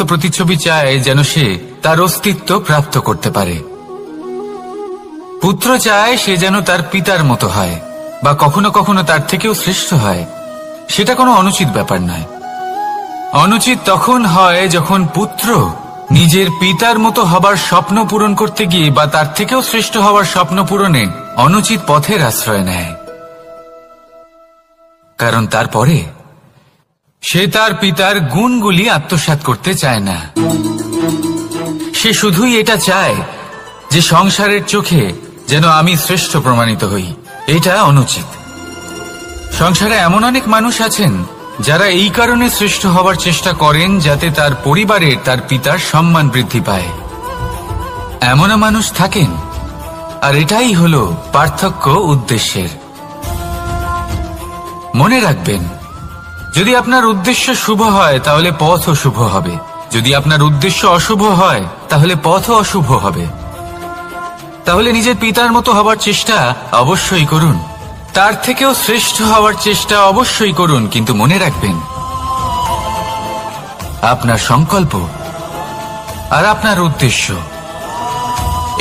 প্রতিচ্ছবি চায় যেন সে তার অস্তিত্ব প্রাপ্ত করতে পারে। পুত্র চায় সে যেন তার পিতার মতো হয় বা কখনো কখনো তার থেকেও শ্রেষ্ঠ হয়। সেটা কোনো অনুচিত ব্যাপার নয়। অনুচিত তখন হয় যখন পুত্র নিজের পিতার মতো হবার স্বপ্ন পূরণ করতে গিয়ে বা তার থেকেও শ্রেষ্ঠ হবার স্বপ্ন পূরণে অনুচিত পথের আশ্রয় নেয়। কারণ তারপরে সে তার পিতার গুণগুলি আত্মসাৎ করতে চায় না। সে শুধুই এটা চায় যে সংসারের চোখে যেন আমি শ্রেষ্ঠ প্রমাণিত হই। এটা অনুচিত। সংসারে এমন অনেক মানুষ আছেন যারা এই কারণে শ্রেষ্ঠ হবার চেষ্টা করেন যাতে তার পরিবারের তার পিতার সম্মান বৃদ্ধি পায়। এমনও মানুষ থাকেন, আর এটাই হলো পার্থক্য উদ্দেশ্যের। মনে রাখবেন, যদি আপনার উদ্দেশ্য শুভ হয় তাহলে পথও শুভ হবে, যদি আপনার উদ্দেশ্য অশুভ হয় তাহলে পথও অশুভ হবে। তাহলে নিজের পিতার মতো হবার চেষ্টা অবশ্যই করুন, তার থেকেও শ্রেষ্ঠ হওয়ার চেষ্টা অবশ্যই করুন, কিন্তু মনে রাখবেন আপনার সংকল্প আর আপনার উদ্দেশ্য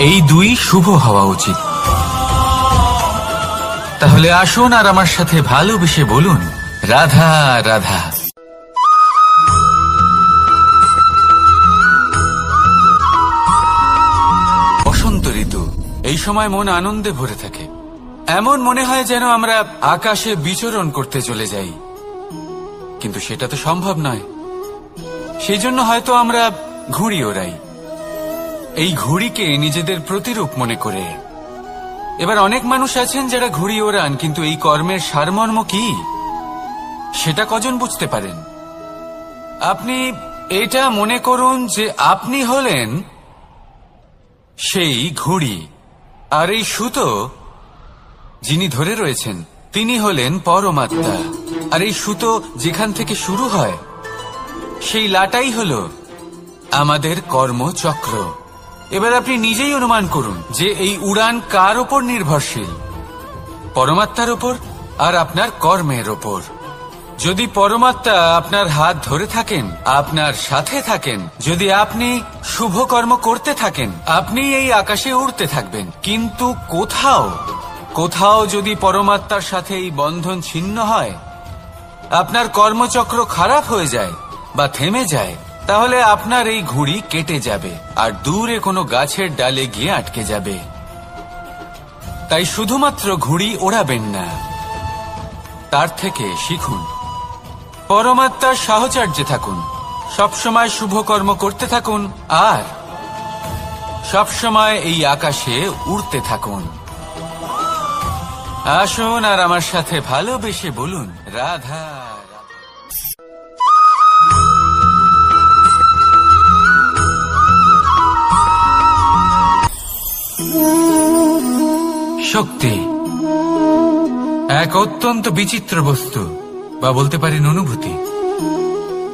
এই দুই শুভ হওয়া উচিত। তাহলে আসুন আর আমার সাথে ভালোবেসে বলুন, রাধা রাধা। বসন্ত ঋতু, এই সময় মন আনন্দে ভরে থাকে। এমন মনে হয় যেন আমরা আকাশে বিচরণ করতে চলে যাই, কিন্তু সেটা তো সম্ভব নয়। সেই জন্য হয়তো আমরা ঘুড়ি ওড়াই, এই ঘুড়িকে নিজেদের প্রতিরূপ মনে করে। এবার অনেক মানুষ আছেন যারা ঘুড়ি ওড়ান, কিন্তু এই কর্মের সারমর্ম কি সেটা কজন বুঝতে পারেন? আপনি এটা মনে করুন যে আপনি হলেন সেই ঘুড়ি, আর এই সুতো যিনি ধরে রয়েছেন তিনি হলেন পরমাত্মা। আর এই সুতো যেখান থেকে শুরু হয় সেই লাটাই হলো আমাদের কর্মচক্র। এবার আপনি নিজেই অনুমান করুন যে এই উড়ান কার ওপর নির্ভরশীল? পরমাত্মার ওপর আর আপনার কর্মের ওপর। যদি পরমাত্মা আপনার হাত ধরে থাকেন, আপনার সাথে থাকেন, যদি আপনি শুভ কর্ম করতে থাকেন, আপনি এই আকাশে উড়তে থাকবেন। কিন্তু কোথাও যদি পরমাত্মার সাথে এই বন্ধন ছিন্ন হয়, আপনার কর্মচক্র খারাপ হয়ে যায় বা থেমে যায়, তাহলে আপনার এই ঘুড়ি কেটে যাবে আর দূরে কোনো গাছের ডালে গিয়ে আটকে যাবে। তাই শুধুমাত্র ঘুড়ি ওড়াবেন না, তার থেকে শিখুন, পরমাত্মার সাহচর্যে থাকুন, সবসময় শুভ কর্ম করতে থাকুন আর সবসময় এই আকাশে উড়তে থাকুন। আসুন আর আমার সাথে ভালোবেসে বলুন, রাধা। শক্তি এক অত্যন্ত বিচিত্র বস্তু, বা বলতে পারেন অনুভূতি।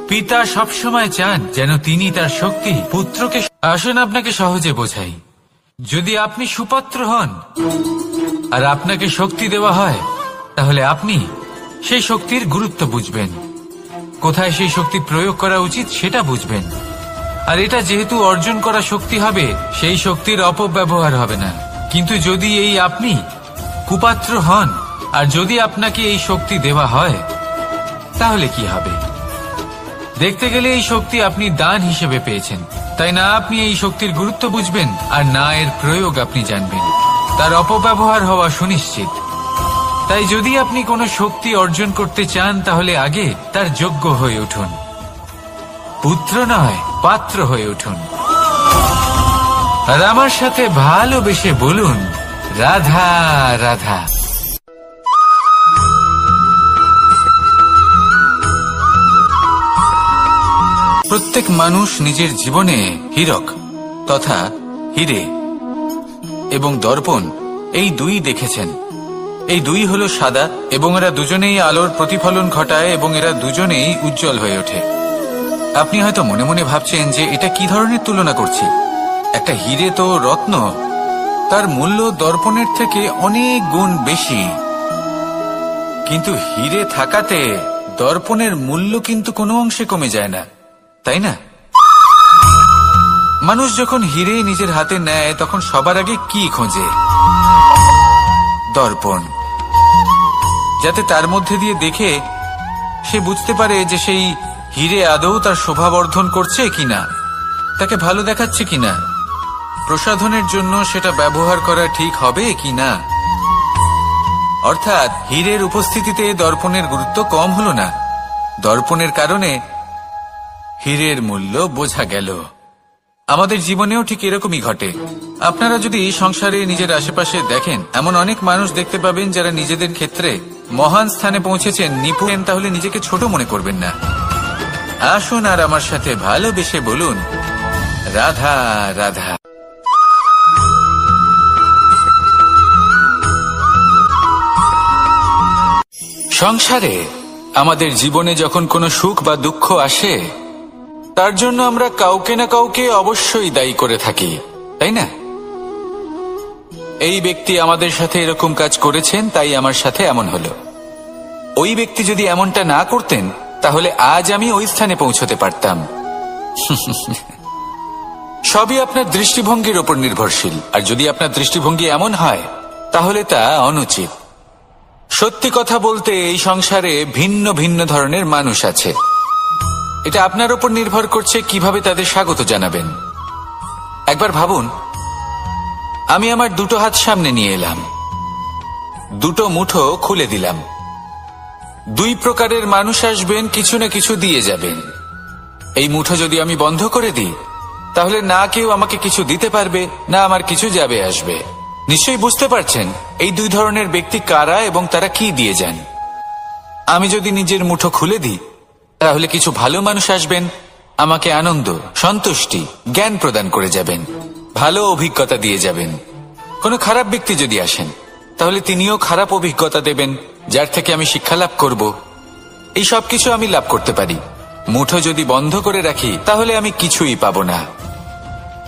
পিতা সবসময় চান যেন তিনি তার শক্তি পুত্রকে। আসুন আপনাকে সহজে বোঝাই। যদি আপনি সুপাত্র হন আর আপনাকে শক্তি দেওয়া হয়, তাহলে আপনি সেই শক্তির গুরুত্ব বুঝবেন, কোথায় সেই শক্তি প্রয়োগ করা উচিত সেটা বুঝবেন। আর এটা যেহেতু অর্জন করা শক্তি হবে, সেই শক্তির অপব্যবহার হবে না। কিন্তু যদি এই আপনি কুপাত্র হন আর যদি আপনাকে এই শক্তি দেওয়া হয়, তাহলে কি হবে? দেখতে গেলে এই শক্তি আপনি দান হিসেবে পেয়েছেন, তাই না আপনি এই শক্তির গুরুত্ব বুঝবেন আর না এর প্রয়োগ আপনি জানবেন। তার অপব্যবহার হওয়া সুনিশ্চিত। তাই যদি আপনি কোনো শক্তি অর্জন করতে চান, তাহলে আগে তার যোগ্য হয়ে উঠুন, পুত্র নয় পাত্র হয়ে উঠুন। আর আমার সাথে ভালোবেসে বলুন, রাধা রাধা। প্রত্যেক মানুষ নিজের জীবনে হীরক তথা হীরে এবং দর্পণ এই দুই দেখেছেন। এই দুই হলো সাদা এবং এরা দুজনেই আলোর প্রতিফলন ঘটায় এবং এরা দুজনেই উজ্জ্বল হয়ে ওঠে। আপনি হয়তো মনে মনে ভাবছেন যে এটা কি ধরনের তুলনা করছি। একটা হীরে তো রত্ন, তার মূল্য দর্পণের থেকে অনেক গুণ বেশি। কিন্তু হীরে থাকাতে দর্পণের মূল্য কিন্তু কোনো অংশে কমে যায় না, তাই না? মানুষ যখন হিরে নিজের হাতে নেয় তখন সবার আগে কি খোঁজে? দর্পণ, যাতে তার মধ্যে দিয়ে দেখে সে বুঝতে পারে যে সেই হিরে আদৌ তার শোভাবর্ধন করছে কিনা, তাকে ভালো দেখাচ্ছে কিনা, প্রসাধনের জন্য সেটা ব্যবহার করা ঠিক হবে কিনা। অর্থাৎ হীরের উপস্থিতিতে দর্পণের গুরুত্ব কম হলো না, দর্পণের কারণে হীরের মূল্য বোঝা গেল। আমাদের জীবনেও ঠিক এরকমই ঘটে। আপনারা যদি সংসারে নিজের আশেপাশে দেখেন, এমন অনেক মানুষ দেখতে পাবেন যারা নিজেদের ক্ষেত্রে মহান স্থানে পৌঁছেছেন, নিপুণ, তাহলে নিজেকে ছোট মনে করবেন না। আসুন আর আমার সাথে ভালোবেসে বলুন, রাধা রাধা। সংসারে আমাদের জীবনে যখন কোনো সুখ বা দুঃখ আসে, তার জন্য আমরা কাউকে না কাউকে অবশ্যই দায়ী করে থাকি, তাই না? এই ব্যক্তি আমাদের সাথে এরকম কাজ করেছেন, তাই আমার সাথে এমন হলো। ওই ব্যক্তি যদি এমনটা না করতেন, তাহলে আজ আমি ওই স্থানে পৌঁছতে পারতাম। সবই আপনার দৃষ্টিভঙ্গির ওপর নির্ভরশীল, আর যদি আপনার দৃষ্টিভঙ্গি এমন হয়, তাহলে তা অনুচিত। সত্যি কথা বলতে, এই সংসারে ভিন্ন ভিন্ন ধরনের মানুষ আছে। এটা আপনার উপর নির্ভর করছে কিভাবে তাদের স্বাগত জানাবেন। একবার ভাবুন, আমি আমার দুটো হাত সামনে নিয়ে এলাম, দুটো মুঠো খুলে দিলাম। দুই প্রকারের মানুষ আসবেন, কিছু না কিছু দিয়ে যাবেন। এই মুঠো যদি আমি বন্ধ করে দিই, তাহলে না কেউ আমাকে কিছু দিতে পারবে, না আমার কিছু যাবে আসবে। নিশ্চয়ই বুঝতে পারছেন এই দুই ধরনের ব্যক্তি কারা এবং তারা কি দিয়ে যান। আমি যদি নিজের মুঠো খুলে দিই, তাহলে কিছু ভালো মানুষ আসবেন, আমাকে আনন্দ, সন্তুষ্টি, জ্ঞান প্রদান করে যাবেন, ভালো অভিজ্ঞতা দিয়ে যাবেন। কোনো খারাপ ব্যক্তি যদি আসেন, তাহলে তিনিও খারাপ অভিজ্ঞতা দেবেন, যার থেকে আমি শিক্ষা লাভ করব। এই সব কিছু আমি লাভ করতে পারি। মুঠো যদি বন্ধ করে রাখি, তাহলে আমি কিছুই পাবো না।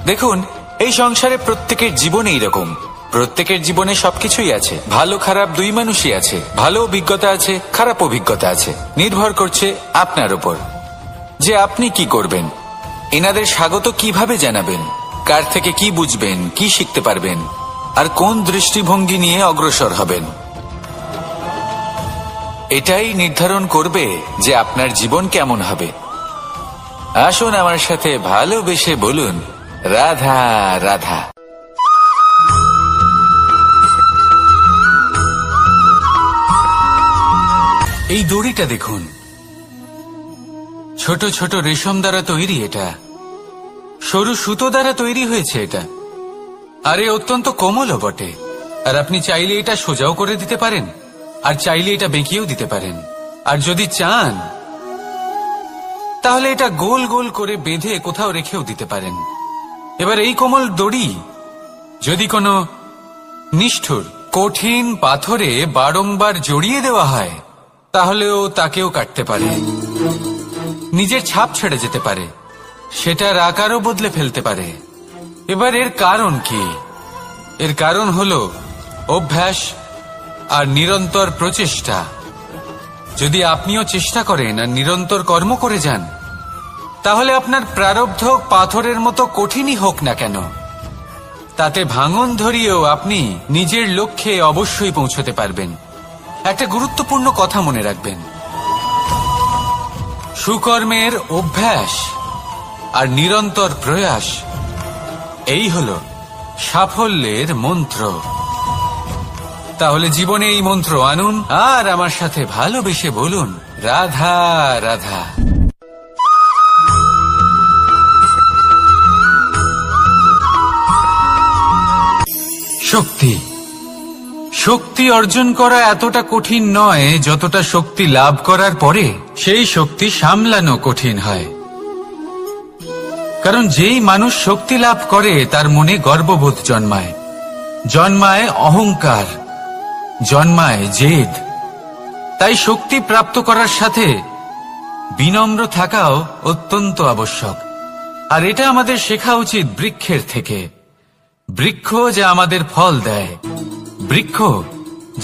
দেখুন, এই সংসারে প্রত্যেকের জীবনে এইরকম, প্রত্যেকের জীবনে সবকিছুই আছে, ভালো খারাপ দুই মানুষই আছে, ভালো অভিজ্ঞতা আছে, খারাপ অভিজ্ঞতা আছে। নির্ভর করছে আপনার উপর যে আপনি কি করবেন, এনাদের স্বাগত কিভাবে জানাবেন, কার থেকে কি বুঝবেন, কি শিখতে পারবেন, আর কোন দৃষ্টিভঙ্গি নিয়ে অগ্রসর হবেন। এটাই নির্ধারণ করবে যে আপনার জীবন কেমন হবে। আসুন আমার সাথে ভালোবেসে বলুন, রাধা রাধা। এই দড়িটা দেখুন, ছোট ছোট রেশম দ্বারা তৈরি, এটা সরু সুতো দ্বারা তৈরি হয়েছে এটা, আর এ অত্যন্ত কোমলও বটে। আর আপনি চাইলে এটা সোজাও করে দিতে পারেন, আর চাইলে এটা বেঁকিয়েও দিতে পারেন, আর যদি চান তাহলে এটা গোল গোল করে বেঁধে কোথাও রেখেও দিতে পারেন। এবার এই কোমল দড়ি যদি কোনো নিষ্ঠুর কঠিন পাথরে বারংবার জড়িয়ে দেওয়া হয়, তাহলেও তাকেও কাটতে পারে, নিজের ছাপ ছেড়ে যেতে পারে, সেটার আকারও বদলে ফেলতে পারে। এবার এর কারণ কি? এর কারণ হলো অভ্যাস আর নিরন্তর প্রচেষ্টা। যদি আপনিও চেষ্টা করেন আর নিরন্তর কর্ম করে যান, তাহলে আপনার প্রারব্ধ পাথরের মতো কঠিনই হোক না কেন, তাতে ভাঙন ধরিয়েও আপনি নিজের লক্ষ্যে অবশ্যই পৌঁছতে পারবেন। একটা গুরুত্বপূর্ণ কথা মনে রাখবেন, সুকর্মের অভ্যাস আর নিরন্তর প্রয়াস, এই হলো সাফল্যের মন্ত্র। তাহলে জীবনে এই মন্ত্র আনুন আর আমার সাথে ভালোবেসে বলুন, রাধা রাধা। শক্তি, শক্তি অর্জন করা এতটা কঠিন নয় যতটা শক্তি লাভ করার পরে সেই শক্তি সামলানো কঠিন হয়। কারণ যেই মানুষ শক্তি লাভ করে তার মনে গর্ববোধ জন্মায়, জন্মায় অহংকার, জন্মায় জেদ। তাই শক্তি প্রাপ্ত করার সাথে বিনম্র থাকাও অত্যন্ত আবশ্যক। আর এটা আমাদের শেখা উচিত বৃক্ষের থেকে। বৃক্ষ যা আমাদের ফল দেয়, বৃক্ষ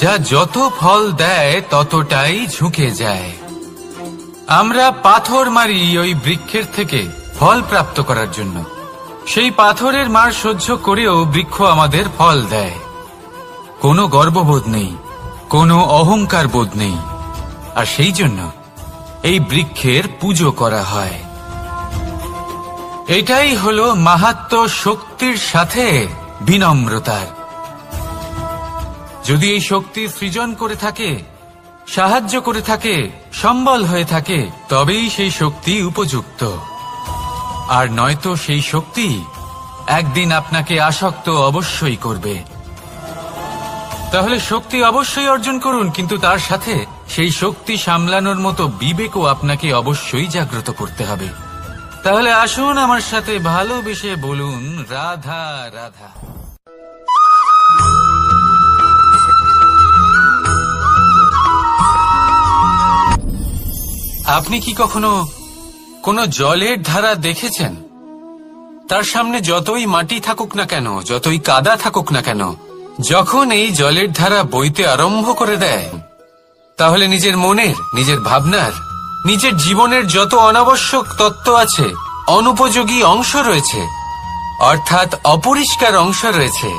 যা যত ফল দেয় ততটাই ঝুঁকে যায়। আমরা পাথর মারি ওই বৃক্ষের থেকে ফল প্রাপ্ত করার জন্য, সেই পাথরের মার সহ্য করেও বৃক্ষ আমাদের ফল দেয়। কোনো গর্ববোধ নেই, কোনো অহংকার বোধ নেই, আর সেই জন্য এই বৃক্ষের পুজো করা হয়। এটাই হলো মাহাত্ম্য শক্তির সাথে বিনম্রতার। যদি এই শক্তি সৃজন করে থাকে, সাহায্য করে থাকে, সম্বল হয়ে থাকে, তবেই সেই শক্তি উপযুক্ত। আর নয়তো সেই শক্তি একদিন আপনাকে আসক্ত অবশ্যই করবে। তাহলে শক্তি অবশ্যই অর্জন করুন, কিন্তু তার সাথে সেই শক্তি সামলানোর মতো বিবেকও আপনাকে অবশ্যই জাগ্রত করতে হবে। তাহলে আসুন আমার সাথে ভালোবেসে বলুন, রাধা রাধা। আপনি কি কখনো কোনো জলের ধারা দেখেছেন? তার সামনে যতই মাটি থাকুক না কেন, যতই কাদা থাকুক না কেন, যখন এই জলের ধারা বইতে আরম্ভ করে দেয়, তাহলে নিজের মনের, নিজের ভাবনার, নিজের জীবনের যত অনাবশ্যক তত্ত্ব আছে, অনুপযোগী অংশ রয়েছে, অর্থাৎ অপরিষ্কার অংশ রয়েছে,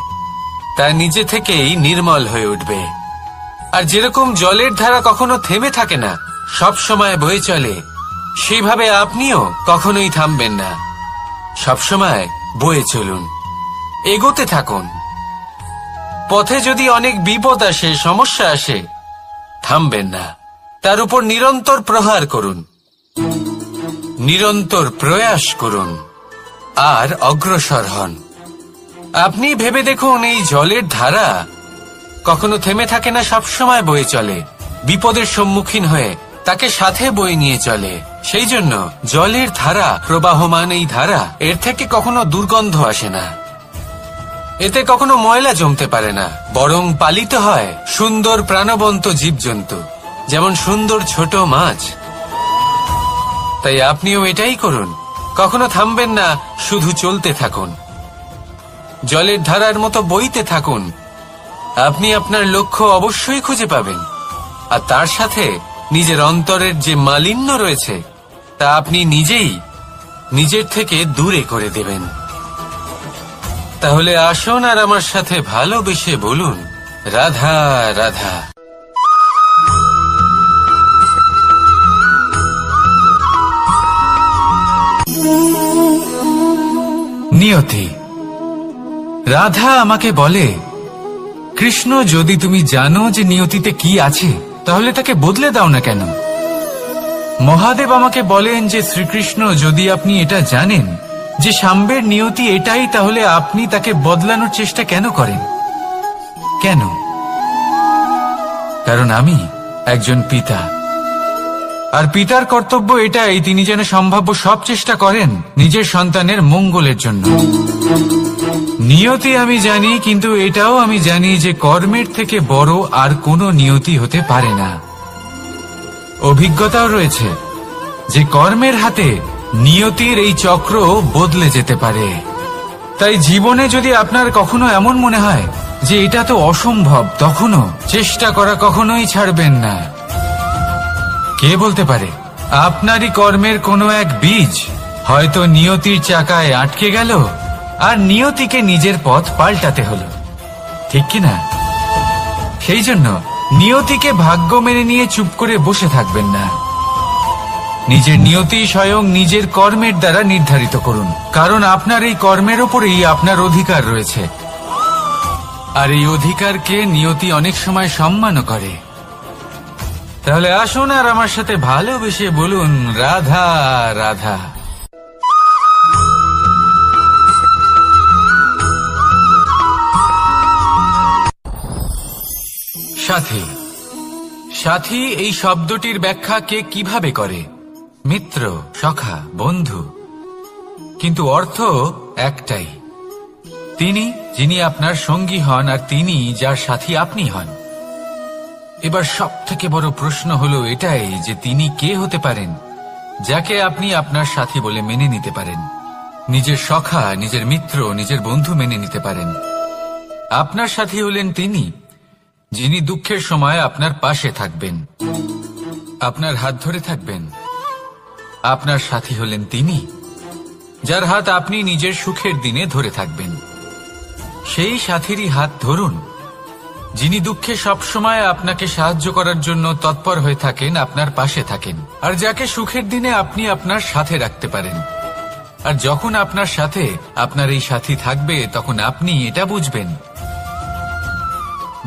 তা নিজে থেকেই নির্মল হয়ে উঠবে। আর যেরকম জলের ধারা কখনো থেমে থাকে না, সব সময় বয়ে চলে, সেইভাবে আপনিও কখনোই থামবেন না। সবসময় বয়ে চলুন, এগোতে থাকুন। পথে যদি অনেক বিপদ আসে, সমস্যা আসে, থামবেন না, তার উপর নিরন্তর প্রহার করুন, নিরন্তর প্রয়াস করুন, আর অগ্রসর হন। আপনি ভেবে দেখুন, এই জলের ধারা কখনো থেমে থাকে না, সবসময় বয়ে চলে, বিপদের সম্মুখীন হয়ে তাকে সাথে বয়ে নিয়ে চলে। সেই জন্য জলের ধারা, প্রবাহমান এই ধারা, এর থেকে কখনো দুর্গন্ধ আসে না, এতে কখনো ময়লা জমতে পারে না, বরং পালিত হয় সুন্দর প্রাণবন্ত জীবজন্তু, যেমন সুন্দর ছোট মাছ। তাই আপনিও এটাই করুন, কখনো থামবেন না, শুধু চলতে থাকুন, জলের ধারার মতো বইতে থাকুন। আপনি আপনার লক্ষ্য অবশ্যই খুঁজে পাবেন, আর তার সাথে নিজের অন্তরের যে মালিন্য রয়েছে, তা আপনি নিজেই নিজের থেকে দূরে করে দেবেন। তাহলে আসুন আর আমার সাথে ভালোবেসে বলুন, রাধা রাধা। নিয়তি। রাধা আমাকে বলে, কৃষ্ণ, যদি তুমি জানো যে নিয়তিতে কি আছে, তাহলে তাকে বদলে দাও না কেন? মহাদেব আমাকে বলেন যে, শ্রীকৃষ্ণ, যদি আপনি এটা জানেন যে সাম্বের নিয়তি এটাই, তাহলে আপনি তাকে বদলানোর চেষ্টা কেন করেন? কেন? কারণ আমি একজন পিতা, আর পিতার কর্তব্য এটাই, তিনি যেন সম্ভাব্য সব চেষ্টা করেন নিজের সন্তানের মঙ্গলের জন্য। নিয়তি আমি জানি, কিন্তু এটাও আমি জানি যে কর্মের থেকে বড় আর কোনো নিয়তি হতে পারে না। অভিজ্ঞতাও রয়েছে যে কর্মের হাতে নিয়তির এই চক্র বদলে যেতে পারে। তাই জীবনে যদি আপনার কখনো এমন মনে হয় যে এটা তো অসম্ভব, তখনও চেষ্টা করা কখনোই ছাড়বেন না। কে বলতে পারে আপনারই কর্মের কোনো এক বীজ হয়তো নিয়তির চাকায় আটকে গেল, আর নিয়তিকে নিজের পথ পাল্টাতে হলো, ঠিক কিনা? সেই জন্য নিয়তিকে ভাগ্য মেনে নিয়ে চুপ করে বসে থাকবেন না। নিজের নিয়তি স্বয়ং নিজের কর্মের দ্বারা নির্ধারিত করুন, কারণ আপনার এই কর্মের ওপরেই আপনার অধিকার রয়েছে, আর এই অধিকারকে নিয়তি অনেক সময় সম্মানও করে। তাহলে আসুন আর আমার সাথে ভালোবেসে বলুন, রাধা রাধা। সাথী। সাথী এই শব্দটির ব্যাখ্যা কে কিভাবে করে? মিত্র, সখা, বন্ধু, কিন্তু অর্থ একটাই, তিনি যিনি আপনার সঙ্গী হন, আর তিনি যার সাথী আপনি হন। এবার সব থেকে বড় প্রশ্ন হলো এটাই যে তিনি কে হতে পারেন যাকে আপনি আপনার সাথী বলে মেনে নিতে পারেন, নিজের সখা, নিজের মিত্র, নিজের বন্ধু মেনে নিতে পারেন। আপনার সাথী হলেন তিনি যিনি দুঃখের সময় আপনার পাশে থাকবেন, আপনার হাত ধরে থাকবেন। আপনার সাথী হলেন তিনি যার হাত আপনি নিজের সুখের দিনে ধরে থাকবেন। সেই সাথীরই হাত ধরুন যিনি দুঃখে সবসময় আপনাকে সাহায্য করার জন্য তৎপর হয়ে থাকেন, আপনার পাশে থাকেন, আর যাকে সুখের দিনে আপনি আপনার সাথে রাখতে পারেন। আর যখন আপনার সাথে আপনার এই সাথী থাকবে, তখন আপনি এটা বুঝবেন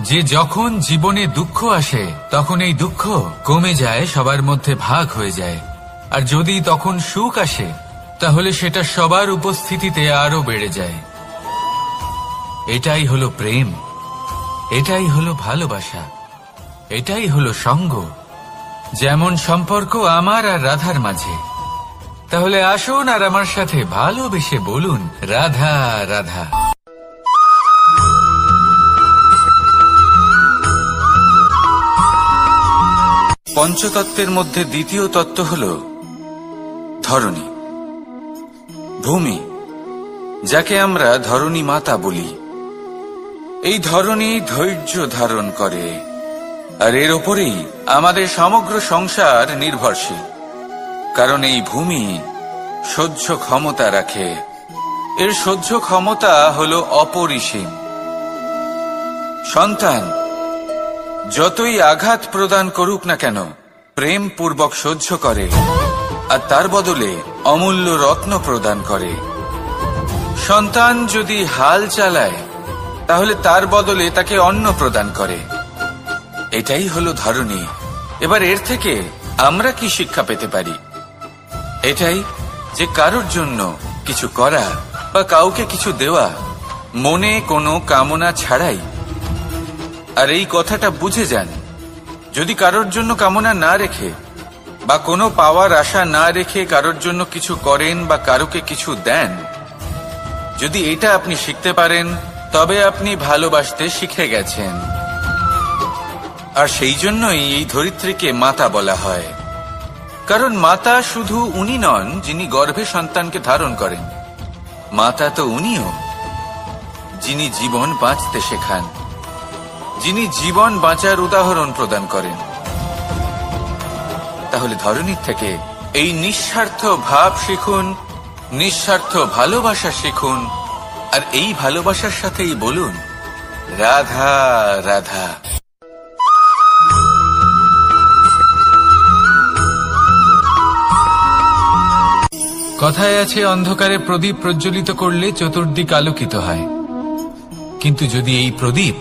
যে যখন জীবনে দুঃখ আসে, তখন এই দুঃখ কমে যায়, সবার মধ্যে ভাগ হয়ে যায়। আর যদি তখন সুখ আসে, তাহলে সেটা সবার উপস্থিতিতে আরো বেড়ে যায়। এটাই হলো প্রেম, এটাই হলো ভালোবাসা, এটাই হলো সঙ্গ। যেমন সম্পর্ক আমার আর রাধার মাঝে। তাহলে আসুন আর আমার সাথে ভালোবেসে বলুন, রাধা রাধা। পঞ্চতত্ত্বের মধ্যে দ্বিতীয় তত্ত্ব হল ধরণী, ভূমি, যাকে আমরা ধরণী মাতা বলি। এই ধরণী ধৈর্য ধারণ করে, আর এর ওপরেই আমাদের সমগ্র সংসার নির্ভরশীল। কারণ এই ভূমি সহ্য ক্ষমতা রাখে, এর সহ্য ক্ষমতা হল অপরিসীম। সন্তান যতই আঘাত প্রদান করুক না কেন, প্রেম পূর্বক সহ্য করে, আর তার বদলে অমূল্য রত্ন প্রদান করে। সন্তান যদি হাল চালায়, তাহলে তার বদলে তাকে অন্ন প্রদান করে। এটাই হলো ধরণী। এবার এর থেকে আমরা কি শিক্ষা পেতে পারি? এটাই যে কারোর জন্য কিছু করা বা কাউকে কিছু দেওয়া মনে কোনো কামনা ছাড়াই। আর এই কথাটা বুঝে যান, যদি কারোর জন্য কামনা না রেখে বা কোনো পাওয়ার আশা না রেখে কারোর জন্য কিছু করেন বা কারোকে কিছু দেন, যদি এটা আপনি শিখতে পারেন, তবে আপনি ভালোবাসতে শিখে গেছেন। আর সেই জন্যই এই ধরিত্রীকে মাতা বলা হয়। কারণ মাতা শুধু উনি নন যিনি গর্ভে সন্তানকে ধারণ করেন, মাতা তো উনিও যিনি জীবন বাঁচতে শেখান, যিনি জীবন বাঁচার উদাহরণ প্রদান করেন। তাহলে ধরণীর থেকে এই নিঃস্বার্থ ভাব শিখুন, নিঃস্বার্থ ভালোবাসা শিখুন, আর এই ভালোবাসার সাথেই বলুন, রাধা রাধা। কথায় আছে, অন্ধকারে প্রদীপ প্রজ্বলিত করলে চতুর্দিক আলোকিত হয়। কিন্তু যদি এই প্রদীপ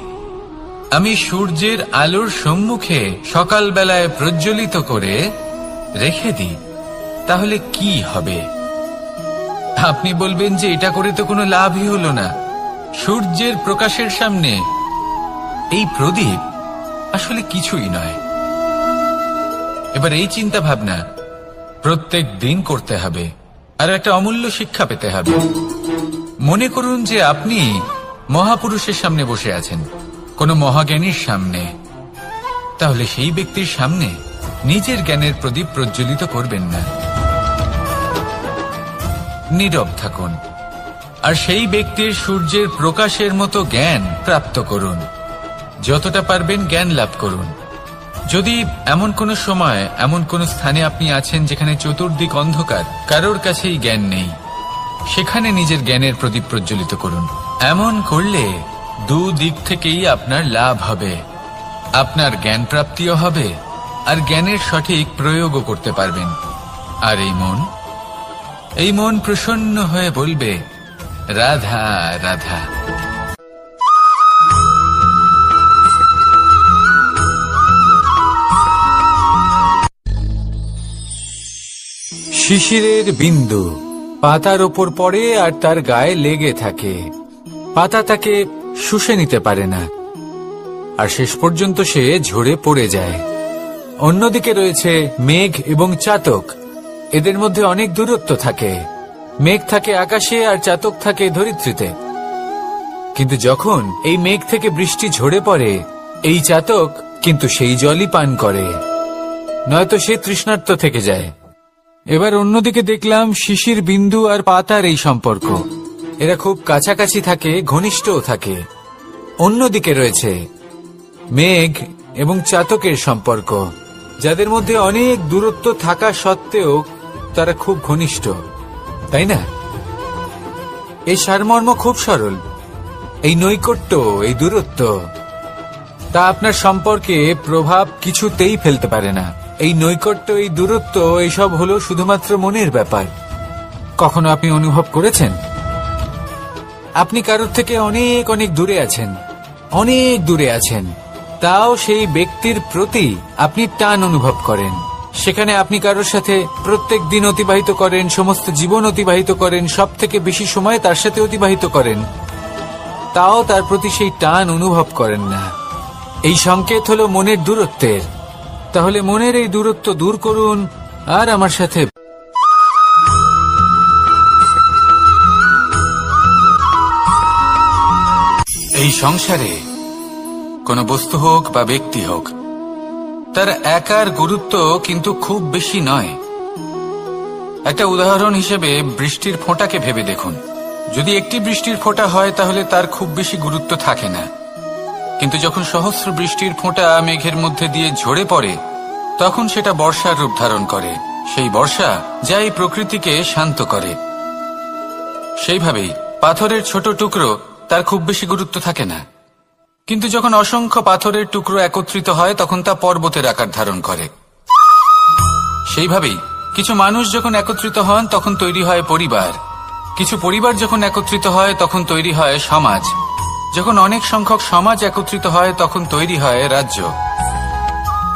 আমি সূর্যের আলোর সম্মুখে সকালবেলায় প্রজ্বলিত করে রেখে দিই, তাহলে কি হবে? আপনি বলবেন যে এটা করে তো কোনো লাভই হলো না। সূর্যের প্রকাশের সামনে এই প্রদীপ আসলে কিছুই নয়। এবার এই চিন্তা ভাবনা প্রত্যেক দিন করতে হবে, আর একটা অমূল্য শিক্ষা পেতে হবে। মনে করুন যে আপনি মহাপুরুষের সামনে বসে আছেন, কোন মহাজ্ঞানীর সামনে। তাহলে সেই ব্যক্তির সামনে নিজের জ্ঞানের প্রদীপ প্রজ্বলিত করবেন না, নীরব থাকুন, আর সেই ব্যক্তির সূর্যের প্রকাশের মতো জ্ঞান প্রাপ্ত করুন। যতটা পারবেন জ্ঞান লাভ করুন। যদি এমন কোন সময়, এমন কোন স্থানে আপনি আছেন যেখানে চতুর্দিক অন্ধকার, কারোর কাছেই জ্ঞান নেই, সেখানে নিজের জ্ঞানের প্রদীপ প্রজ্বলিত করুন। এমন করলে দুদিক থেকেই আপনার লাভ হবে। আপনার জ্ঞান প্রাপ্তিও হবে, আর জ্ঞানের সঠিক প্রয়োগও করতে পারবেন। আর এই মন প্রসন্ন হয়ে বলবে, রাধা রাধা। শিশিরের বিন্দু পাতার ওপর পড়ে আর তার গায়ে লেগে থাকে। পাতা তাকে শুষে নিতে পারে না, আর শেষ পর্যন্ত সে ঝরে পড়ে যায়। অন্যদিকে রয়েছে মেঘ এবং চাতক। এদের মধ্যে অনেক দূরত্ব থাকে। মেঘ থাকে আকাশে আর চাতক থাকে ধরিত্রীতে। কিন্তু যখন এই মেঘ থেকে বৃষ্টি ঝরে পড়ে, এই চাতক কিন্তু সেই জলই পান করে, নয়তো সে তৃষ্ণার্ত থেকে যায়। এবার অন্যদিকে দেখলাম শিশির বিন্দু আর পাতার এই সম্পর্ক। এরা খুব কাছাকাছি থাকে, ঘনিষ্ঠও থাকে। অন্যদিকে রয়েছে মেঘ এবং চাতকের সম্পর্ক, যাদের মধ্যে অনেক দূরত্ব থাকা সত্ত্বেও তারা খুব ঘনিষ্ঠ, তাই না? এই সারমর্ম খুব সরল। এই নৈকট্য, এই দূরত্ব, তা আপনার সম্পর্কে প্রভাব কিছুতেই ফেলতে পারে না। এই নৈকট্য, এই দূরত্ব, এইসব হলো শুধুমাত্র মনের ব্যাপার। কখনো আপনি অনুভব করেছেন আপনি কারোর থেকে অনেক অনেক দূরে আছেন, অনেক দূরে আছেন, তাও সেই ব্যক্তির প্রতি আপনি টান অনুভব করেন। সেখানে আপনি কারোর সাথে প্রত্যেক দিন অতিবাহিত করেন, সমস্ত জীবন অতিবাহিত করেন, সব থেকে বেশি সময় তার সাথে অতিবাহিত করেন, তাও তার প্রতি সেই টান অনুভব করেন না। এই সংকেত হলো মনের দূরত্বের। তাহলে মনের এই দূরত্ব দূর করুন আর আমার সাথে। এই সংসারে কোনো বস্তু হোক বা ব্যক্তি হোক, তার একার গুরুত্ব কিন্তু খুব বেশি নয়। একটা উদাহরণ হিসেবে বৃষ্টির ফোঁটাকে ভেবে দেখুন। যদি একটি বৃষ্টির ফোঁটা হয় তাহলে তার খুব বেশি গুরুত্ব থাকে না, কিন্তু যখন সহস্র বৃষ্টির ফোঁটা মেঘের মধ্যে দিয়ে ঝরে পড়ে তখন সেটা বর্ষার রূপ ধারণ করে। সেই বর্ষা যা এই প্রকৃতিকে শান্ত করে। সেইভাবেই পাথরের ছোট টুকরো, তার খুব বেশি গুরুত্ব থাকে না, কিন্তু যখন অসংখ্য পাথরের টুকরো একত্রিত হয় তখন তা পর্বতের আকার ধারণ করে। সেইভাবেই কিছু মানুষ যখন একত্রিত হন তখন তৈরি হয় পরিবার, কিছু পরিবার যখন একত্রিত হয় তখন তৈরি হয় সমাজ, যখন অনেক সংখ্যক সমাজ একত্রিত হয় তখন তৈরি হয় রাজ্য।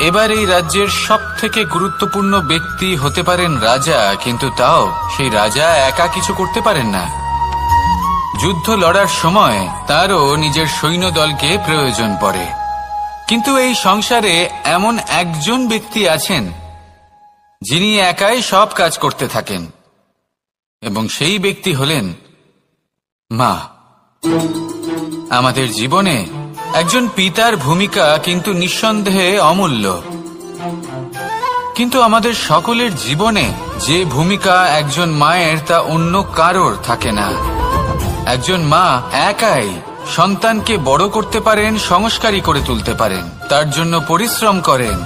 এবার এই রাজ্যের সব থেকে গুরুত্বপূর্ণ ব্যক্তি হতে পারেন রাজা, কিন্তু তাও সেই রাজা একা কিছু করতে পারেন না। যুদ্ধ লড়ার সময় তারও নিজের সৈন্যদলকে প্রয়োজন পড়ে। কিন্তু এই সংসারে এমন একজন ব্যক্তি আছেন যিনি একাই সব কাজ করতে থাকেন, এবং সেই ব্যক্তি হলেন মা। আমাদের জীবনে একজন পিতার ভূমিকা কিন্তু নিঃসন্দেহে অমূল্য, কিন্তু আমাদের সকলের জীবনে যে ভূমিকা একজন মায়ের তা অন্য কারোর থাকে না। একজন মা একাই সন্তানকে বড় করতে পারেন, সংস্কারী করে তুলতে পারেন, তার জন্য পরিশ্রম করেন।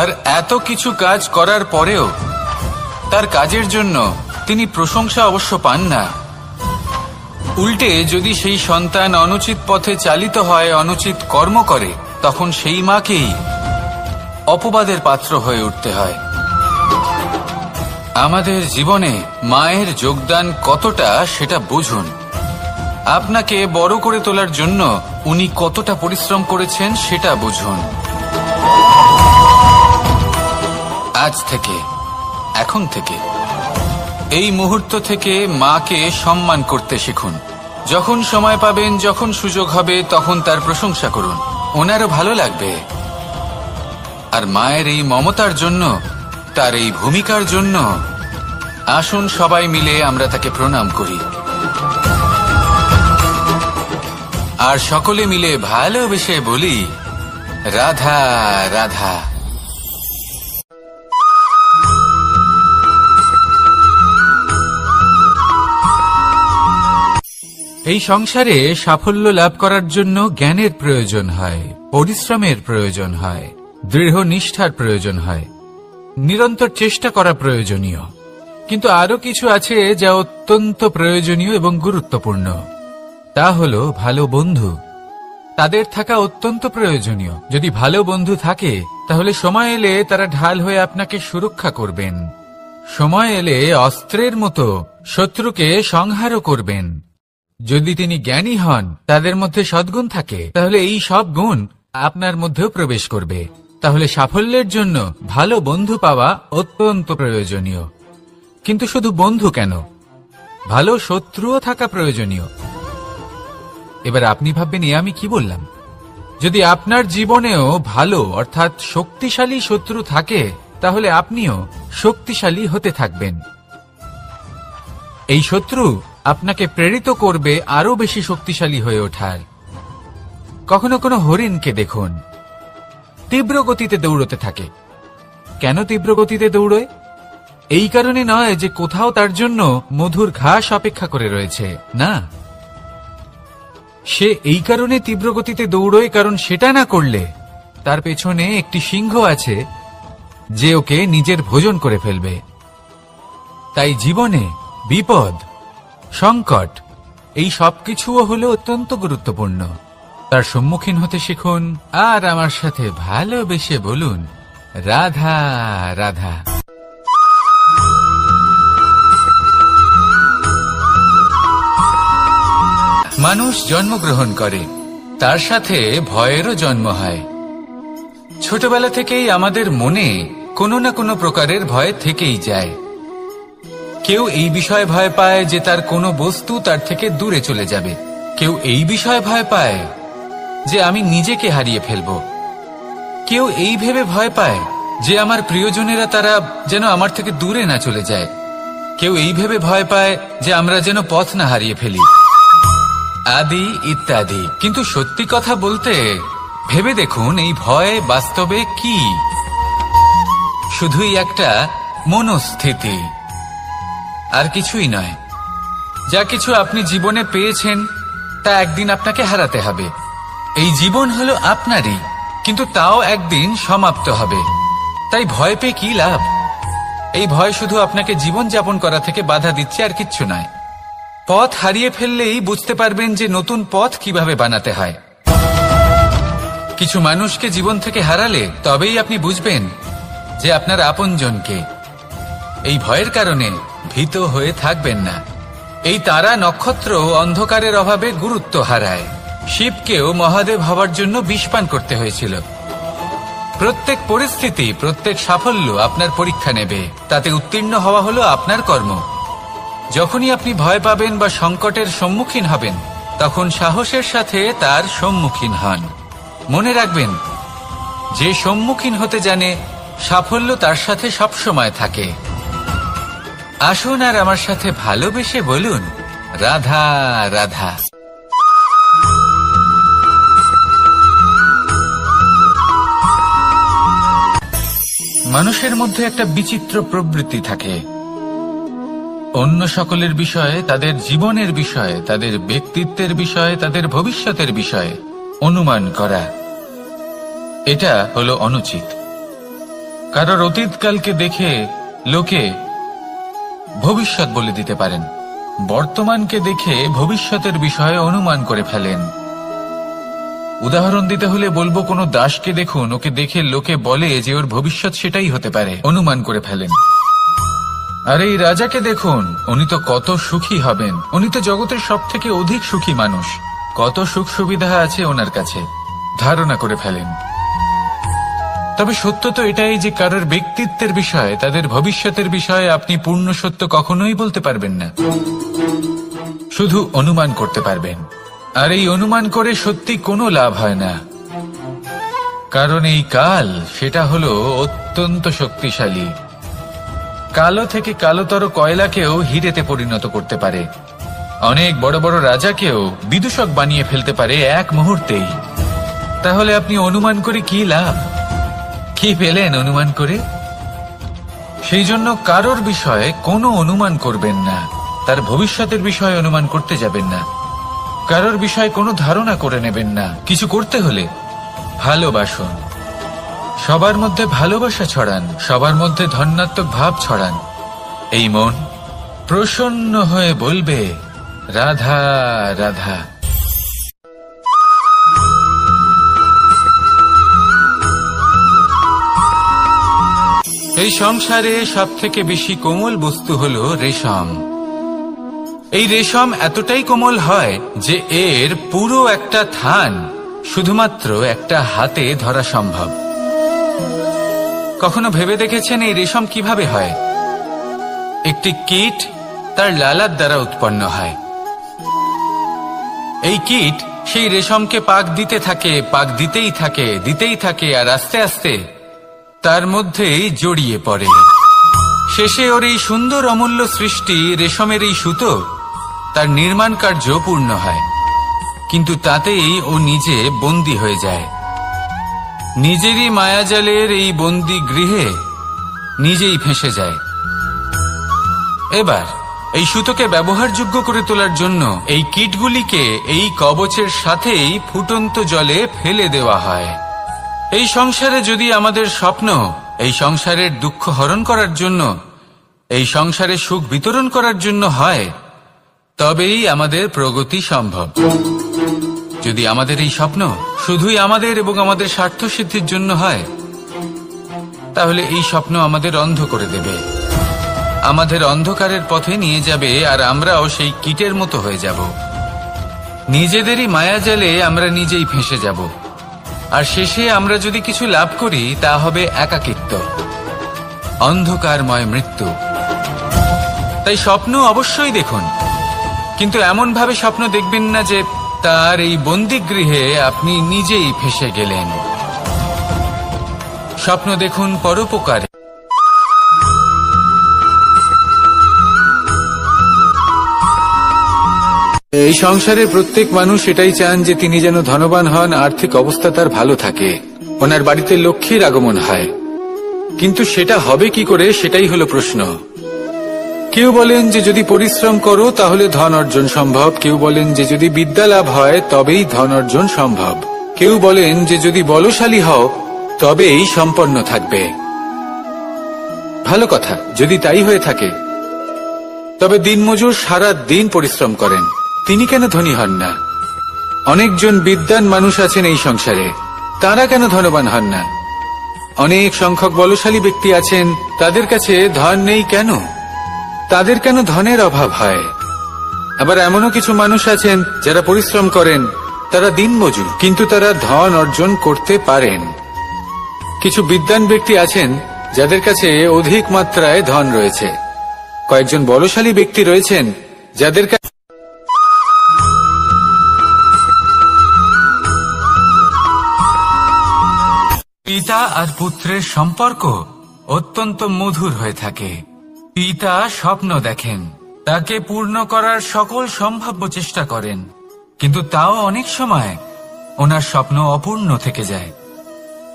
আর এত কিছু কাজ করার পরেও তার কাজের জন্য তিনি প্রশংসা অবশ্য পান না। উল্টে যদি সেই সন্তান অনুচিত পথে চালিত হয়, অনুচিত কর্ম করে, তখন সেই মাকেই অপবাদের পাত্র হয়ে উঠতে হয়। আমাদের জীবনে মায়ের যোগদান কতটা সেটা বুঝুন। আপনাকে বড় করে তোলার জন্য উনি কতটা পরিশ্রম করেছেন সেটা বুঝুন। আজ থেকে, এখন থেকে, এই মুহূর্ত থেকে মাকে সম্মান করতে শিখুন। যখন সময় পাবেন, যখন সুযোগ হবে, তখন তার প্রশংসা করুন, ওনারও ভালো লাগবে। আর মায়ের এই মমতার জন্য, তার এই ভূমিকার জন্য আসুন সবাই মিলে আমরা তাকে প্রণাম করি, আর সকলে মিলে ভালোবেসে বলি রাধা রাধা। এই সংসারে সাফল্য লাভ করার জন্য জ্ঞানের প্রয়োজন হয়, পরিশ্রমের প্রয়োজন হয়, দৃঢ় নিষ্ঠার প্রয়োজন হয়, নিরন্তর চেষ্টা করা প্রয়োজনীয়। কিন্তু আরো কিছু আছে যা অত্যন্ত প্রয়োজনীয় এবং গুরুত্বপূর্ণ। তা হলো ভালো বন্ধু। তাদের থাকা অত্যন্ত প্রয়োজনীয়। যদি ভালো বন্ধু থাকে তাহলে সময় এলে তারা ঢাল হয়ে আপনাকে সুরক্ষা করবেন। সময় এলে অস্ত্রের মতো শত্রুকে সংহারও করবেন। যদি তিনি জ্ঞানী হন, তাদের মধ্যে সদ্গুণ থাকে, তাহলে এই সব গুণ আপনার মধ্যেও প্রবেশ করবে। তাহলে সাফল্যের জন্য ভালো বন্ধু পাওয়া অত্যন্ত প্রয়োজনীয়। কিন্তু শুধু বন্ধু কেন, ভালো শত্রুও থাকা প্রয়োজনীয়। এবার আপনি ভাববেন, এ আমি কি বললাম? যদি আপনার জীবনেও ভালো অর্থাৎ শক্তিশালী শত্রু থাকে, তাহলে আপনিও শক্তিশালী হতে থাকবেন। এই শত্রু আপনাকে প্রেরিত করবে আরো বেশি শক্তিশালী হয়ে ওঠার। কখনো কোনো হরিণকে দেখুন, তীব্র গতিতে দৌড়তে থাকে। কেন তীব্র গতিতে দৌড়য়? এই কারণে নয় যে কোথাও তার জন্য মধুর ঘাস অপেক্ষা করে রয়েছে, না। সে এই কারণে তীব্র গতিতে দৌড়য় কারণ সেটা না করলে তার পেছনে একটি সিংহ আছে যে ওকে নিজের ভোজন করে ফেলবে। তাই জীবনে বিপদ, সংকট, এই সবকিছুও হলো অত্যন্ত গুরুত্বপূর্ণ। তার সম্মুখীন হতে শিখুন আর আমার সাথে ভালোবেসে বলুন, রাধা রাধা। মানুষ জন্মগ্রহণ করে, তার সাথে ভয়েরও জন্ম হয়। ছোটবেলা থেকেই আমাদের মনে কোনো না কোনো প্রকারের ভয় থেকেই যায়। কেউ এই বিষয়ে ভয় পায় যে তার কোনো বস্তু তার থেকে দূরে চলে যাবে। কেউ এই বিষয়ে ভয় পায় যে আমি নিজেকে হারিয়ে ফেলব। কেউ এই ভেবে ভয় পায় যে আমার প্রিয়জনেরা তারা যেন আমার থেকে দূরে না চলে যায়। কেউ এই ভেবে ভয় পায় যে আমরা যেন পথ না হারিয়ে ফেলি, আদি ইত্যাদি। কিন্তু সত্যি কথা বলতে ভেবে দেখুন, এই ভয় বাস্তবে কি? শুধুই একটা মনস্থিতি, আর কিছুই নয়। যা কিছু আপনি জীবনে পেয়েছেন তা একদিন আপনাকে হারাতে হবে। এই জীবন হলো আপনারই, কিন্তু তাও একদিন সমাপ্ত হবে। তাই ভয় পেয়ে কি লাভ? এই ভয় শুধু আপনাকে জীবন যাপন করা থেকে বাধা দিচ্ছে, আর কিচ্ছু নয়। পথ হারিয়ে ফেললেই বুঝতে পারবেন যে নতুন পথ কিভাবে বানাতে হয়। কিছু মানুষকে জীবন থেকে হারালে তবেই আপনি বুঝবেন যে আপনার আপনজনকে। এই ভয়ের কারণে ভীত হয়ে থাকবেন না। এই তারা নক্ষত্র অন্ধকারের অভাবে গুরুত্ব হারায়। শিবকেও মহাদেব হওয়ার জন্য বিষপান করতে হয়েছিল। প্রত্যেক পরিস্থিতি, প্রত্যেক সাফল্য আপনার পরীক্ষা নেবে। তাতে উত্তীর্ণ হওয়া হলো আপনার কর্ম। যখনই আপনি ভয় পাবেন বা সংকটের সম্মুখীন হবেন, তখন সাহসের সাথে তার সম্মুখীন হন। মনে রাখবেন, যে সম্মুখীন হতে জানে সাফল্য তার সাথে সবসময় থাকে। আসুন আর আমার সাথে ভালোবেসে বলুন, রাধা রাধা। মানুষের মধ্যে একটা বিচিত্র প্রবৃত্তি থাকে, অন্য সকলের বিষয়ে, তাদের জীবনের বিষয়ে, তাদের ব্যক্তিত্বের বিষয়ে, তাদের ভবিষ্যতের বিষয়ে অনুমান করা। এটা হলো অনুচিত। কারোর অতীতকালকে দেখে লোকে ভবিষ্যৎ বলে দিতে পারেন, বর্তমানকে দেখে ভবিষ্যতের বিষয়ে অনুমান করে ফেলেন। উদাহরণ দিতে হলে বলবো, কোনো দাসকে দেখুন, ওকে দেখে লোকে বলে যে ওর ভবিষ্যৎ সেটাই হতে পারে, অনুমান করে ফেলেন। আর এই রাজাকে দেখুন, উনি তো কত সুখী হবেন, উনি তো জগতের সব থেকে অধিক সুখী মানুষ, কত সুখ সুবিধা আছে ওনার কাছে, ধারণা করে ফেলেন। তবে সত্য তো এটাই যে কারোর ব্যক্তিত্বের বিষয়ে, তাদের ভবিষ্যতের বিষয়ে আপনি পূর্ণ সত্য কখনোই বলতে পারবেন না, শুধু অনুমান করতে পারবেন। আর এই অনুমান করে সত্যি কোনো লাভ হয় না, কারণ এই কাল সেটা হলো অত্যন্ত শক্তিশালী। কালো থেকে কালোতর কয়লাকেও হিরেতে পরিণত করতে পারে, অনেক বড় বড় রাজাকেও বিদূষক বানিয়ে ফেলতে পারে এক মুহূর্তেই। তাহলে আপনি অনুমান করে কি লাভ? কি পেলেন অনুমান করে? সেই জন্য কারোর বিষয়ে কোনো অনুমান করবেন না, তার ভবিষ্যতের বিষয়ে অনুমান করতে যাবেন না, কারোর বিষয়ে কোনো ধারণা করে নেবেন না। কিছু করতে হলে ভালোবাসুন, সবার মধ্যে ভালোবাসা ছড়ান, সবার মধ্যে ধন্যাত্মক ভাব ছড়ান। এই মন প্রসন্ন হয়ে বলবে, রাধা রাধা। এই সংসারে সব থেকে বেশি কোমল বস্তু হলো রেশম। এই রেশম এতটাই কোমল হয় যে এর পুরো একটা থান শুধুমাত্র একটা হাতে ধরা সম্ভব। কখনো ভেবে দেখেছেন এই রেশম কিভাবে হয়? একটি কীট তার লালার দ্বারা উৎপন্ন হয়। এই কীট সেই রেশমকে পাক দিতে থাকে, পাক দিতেই থাকে, দিতেই থাকে, আর আস্তে আস্তে তার মধ্যেই জড়িয়ে পড়ে। শেষে ওর এই সুন্দর অমূল্য সৃষ্টি রেশমের এই সুতো, তার নির্মাণ কার্য পূর্ণ হয়, কিন্তু তাতেই ও নিজে বন্দী হয়ে যায়। নিজেরই মায়াজালের এই বন্দী গৃহে নিজেই ফেঁসে যায়। এবার এই সুতোকে ব্যবহারযোগ্য করে তোলার জন্য এই কীটগুলিকে এই কবচের সাথেই ফুটন্ত জলে ফেলে দেওয়া হয়। এই সংসারে যদি আমাদের স্বপ্ন এই সংসারের দুঃখ হরণ করার জন্য এই সংসারে সুখ বিতরণ করার জন্য হয়, তবেই আমাদের প্রগতি সম্ভব। যদি আমাদের এই স্বপ্ন শুধুই আমাদের এবং আমাদের স্বার্থ সিদ্ধির জন্য হয়, তাহলে এই স্বপ্ন আমাদের অন্ধ করে দেবে, আমাদের অন্ধকারের পথে নিয়ে যাবে, আর আমরাও সেই কীটের মতো হয়ে যাব। নিজেদেরই মায়াজালে আমরা নিজেই ফেঁসে যাব, আর শেষে আমরা যদি কিছু লাভ করি তা হবে একাকিত্ব, অন্ধকারময় মৃত্যু। তাই স্বপ্ন অবশ্যই দেখুন, কিন্তু এমন ভাবে স্বপ্ন দেখবেন না যে তার এই বন্দিগৃহে আপনি নিজেই ফেঁসে গেলেন। স্বপ্ন দেখুন পরোপকারে। এই সংসারে প্রত্যেক মানুষ এটাই চান যে তিনি যেন ধনবান হন, আর্থিক অবস্থা তার ভালো থাকে, ওনার বাড়িতে লক্ষ্মীর আগমন হয়। কিন্তু সেটা হবে কি করে, সেটাই হলো প্রশ্ন। কেউ বলেন যে যদি পরিশ্রম করো তাহলে ধন অর্জন সম্ভব, কেউ বলেন যে যদি বিদ্যা লাভ হয় তবেই ধন অর্জন সম্ভব, কেউ বলেন যে যদি বলশালী হও তবেই সম্পন্ন থাকবে। ভালো কথা, যদি তাই হয়ে থাকে, তবে দিনমজুর সারা দিন পরিশ্রম করেন, তিনি কেন ধনী হন না? অনেকজন বিদ্বান মানুষ আছেন এই সংসারে, তারা কেন ধনবান হন না? অনেক সংখ্যক বলশালী ব্যক্তি আছেন, তাদের কাছে ধন নেই কেন? তাদের কেন ধনের অভাব হয়? আবার এমনও কিছু মানুষ আছেন যারা পরিশ্রম করেন, তারা দিনমজুর, কিন্তু তারা ধন অর্জন করতে পারেন। কিছু বিদ্বান ব্যক্তি আছেন যাদের কাছে অধিক মাত্রায় ধন রয়েছে, কয়েকজন বলশালী ব্যক্তি রয়েছেন যাদের কাছে পিতা আর পুত্রের সম্পর্ক অত্যন্ত মধুর হয়ে থাকে। পিতা স্বপ্ন দেখেন, তাকে পূর্ণ করার সকল সম্ভাব্য চেষ্টা করেন, কিন্তু তাও অনেক সময় ওনার স্বপ্ন অপূর্ণ থেকে যায়।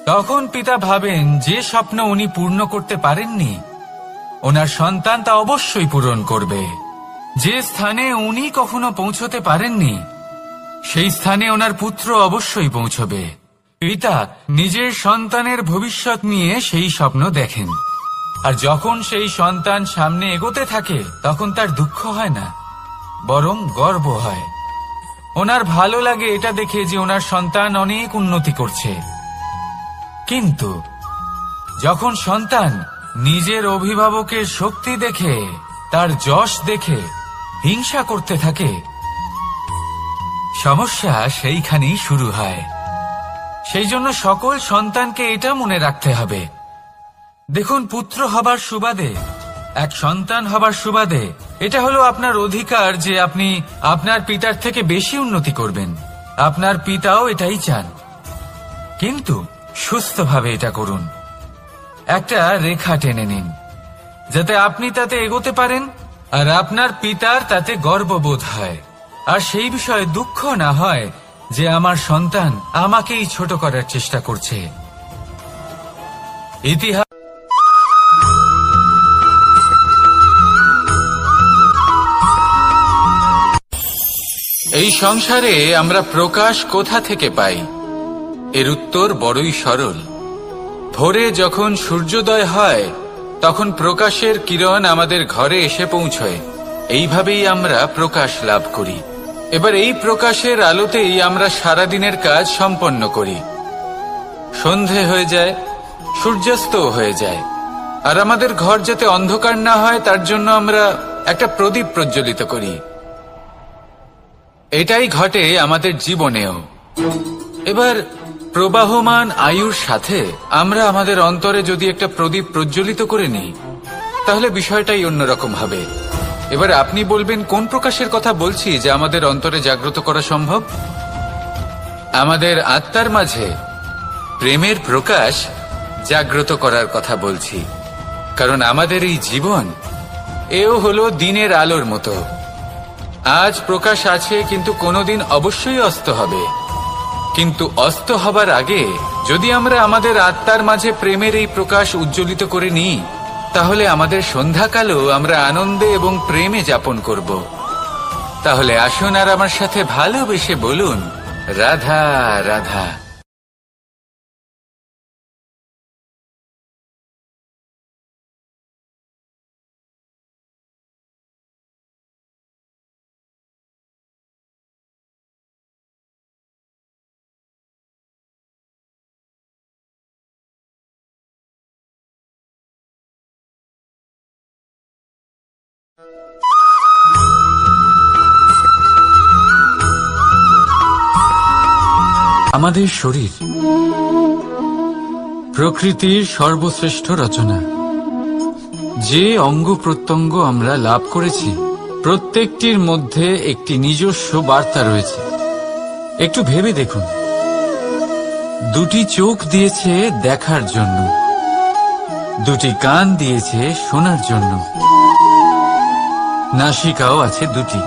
তখন পিতা ভাবেন যে স্বপ্ন উনি পূর্ণ করতে পারেননি, ওনার সন্তান তা অবশ্যই পূরণ করবে। যে স্থানে উনি কখনো পৌঁছতে পারেননি, সেই স্থানে ওনার পুত্র অবশ্যই পৌঁছবে। পিতা নিজের সন্তানের ভবিষ্যৎ নিয়ে সেই স্বপ্ন দেখেন, আর যখন সেই সন্তান সামনে এগোতে থাকে তখন তার দুঃখ হয় না, বরং গর্ব হয়। ওনার ভালো লাগে এটা দেখে যে ওনার সন্তান অনেক উন্নতি করছে। কিন্তু যখন সন্তান নিজের অভিভাবকের শক্তি দেখে, তার যশ দেখে হিংসা করতে থাকে, সমস্যা সেইখানেই শুরু হয়। সেই জন্য সকল সন্তানকে এটা মনে রাখতে হবে, দেখুন, পুত্র হবার সুবাদে, এক সন্তান হবার সুবাদে এটা হলো আপনার অধিকার যে আপনি আপনার পিতার থেকে বেশি উন্নতি করবেন। আপনার পিতাও এটাই চান, কিন্তু সুস্থভাবে এটা করুন। একটা রেখা টেনে নিন যাতে আপনি তাতে এগোতে পারেন আর আপনার পিতার তাতে গর্ববোধ হয়, আর সেই বিষয়ে দুঃখ না হয় যে আমার সন্তান আমাকেই ছোট করার চেষ্টা করছে। ইতিহাস এই সংসারে আমরা প্রকাশ কোথা থেকে পাই? এর উত্তর বড়ই সরল। ভোরে যখন সূর্যোদয় হয় তখন প্রকাশের কিরণ আমাদের ঘরে এসে পৌঁছয়, এইভাবেই আমরা প্রকাশ লাভ করি। এবার এই প্রকাশের আলোতেই আমরা সারাদিনের কাজ সম্পন্ন করি। সন্ধে হয়ে যায়, সূর্যাস্ত হয়ে যায়, আর আমাদের ঘর যাতে অন্ধকার না হয় তার জন্য আমরা একটা প্রদীপ প্রজ্বলিত করি। এটাই ঘটে আমাদের জীবনেও। এবার প্রবাহমান আয়ুর সাথে আমরা আমাদের অন্তরে যদি একটা প্রদীপ প্রজ্বলিত করে নিই, তাহলে বিষয়টাই অন্যরকম হবে। এবার আপনি বলবেন কোন প্রকাশের কথা বলছি যা আমাদের অন্তরে জাগ্রত করা সম্ভব? আমাদের আত্মার মাঝে প্রেমের প্রকাশ জাগ্রত করার কথা বলছি, কারণ আমাদের এই জীবন এও হলো দিনের আলোর মতো। আজ প্রকাশ আছে, কিন্তু কোনোদিন অবশ্যই অস্ত হবে। কিন্তু অস্ত হবার আগে যদি আমরা আমাদের আত্মার মাঝে প্রেমের এই প্রকাশ উজ্জ্বলিত করে নিই, তাহলে আমাদের সন্ধ্যাকালও আমরা আনন্দে এবং প্রেমে যাপন করব। তাহলে আসুন আর আমার সাথে ভালোবেসে বলুন, রাধা রাধা। আমাদের শরীর প্রকৃতির সর্বশ্রেষ্ঠ রচনা। যে অঙ্গ প্রত্যঙ্গ আমরা লাভ করেছি প্রত্যেকটির মধ্যে একটি নিজস্ব বার্তা রয়েছে। একটু ভেবে দেখুন, দুটি চোখ দিয়েছে দেখার জন্য, দুটি কান দিয়েছে শোনার জন্য, নাসিকাও আছে দুটি,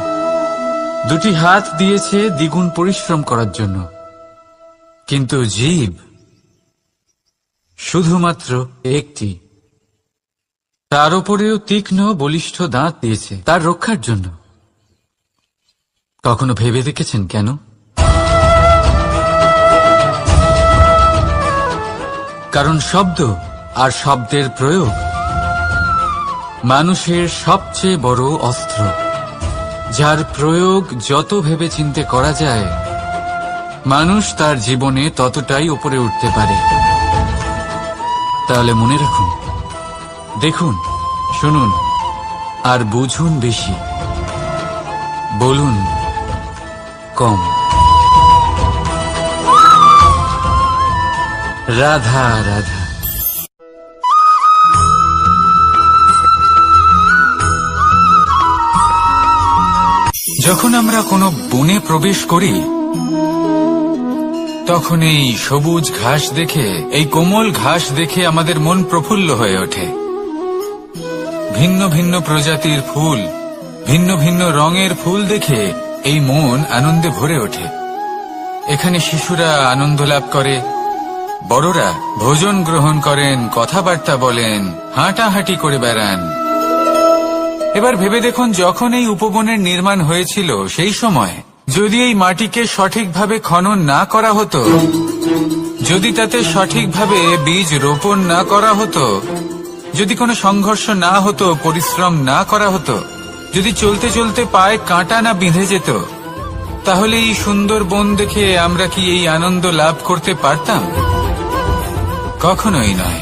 দুটি হাত দিয়েছে দ্বিগুণ পরিশ্রম করার জন্য। কিন্তু জীব শুধুমাত্র একটি, তার উপরেও তীক্ষ্ণ বলিষ্ঠ দাঁত দিয়েছে তার রক্ষার জন্য। কখনো ভেবে দেখেছেন কেন? কারণ শব্দ আর শব্দের প্রয়োগ মানুষের সবচেয়ে বড় অস্ত্র, যার প্রয়োগ যত ভেবেচিন্তে করা যায় মানুষ তার জীবনে ততটাই উপরে উঠতে পারে। তাহলে মনে রাখুন, দেখুন, শুনুন আর বুঝুন বেশি, বলুন কম। রাধা রাধা। যখন আমরা কোনো বনে প্রবেশ করি তখন এই সবুজ ঘাস দেখে, এই কোমল ঘাস দেখে আমাদের মন প্রফুল্ল হয়ে ওঠে। ভিন্ন ভিন্ন প্রজাতির ফুল, ভিন্ন ভিন্ন রঙের ফুল দেখে এই মন আনন্দে ভরে ওঠে। এখানে শিশুরা আনন্দ লাভ করে, বড়রা ভোজন গ্রহণ করেন, কথাবার্তা বলেন, হাঁটাহাঁটি করে বেড়ান। এবার ভেবে দেখুন, যখন এই উপবনের নির্মাণ হয়েছিল সেই সময় যদি এই মাটিকে সঠিকভাবে খনন না করা হতো, যদি তাতে সঠিকভাবে বীজ রোপণ না করা হতো, যদি কোনো সংঘর্ষ না হতো, পরিশ্রম না করা হতো, যদি চলতে চলতে পায়ে কাঁটা না বিঁধে যেত, তাহলে এই সুন্দর বন দেখে আমরা কি এই আনন্দ লাভ করতে পারতাম? কখনোই নয়।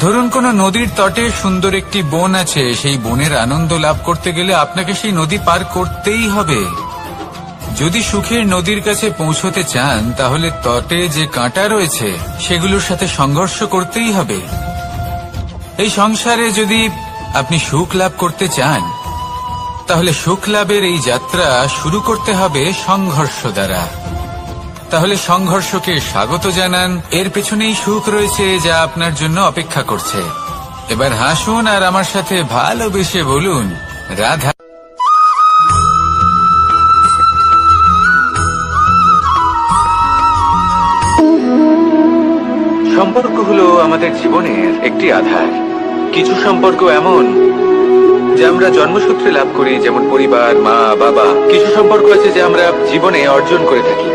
ধরুন কোনো নদীর তটে সুন্দর একটি বন আছে, সেই বনের আনন্দ লাভ করতে গেলে আপনাকে সেই নদী পার করতেই হবে। যদি সুখের নদীর কাছে পৌঁছতে চান তাহলে তটে যে কাঁটা রয়েছে সেগুলোর সাথে সংঘর্ষ করতেই হবে। এই সংসারে যদি আপনি সুখ লাভ করতে চান তাহলে সুখ লাভের এই যাত্রা শুরু করতে হবে সংঘর্ষ দ্বারা। তাহলে সংঘর্ষকে স্বাগত জানান, এর পেছনেই সুখ রয়েছে যা আপনার জন্য অপেক্ষা করছে। এবার হাসুন আর আমার সাথে ভালোবেসে বলুন রাধা। সম্পর্ক হলো আমাদের জীবনের একটি আধার। কিছু সম্পর্ক এমন যা আমরা জন্মসূত্রে লাভ করি, যেমন পরিবার, মা, বাবা। কিছু সম্পর্ক আছে যা আমরা জীবনে অর্জন করে থাকি,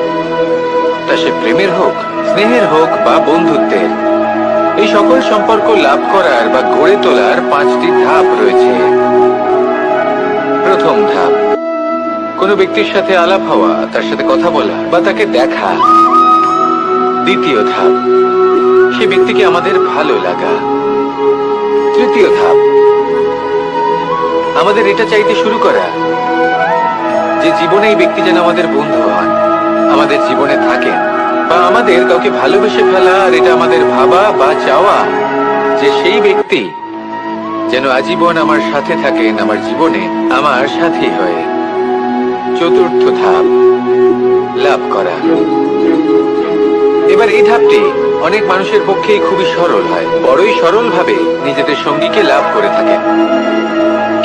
তা সে প্রেমের হোক, স্নেহের হোক বা বন্ধুত্বের। এই সকল সম্পর্ক লাভ করার বা গড়ে তোলার 5টি ধাপ রয়েছে। প্রথম ধাপ, কোনো ব্যক্তির সাথে আলাপ হওয়া, তার সাথে কথা বলা বা তাকে দেখা। দ্বিতীয় ধাপ, সে ব্যক্তিকে আমাদের ভালো লাগা। তৃতীয় ধাপ, আমাদের এটা চাইতে শুরু করা যে জীবনে এই ব্যক্তি যেন আমাদের বন্ধু হন, আমাদের জীবনে থাকেন, বা আমাদের কাউকে ভালোবেসে ফেলা আর এটা আমাদের ভাবা বা চাওয়া যে সেই ব্যক্তি যেন আজীবন আমার সাথে থাকেন, আমার জীবনে আমার সাথী হয়ে। চতুর্থ ধাপ, লাভ করা। এবার এই ধাপটি অনেক মানুষের পক্ষেই খুবই সরল হয়, বড়ই সরলভাবে নিজেদের সঙ্গীকে লাভ করে থাকেন।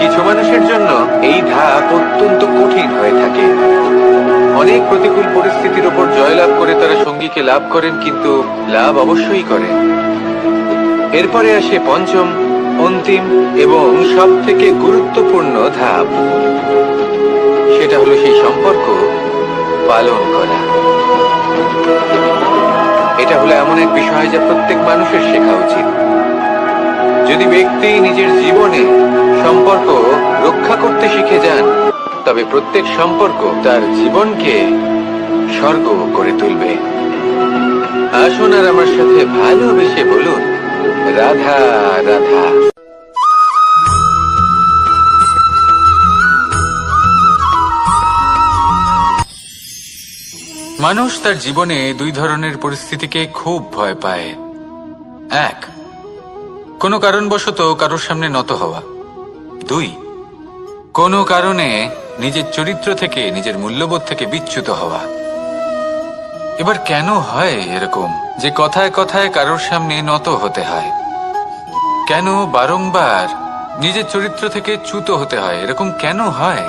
কিছু মানুষের জন্য এই ধাপ অত্যন্ত কঠিন হয়ে থাকে। অনেক প্রতিকূল পরিস্থিতির উপর জয়লাভ করে তারা সঙ্গীকে লাভ করেন, কিন্তু লাভ অবশ্যই করেন। এরপরে আসে পঞ্চম, অন্তিম এবং সব থেকে গুরুত্বপূর্ণ ধাপ। সেটা হলো সেই সম্পর্ক পালন করা। এটা হলো এমন এক বিষয় যা প্রত্যেক মানুষের শেখা উচিত। যদি ব্যক্তি নিজের জীবনে সম্পর্ক রক্ষা করতে শিখে যান তবে প্রত্যেক সম্পর্ক তার জীবনকে স্বর্গ করে তুলবে। আসুন আর আমার সাথে ভালোবেসে বলুন রাধা রাধা। মানুষ তার জীবনে দুই ধরনের পরিস্থিতিকে খুব ভয় পায়। এক, কোনো কারণবশত কারোর সামনে নত হওয়া। দুই, কোনো কারণে নিজের চরিত্র থেকে, নিজের মূল্যবোধ থেকে বিচ্যুত হওয়া। এবার কেন হয় এরকম যে কথায় কথায় কারোর সামনে নত হতে হয়? কেন বারংবার নিজের চরিত্র থেকে চ্যুত হতে হয়? এরকম কেন হয়?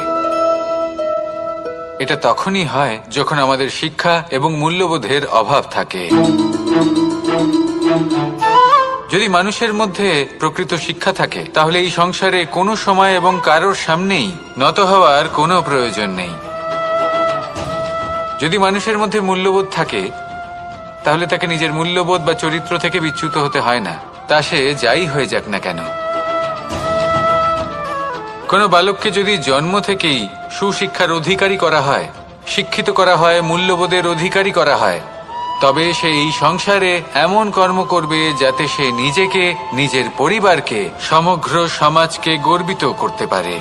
এটা তখনই হয় যখন আমাদের শিক্ষা এবং মূল্যবোধের অভাব থাকে। যদি মানুষের মধ্যে প্রকৃত শিক্ষা থাকে তাহলে এই সংসারে কোনো সময় এবং কারোর সামনেই নত হওয়ার কোনো প্রয়োজন নেই। যদি মানুষের মধ্যে মূল্যবোধ থাকে তাহলে তাকে নিজের মূল্যবোধ বা চরিত্র থেকে বিচ্যুত হতে হয় না, তা সে যাই হয়ে যাক না কেন। কোনো বালককে যদি জন্ম থেকেই সুশিক্ষার অধিকারী করা হয়, শিক্ষিত করা হয়, মূল্যবোধের অধিকারী করা হয়, তবে সে এই সংসারে এমন কর্ম করবে যাতে সে নিজেকে, নিজের পরিবারকে, সমগ্র সমাজকে গর্বিত করতে পারে।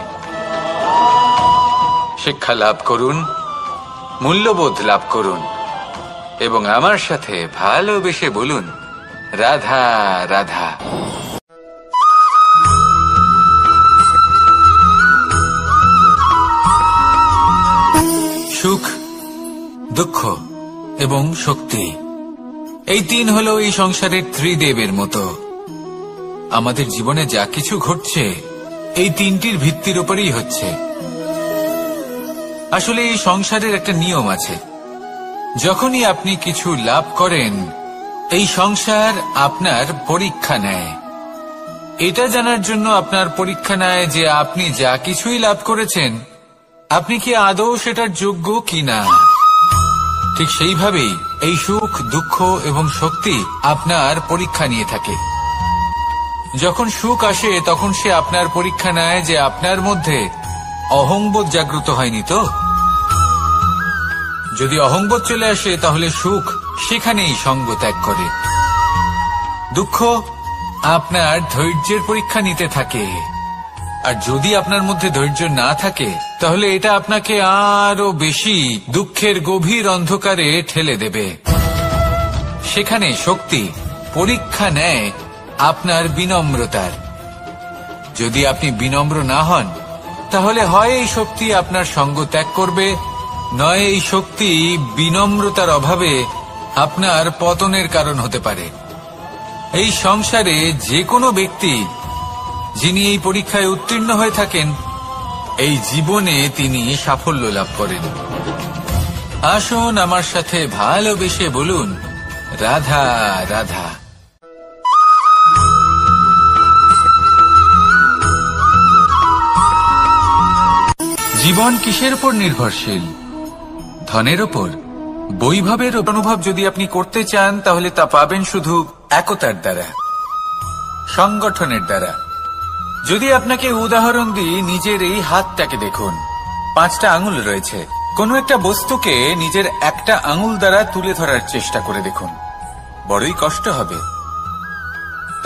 শিক্ষা লাভ করুন, মূল্যবোধ লাভ করুন এবং আমার সাথে ভালোবেসে বলুন, রাধা রাধা। সুখ, দুঃখ এবং শক্তি, এই তিন হলো এই সংসারের ত্রিদেবের মতো। আমাদের জীবনে যা কিছু ঘটছে এই তিনটির ভিত্তির উপরেই হচ্ছে। আসলে এই সংসারের একটা নিয়ম আছে, যখনই আপনি কিছু লাভ করেন এই সংসার আপনার পরীক্ষা নেয়। এটা জানার জন্য আপনার পরীক্ষা নেয় যে আপনি যা কিছুই লাভ করেছেন আপনি কি আদৌ সেটার যোগ্য কিনা। ঠিক সেইভাবেই এই সুখ, দুঃখ এবং শক্তি আপনার পরীক্ষা নিয়ে থাকে। যখন সুখ আসে তখন সে আপনার পরীক্ষা নেয় যে আপনার মধ্যে অহংবোধ জাগ্রত হয়নি তো। যদি অহংবোধ চলে আসে তাহলে সুখ সেখানেই সঙ্গ ত্যাগ করে। দুঃখ আপনার ধৈর্যের পরীক্ষা নিতে থাকে, আর যদি আপনার মধ্যে ধৈর্য না থাকে তাহলে এটা আপনাকে আরো বেশি দুঃখের গভীর অন্ধকারে ঠেলে দেবে। সেখানে শক্তি পরীক্ষা নেয় আপনার বিনম্রতার। যদি আপনি বিনম্র না হন তাহলে হয় এই শক্তি আপনার সঙ্গ ত্যাগ করবে, নয় এই শক্তি বিনম্রতার অভাবে আপনার পতনের কারণ হতে পারে। এই সংসারে যে কোনো ব্যক্তি যিনি এই পরীক্ষায় উত্তীর্ণ হয়ে থাকেন এই জীবনে তিনি সাফল্য লাভ করেন। আসুন আমার সাথে ভালোবেসে বলুন, রাধা রাধা। জীবন কিসের উপর নির্ভরশীল? ধনের উপর? বৈভবের অনুভব যদি আপনি করতে চান তাহলে তা পাবেন শুধু একতার দ্বারা, সংগঠনের দ্বারা। যদি আপনাকে উদাহরণ দিই, নিজের এই হাতটাকে দেখুন, 5টা আঙুল রয়েছে। কোনো একটা বস্তুকে নিজের একটা আঙুল দ্বারা তুলে ধরার চেষ্টা করে দেখুন, বড়ই কষ্ট হবে।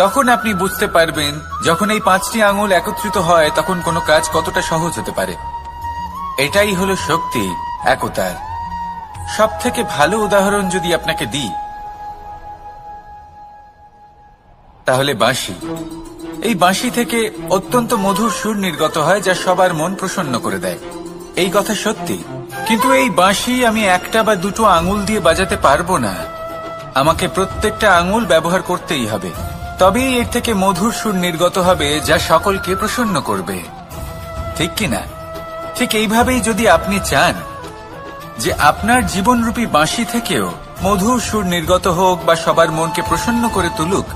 তখন আপনি বুঝতে পারবেন যখন এই 5টি আঙুল একত্রিত হয় তখন কোনো কাজ কতটা সহজ হতে পারে। এটাই হলো শক্তি, একতার। সব থেকে ভালো উদাহরণ যদি আপনাকে দিই তাহলে বাঁশি। এই বাঁশি থেকে অত্যন্ত মধুর সুর নির্গত হয় যা সবার মন প্রসন্ন করে দেয়। এই কথা সত্যি, কিন্তু এই বাঁশি আমি একটা বা দুটো আঙুল দিয়ে বাজাতে পারবো না। আমাকে প্রত্যেকটা আঙুল ব্যবহার করতেই হবে, তবেই এর থেকে মধুর সুর নির্গত হবে যা সকলকে প্রসন্ন করবে, ঠিক কিনা? ঠিক এইভাবেই যদি আপনি চান যে আপনার জীবনরূপী বাঁশি থেকেও মধুর সুর নির্গত হোক বা সবার মনকে প্রসন্ন করে তুলুক,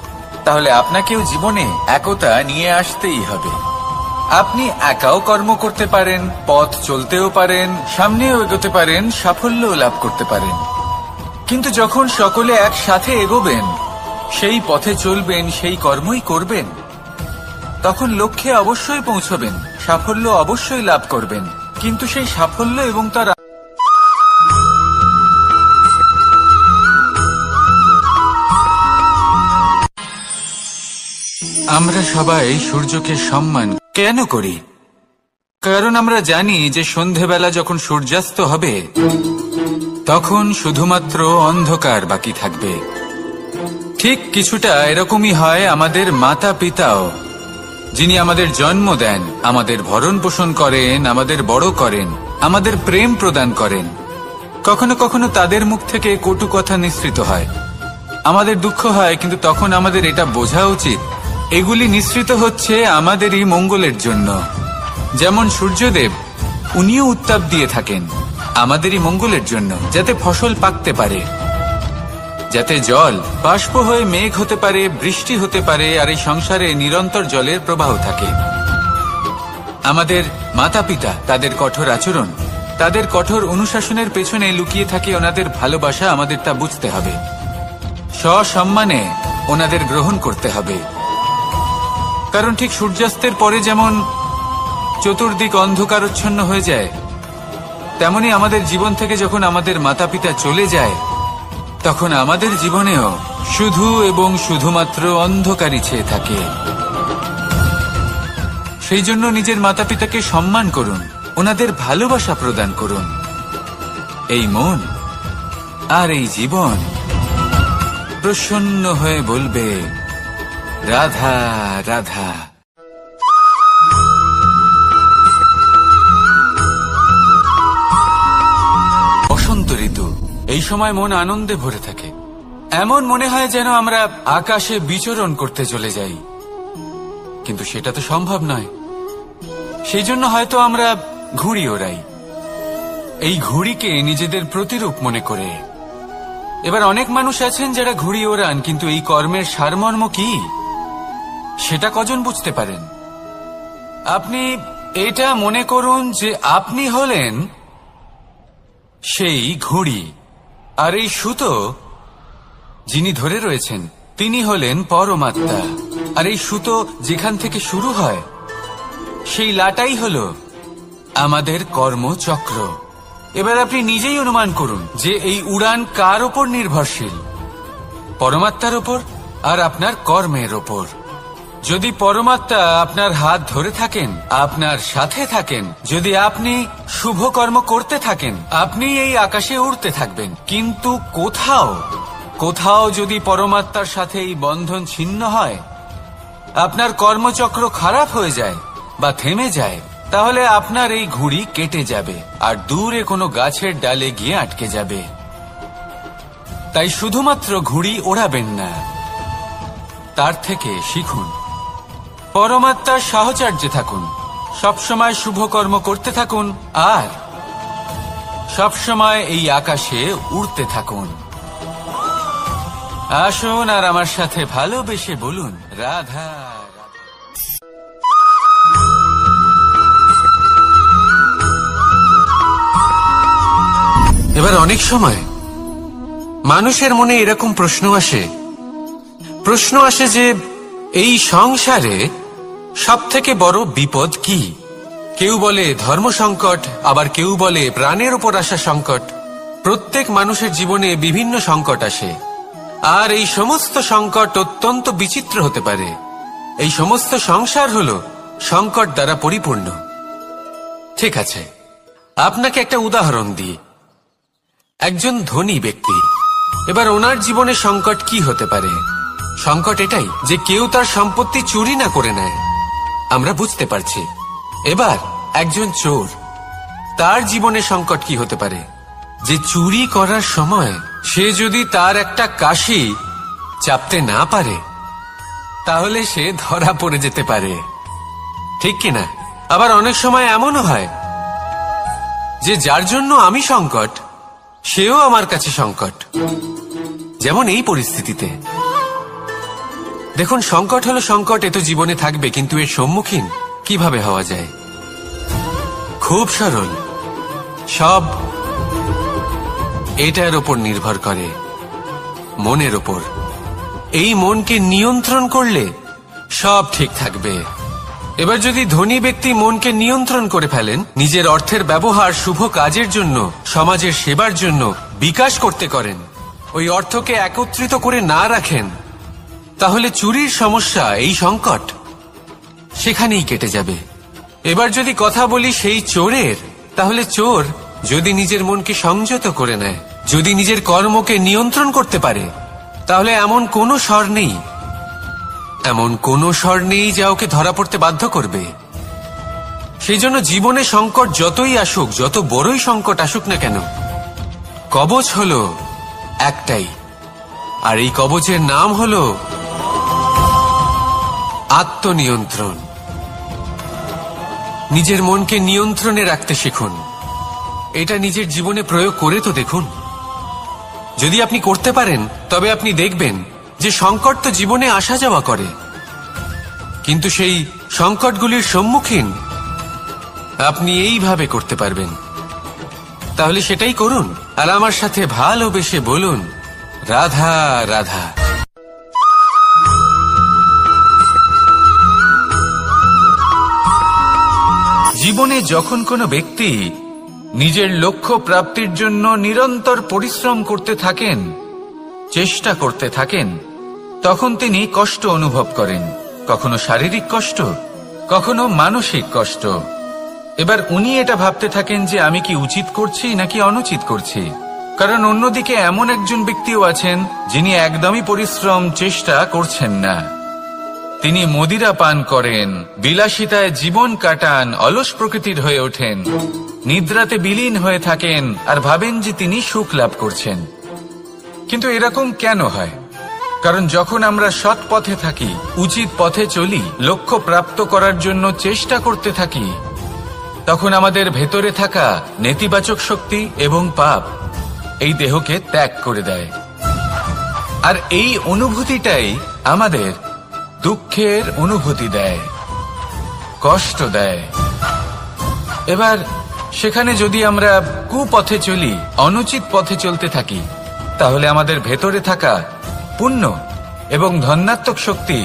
তাহলে আপনাকেও জীবনে একতা নিয়ে আসতেই হবে। আপনি একাও কর্ম করতে পারেন, পথ চলতেও পারেন, সামনেও এগোতে পারেন, সাফল্যও লাভ করতে পারেন। কিন্তু যখন সকলে একসাথে এগোবেন, সেই পথে চলবেন, সেই কর্মই করবেন, তখন লক্ষ্যে অবশ্যই পৌঁছবেন, সাফল্য অবশ্যই লাভ করবেন। কিন্তু সেই সাফল্য এবং তার আমরা সবাই সূর্যকে সম্মান কেন করি? কারণ আমরা জানি যে সন্ধেবেলা যখন সূর্যাস্ত হবে তখন শুধুমাত্র অন্ধকার বাকি থাকবে। ঠিক কিছুটা এরকমই হয় আমাদের মাতা পিতাও, যিনি আমাদের জন্ম দেন, আমাদের ভরণ পোষণ করেন, আমাদের বড় করেন, আমাদের প্রেম প্রদান করেন। কখনো কখনো তাদের মুখ থেকে কটু কথা নিঃসৃত হয়, আমাদের দুঃখ হয়, কিন্তু তখন আমাদের এটা বোঝা উচিত এগুলি নিঃসৃত হচ্ছে আমাদেরই মঙ্গলের জন্য। যেমন সূর্যদেব, উনিও উত্তাপ দিয়ে থাকেন আমাদেরই মঙ্গলের জন্য, যাতে ফসল পাকতে পারে, যাতে জল বাষ্প হয়ে মেঘ হতে পারে, বৃষ্টি হতে পারে, আর এই সংসারে নিরন্তর জলের প্রবাহ থাকে। আমাদের মাতা পিতা, তাদের কঠোর আচরণ, তাদের কঠোর অনুশাসনের পেছনে লুকিয়ে থাকে ওনাদের ভালোবাসা। আমাদের তা বুঝতে হবে, সসম্মানে ওনাদের গ্রহণ করতে হবে। কারণ ঠিক সূর্যাস্তের পরে যেমন চতুর্দিক অন্ধকারচ্ছন্ন হয়ে যায়, তেমনি আমাদের জীবন থেকে যখন আমাদের মাতা পিতা চলে যায়, তখন আমাদের জীবনেও শুধু এবং শুধুমাত্র অন্ধকারই ছেয়ে থাকে। সেই জন্য নিজের মাতা পিতাকে সম্মান করুন, ওনাদের ভালোবাসা প্রদান করুন। এই মন আর এই জীবন প্রসন্ন হয়ে বলবে, রাধা রাধা। বসন্ত ঋতু, এই সময় মন আনন্দে ভরে থাকে। এমন মনে হয় যেন আমরা আকাশে বিচরণ করতে চলে যাই, কিন্তু সেটা তো সম্ভব নয়। সেই জন্য হয়তো আমরা ঘুড়ি ওড়াই, এই ঘুড়িকে নিজেদের প্রতিরূপ মনে করে। এবার অনেক মানুষ আছেন যারা ঘুড়ি ওড়ান, কিন্তু এই কর্মের সারমর্ম কি সেটা কজন বুঝতে পারেন? আপনি এটা মনে করুন যে আপনি হলেন সেই ঘুড়ি, আর এই সুতো যিনি ধরে রয়েছেন তিনি হলেন পরমাত্মা। আর এই সুতো যেখান থেকে শুরু হয়, সেই লাটাই হল আমাদের কর্মচক্র। এবার আপনি নিজেই অনুমান করুন যে এই উড়ান কার ওপর নির্ভরশীল, পরমাত্মার ওপর আর আপনার কর্মের ওপর। যদি পরমাত্মা আপনার হাত ধরে থাকেন, আপনার সাথে থাকেন, যদি আপনি শুভ কর্ম করতে থাকেন, আপনি এই আকাশে উড়তে থাকবেন। কিন্তু কোথাও যদি পরমাত্মার সাথে এই বন্ধন ছিন্ন হয়, আপনার কর্মচক্র খারাপ হয়ে যায় বা থেমে যায়, তাহলে আপনার এই ঘুড়ি কেটে যাবে আর দূরে কোনো গাছের ডালে গিয়ে আটকে যাবে। তাই শুধুমাত্র ঘুড়ি ওড়াবেন না, তার থেকে শিখুন, পরমাত্মার সাহচর্যে থাকুন, সবসময় শুভ কর্ম করতে থাকুন, আর সবসময় এই আকাশে উড়তে থাকুন। আসুন আর আমার সাথে ভালোবেসে বলুন, রাধা। এবার অনেক সময় মানুষের মনে এরকম প্রশ্ন আসে যে এই সংসারে সবথেকে বড় বিপদ কি? কেউ বলে ধর্ম সংকট, আবার কেউ বলে প্রাণের উপর আসা সংকট। প্রত্যেক মানুষের জীবনে বিভিন্ন সংকট আসে, আর এই সমস্ত সংকট অত্যন্ত বিচিত্র হতে পারে। এই সমস্ত সংসার হলো সংকট দ্বারা পরিপূর্ণ। ঠিক আছে, আপনাকে একটা উদাহরণ দিই। একজন ধনী ব্যক্তি, এবার ওনার জীবনে সংকট কি হতে পারে? সংকট এটাই যে কেউ তার সম্পত্তি চুরি না করে নেয়, আমরা বুঝতে পারছি। এবার একজন চোর, তার জীবনে সংকট কি হতে পারে? যে চুরি করার সময় সে যদি তার একটা কাশি চাপতে না পারে, তাহলে সে ধরা পড়ে যেতে পারে, ঠিক কিনা? আবার অনেক সময় এমনও হয় যে যার জন্য আমি সংকট, সেও আমার কাছে সংকট। যেমন এই পরিস্থিতিতে দেখুন, সংকট হলো সংকট, এ তো জীবনে থাকবে, কিন্তু এর সম্মুখীন কিভাবে হওয়া যায়? খুব সরল, সব এটার ওপর নির্ভর করে, মনের ওপর। এই মনকে নিয়ন্ত্রণ করলে সব ঠিক থাকবে। এবার যদি ধনী ব্যক্তি মনকে নিয়ন্ত্রণ করে ফেলেন, নিজের অর্থের ব্যবহার শুভ কাজের জন্য, সমাজের সেবার জন্য বিকাশ করতে করেন, ওই অর্থকে একত্রিত করে না রাখেন, তাহলে চুরির সমস্যা, এই সংকট সেখানেই কেটে যাবে। এবার যদি কথা বলি সেই চোরের, তাহলে চোর যদি নিজের মনকে সংযত করে নেয়, যদি নিজের কর্মকে নিয়ন্ত্রণ করতে পারে, তাহলে এমন কোনো স্বর নেই, এমন কোনো স্বর নেই যা ওকে ধরা পড়তে বাধ্য করবে। সেই জন্য জীবনে সংকট যতই আসুক, যত বড়ই সংকট আসুক না কেন, কবচ হলো একটাই, আর এই কবচের নাম হলো আত্মনিয়ন্ত্রণ। নিজের মনকে নিয়ন্ত্রণে রাখতে শিখুন। এটা নিজের জীবনে প্রয়োগ করে তো দেখুন। যদি আপনি করতে পারেন, তবে আপনি দেখবেন যে সংকট তো জীবনে আসা যাওয়া করে, কিন্তু সেই সংকটগুলির সম্মুখীন আপনি এইভাবে করতে পারবেন। তাহলে সেটাই করুন, আর আমার সাথে ভালোবেসে বলুন, রাধা রাধা। জীবনে যখন কোনো ব্যক্তি নিজের লক্ষ্য প্রাপ্তির জন্য নিরন্তর পরিশ্রম করতে থাকেন, চেষ্টা করতে থাকেন, তখন তিনি কষ্ট অনুভব করেন, কখনো শারীরিক কষ্ট, কখনো মানসিক কষ্ট। এবার উনি এটা ভাবতে থাকেন যে আমি কি উচিত করছি নাকি অনুচিত করছি, কারণ অন্যদিকে এমন একজন ব্যক্তিও আছেন যিনি একদমই পরিশ্রম চেষ্টা করছেন না। তিনি মদিরা পান করেন, বিলাসিতায় জীবন কাটান, অলস প্রকৃতির হয়ে ওঠেন, নিদ্রাতে বিলীন হয়ে থাকেন আর ভাবেন যে তিনি সুখ লাভ করছেন। কিন্তু এরকম কেন হয়? কারণ যখন আমরা সৎ পথে থাকি, উচিত পথে চলি, লক্ষ্য প্রাপ্ত করার জন্য চেষ্টা করতে থাকি, তখন আমাদের ভেতরে থাকা নেতিবাচক শক্তি এবং পাপ এই দেহকে ত্যাগ করে দেয়। আর এই অনুভূতিটাই আমাদের দুঃখের অনুভূতি দেয়, কষ্ট দেয়। এবার সেখানে যদি আমরা কুপথে চলি, অনুচিত পথে চলতে থাকি, তাহলে আমাদের ভেতরে থাকা পুণ্য এবং ধনাত্মক শক্তি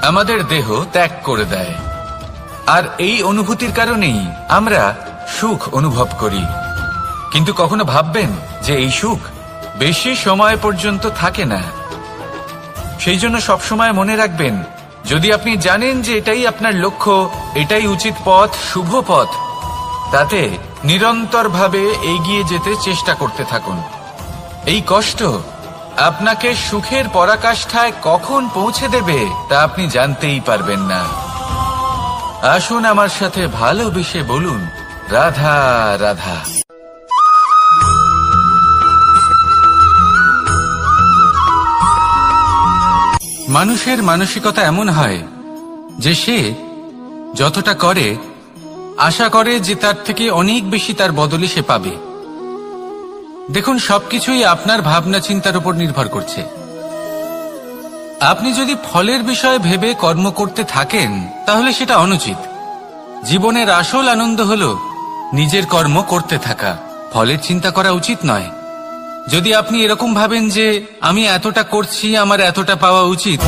আমাদের দেহ ত্যাগ করে দেয়। আর এই অনুভূতির কারণেই আমরা সুখ অনুভব করি। কিন্তু কখনো ভাববেন যে এই সুখ বেশি সময় পর্যন্ত থাকে না। সেই জন্য সবসময় মনে রাখবেন, যদি আপনি জানেন যে এটাই আপনার লক্ষ্য, এটাই উচিত পথ, শুভ পথ, তাতে নিরন্তরভাবে এগিয়ে যেতে চেষ্টা করতে থাকুন। এই কষ্ট আপনাকে সুখের পরাকাষ্ঠায় কখন পৌঁছে দেবে তা আপনি জানতেই পারবেন না। আসুন আমার সাথে ভালোবেসে বলুন, রাধা রাধা। মানুষের মানসিকতা এমন হয় যে সে যতটা করে আশা করে যে তার থেকে অনেক বেশি তার বদলে সে পাবে। দেখুন, সবকিছুই আপনার ভাবনা চিন্তার উপর নির্ভর করছে। আপনি যদি ফলের বিষয়ে ভেবে কর্ম করতে থাকেন, তাহলে সেটা অনুচিত। জীবনের আসল আনন্দ হলো নিজের কর্ম করতে থাকা, ফলের চিন্তা করা উচিত নয়। যদি আপনি এরকম ভাবেন যে আমি এতটা করছি, আমার এতটা পাওয়া উচিত,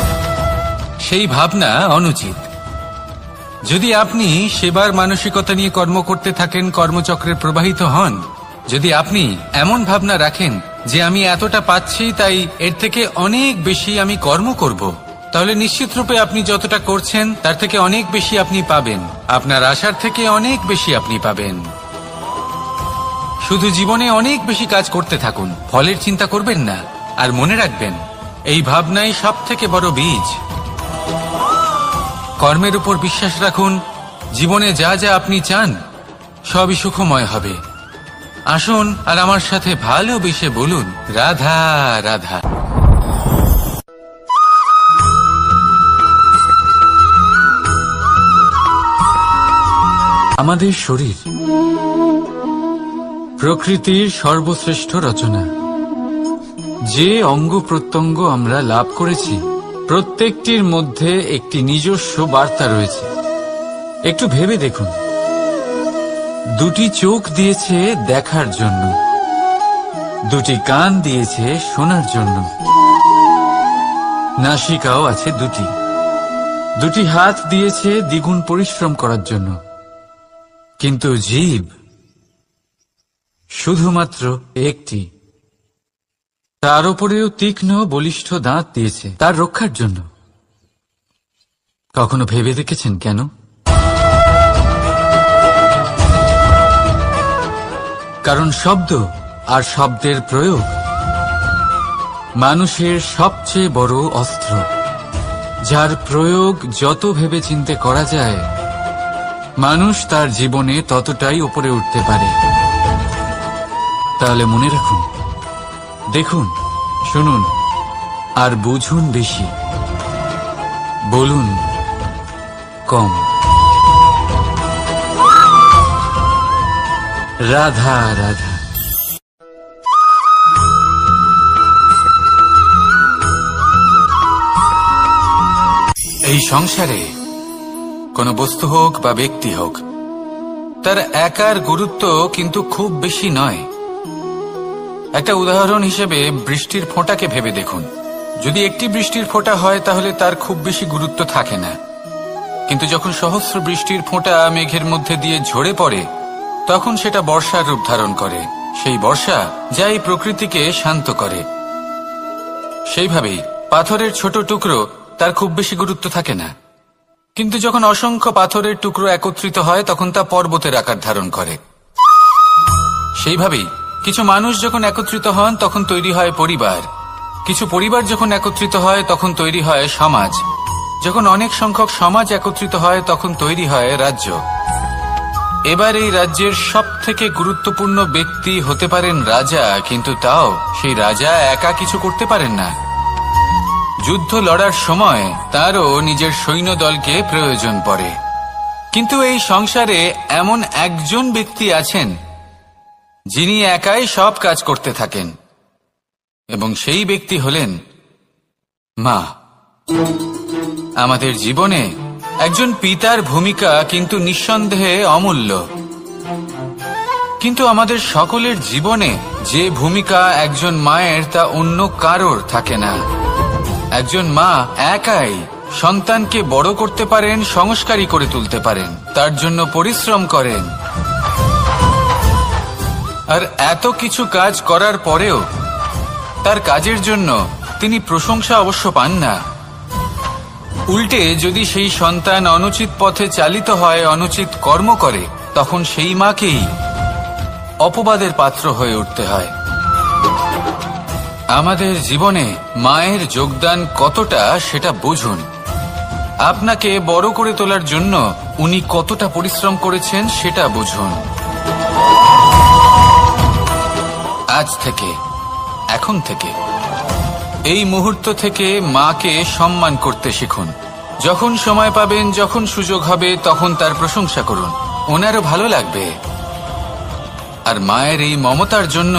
সেই ভাবনা অনুচিত। যদি আপনি সেবার মানসিকতা নিয়ে কর্ম করতে থাকেন, কর্মচক্রে প্রবাহিত হন, যদি আপনি এমন ভাবনা রাখেন যে আমি এতটা পাচ্ছি, তাই এর থেকে অনেক বেশি আমি কর্ম করব, তাহলে নিশ্চিত রূপে আপনি যতটা করছেন তার থেকে অনেক বেশি আপনি পাবেন, আপনার আশার থেকে অনেক বেশি আপনি পাবেন। শুধু জীবনে অনেক বেশি কাজ করতে থাকুন, ফলের চিন্তা করবেন না। আর মনে রাখবেন, এই ভাবনাই সব থেকে বড় বীজ। কর্মের উপর বিশ্বাস রাখুন, জীবনে যা যা আপনি চান সবই সুখময় হবে। আসুন আর আমার সাথে ভালোবেসে বলুন, রাধা রাধা। আমাদের শরীর প্রকৃতির সর্বশ্রেষ্ঠ রচনা। যে অঙ্গ প্রত্যঙ্গ আমরা লাভ করেছি, প্রত্যেকটির মধ্যে একটি নিজস্ব বার্তা রয়েছে। একটু ভেবে দেখুন, দুটি চোখ দিয়েছে দেখার জন্য, দুটি কান দিয়েছে শোনার জন্য, নাসিকাও আছে দুটি, দুটি হাত দিয়েছে দ্বিগুণ পরিশ্রম করার জন্য। কিন্তু জীব শুধুমাত্র একটি। তার উপরেও তীক্ষ্ণ বলিষ্ঠ দাঁত দিয়েছে তার রক্ষার জন্য। কখনো ভেবে দেখেছেন কেন? কারণ শব্দ আর শব্দের প্রয়োগ মানুষের সবচেয়ে বড় অস্ত্র, যার প্রয়োগ যত ভেবেচিন্তে করা যায় মানুষ তার জীবনে ততটাই উপরে উঠতে পারে। তাহলে মনে রাখুন, দেখুন, শুনুন আর বুঝুন বেশি, বলুন কম। রাধা রাধা। এই সংসারে কোনো বস্তু হোক বা ব্যক্তি হোক, তার একার গুরুত্ব কিন্তু খুব বেশি নয়। একটা উদাহরণ হিসেবে বৃষ্টির ফোঁটাকে ভেবে দেখুন। যদি একটি বৃষ্টির ফোঁটা হয় তাহলে তার খুব বেশি গুরুত্ব থাকে না, কিন্তু যখন সহস্র বৃষ্টির ফোঁটা মেঘের মধ্যে দিয়ে ঝরে পড়ে তখন সেটা বর্ষার রূপ ধারণ করে। সেই বর্ষা যা এই প্রকৃতিকে শান্ত করে। সেইভাবেই পাথরের ছোট টুকরো, তার খুব বেশি গুরুত্ব থাকে না, কিন্তু যখন অসংখ্য পাথরের টুকরো একত্রিত হয় তখন তা পর্বতের আকার ধারণ করে। সেইভাবেই কিছু মানুষ যখন একত্রিত হন তখন তৈরি হয় পরিবার, কিছু পরিবার যখন একত্রিত হয় তখন তৈরি হয় সমাজ, যখন অনেক সংখ্যক সমাজ একত্রিত হয় তখন তৈরি হয় রাজ্য। এবার এই রাজ্যের সবথেকে গুরুত্বপূর্ণ ব্যক্তি হতে পারেন রাজা, কিন্তু তাও সেই রাজা একা কিছু করতে পারেন না। যুদ্ধ লড়ার সময় তারও নিজের সৈন্যদলকে প্রয়োজন পড়ে। কিন্তু এই সংসারে এমন একজন ব্যক্তি আছেন যিনি একাই সব কাজ করতে থাকেন, এবং সেই ব্যক্তি হলেন মা। আমাদের জীবনে একজন পিতার ভূমিকা কিন্তু নিঃসন্দেহে অমূল্য, কিন্তু আমাদের সকলের জীবনে যে ভূমিকা একজন মায়ের তা অন্য কারোর থাকে না। একজন মা একাই সন্তানকে বড় করতে পারেন, সংস্কারী করে তুলতে পারেন, তার জন্য পরিশ্রম করেন। আর এত কিছু কাজ করার পরেও তার কাজের জন্য তিনি প্রশংসা অবশ্য পান না। উল্টে যদি সেই সন্তান অনুচিত পথে চালিত হয়, অনুচিত কর্ম করে, তখন সেই মাকেই অপবাদের পাত্র হয়ে উঠতে হয়। আমাদের জীবনে মায়ের যোগদান কতটা সেটা বুঝুন। আপনাকে বড় করে তোলার জন্য উনি কতটা পরিশ্রম করেছেন সেটা বুঝুন। আজ থেকে, এখন থেকে, এই মুহূর্ত থেকে মাকে সম্মান করতে শিখুন। যখন সময় পাবেন, যখন সুযোগ হবে, তখন তার প্রশংসা করুন, ওনারও ভালো লাগবে। আর মায়ের এই মমতার জন্য,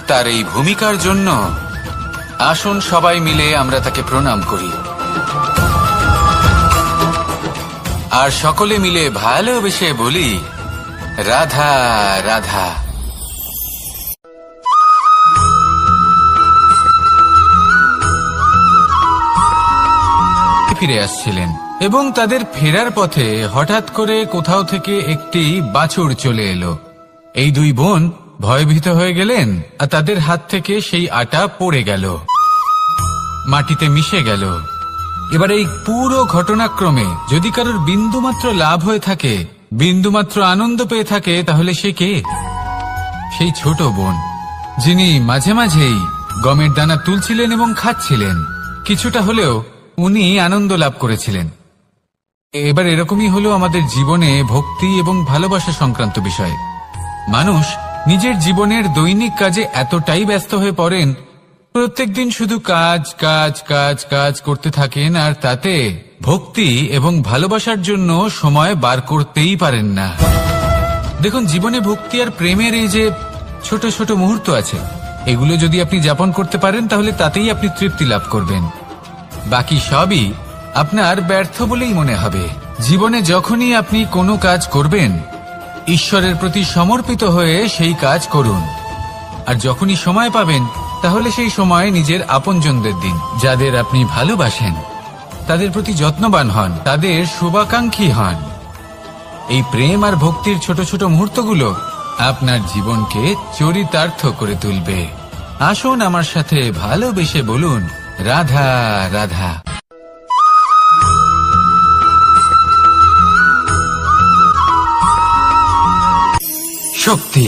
তার এই ভূমিকার জন্য আসুন সবাই মিলে আমরা তাকে প্রণাম করি, আর সকলে মিলে ভালোবেসে বলি রাধা রাধা। ফিরে আসছিলেন এবং তাদের ফেরার পথে হঠাৎ করে কোথাও থেকে একটি বাছুর চলে এলো। এই দুই বোন ভয়ভীত হয়ে গেলেন, আর তাদের হাত থেকে সেই আটা পড়ে গেল, মাটিতে মিশে গেল। এবার এই পুরো ঘটনাক্রমে যদি কারোর বিন্দুমাত্র লাভ হয়ে থাকে, বিন্দুমাত্র আনন্দ পেয়ে থাকে, তাহলে সে কে? সেই ছোট বোন, যিনি মাঝে মাঝেই গমের দানা তুলছিলেন এবং খাচ্ছিলেন। কিছুটা হলেও উনি আনন্দ লাভ করেছিলেন। এবার এরকমই হলো আমাদের জীবনে ভক্তি এবং ভালোবাসা সংক্রান্ত বিষয়। মানুষ নিজের জীবনের দৈনিক কাজে এতটাই ব্যস্ত হয়ে পড়েন, প্রত্যেকদিন শুধু কাজ কাজ কাজ কাজ করতে থাকেন, আর তাতে ভক্তি এবং ভালোবাসার জন্য সময় বার করতেই পারেন না। দেখুন, জীবনে ভক্তি আর প্রেমের এই যে ছোট ছোট মুহূর্ত আছে, এগুলো যদি আপনি যাপন করতে পারেন তাহলে তাতেই আপনি তৃপ্তি লাভ করবেন। বাকি সবই আপনার ব্যর্থ বলেই মনে হবে। জীবনে যখনই আপনি কোনো কাজ করবেন, ঈশ্বরের প্রতি সমর্পিত হয়ে সেই কাজ করুন। আর যখনই সময় পাবেন, তাহলে সেই সময় নিজের আপনজনদের দিন। যাদের আপনি ভালোবাসেন তাদের প্রতি যত্নবান হন, তাদের শুভাকাঙ্ক্ষী হন। এই প্রেম আর ভক্তির ছোট ছোট মুহূর্তগুলো আপনার জীবনকে চরিতার্থ করে তুলবে। আসুন আমার সাথে ভালোবেসে বলুন রাধা রাধা। শক্তি,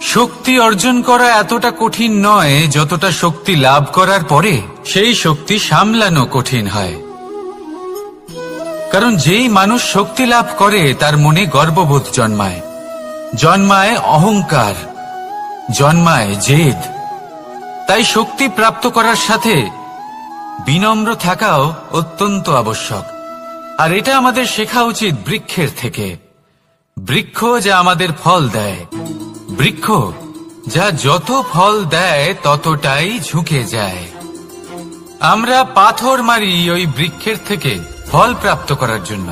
শক্তি অর্জন করা এতটা কঠিন নয় যতটা শক্তি লাভ করার পরে সেই শক্তি সামলানো কঠিন হয়। কারণ যেই মানুষ শক্তি লাভ করে তার মনে গর্ববোধ জন্মায়, জন্মায় অহংকার, জন্মায় জেদ। তাই শক্তি প্রাপ্ত করার সাথে বিনম্র থাকাও অত্যন্ত আবশ্যক। আর এটা আমাদের শেখা উচিত বৃক্ষের থেকে। বৃক্ষ যা আমাদের ফল দেয়, বৃক্ষ যা যত ফল দেয় ততটাই ঝুঁকে যায়। আমরা পাথর মারি ওই বৃক্ষের থেকে ফল প্রাপ্ত করার জন্য।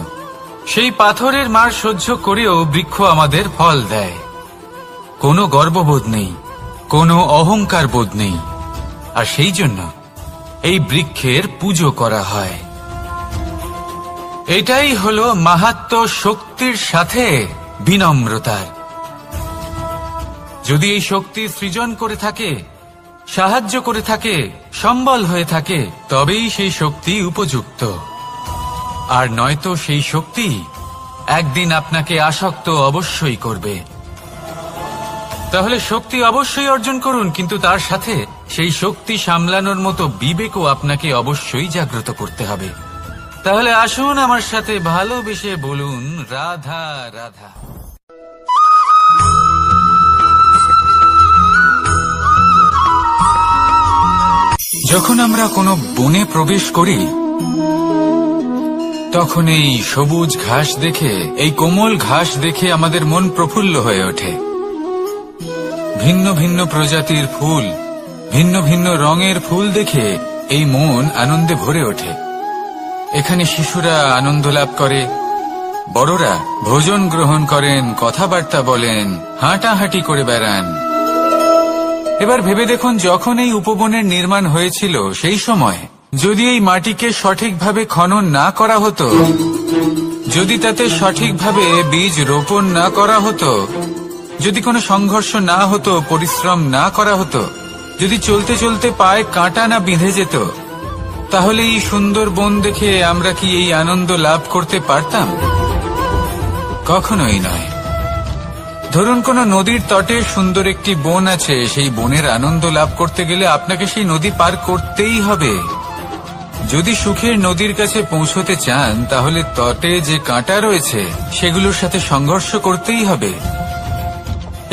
সেই পাথরের মার সহ্য করেও বৃক্ষ আমাদের ফল দেয়। কোনো গর্ববোধ নেই, কোনো অহংকার বোধ নেই। আর সেই জন্য এই বৃক্ষের পুজো করা হয়। এটাই হলো মাহাত্ম্য শক্তির সাথে বিনম্রতার। যদি এই শক্তি সৃজন করে থাকে, সাহায্য করে থাকে, সম্বল হয়ে থাকে, তবেই সেই শক্তি উপযুক্ত। আর নয়তো সেই শক্তি একদিন আপনাকে আসক্ত অবশ্যই করবে। তাহলে শক্তি অবশ্যই অর্জন করুন, কিন্তু তার সাথে সেই শক্তি সামলানোর মতো বিবেকও আপনাকে অবশ্যই জাগ্রত করতে হবে। তাহলে আসুন আমার সাথে ভালোবেসে বলুন রাধা রাধা। যখন আমরা কোনো বনে প্রবেশ করি তখন এই সবুজ ঘাস দেখে, এই কোমল ঘাস দেখে আমাদের মন প্রফুল্ল হয়ে ওঠে। ভিন্ন ভিন্ন প্রজাতির ফুল, ভিন্ন ভিন্ন রঙের ফুল দেখে এই মন আনন্দে ভরে ওঠে। এখানে শিশুরা আনন্দ লাভ করে, বড়রা ভোজন গ্রহণ করেন, কথাবার্তা বলেন, হাঁটাহাঁটি করে বেড়ান। এবার ভেবে দেখুন, যখন এই উপবনের নির্মাণ হয়েছিল সেই সময় যদি এই মাটিকে সঠিকভাবে খনন না করা হতো, যদি তাতে সঠিকভাবে বীজ রোপণ না করা হতো, যদি কোনো সংঘর্ষ না হতো, পরিশ্রম না করা হতো, যদি চলতে চলতে পায়ে কাঁটা না বিঁধে যেত, তাহলে এই সুন্দর বন দেখে আমরা কি এই আনন্দ লাভ করতে পারতাম? কখনোই নয়। ধরুন কোনো নদীর তটে সুন্দর একটি বন আছে, সেই বনের আনন্দ লাভ করতে গেলে আপনাকে সেই নদী পার করতেই হবে। যদি সুখের নদীর কাছে পৌঁছতে চান তাহলে তটে যে কাঁটা রয়েছে সেগুলোর সাথে সংঘর্ষ করতেই হবে।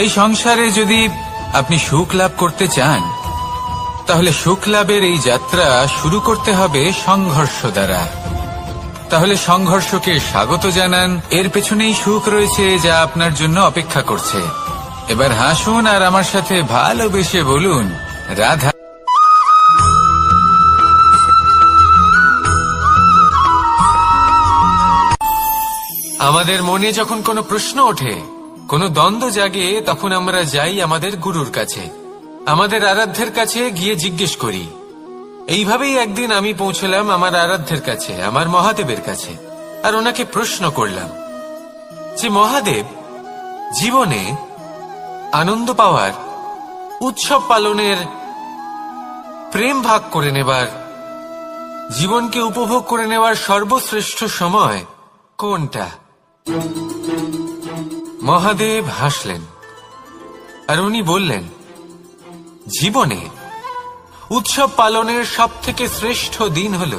এই সংসারে যদি আপনি সুখ লাভ করতে চান তাহলে সুখ লাভের এই যাত্রা শুরু করতে হবে সংঘর্ষ দ্বারা। তাহলে সংঘর্ষকে স্বাগত জানান, এর পেছনেই সুখ রয়েছে যা আপনার জন্য অপেক্ষা করছে। এবার হাসুন আর আমার সাথে ভালোবেসে বলুন রাধা। আমাদের মনে যখন কোনো প্রশ্ন ওঠে, কোনো দ্বন্দ্ব জাগে, তখন আমরা যাই আমাদের গুরুর কাছে, আমাদের আরাধ্যের কাছে গিয়ে জিজ্ঞেস করি। এইভাবেই একদিন আমি পৌঁছলাম আমার আরাধ্যের কাছে, আমার মহাদেবের কাছে, আর ওনাকে প্রশ্ন করলাম যে মহাদেব, জীবনে আনন্দ পাওয়ার, উৎসব পালনের, প্রেম ভাগ করে নেবার, জীবনকে উপভোগ করে নেওয়ার সর্বশ্রেষ্ঠ সময় কোনটা? মহাদেব হাসলেন আর উনি বললেন, জীবনে উৎসব পালনের সবথেকে শ্রেষ্ঠ দিন হল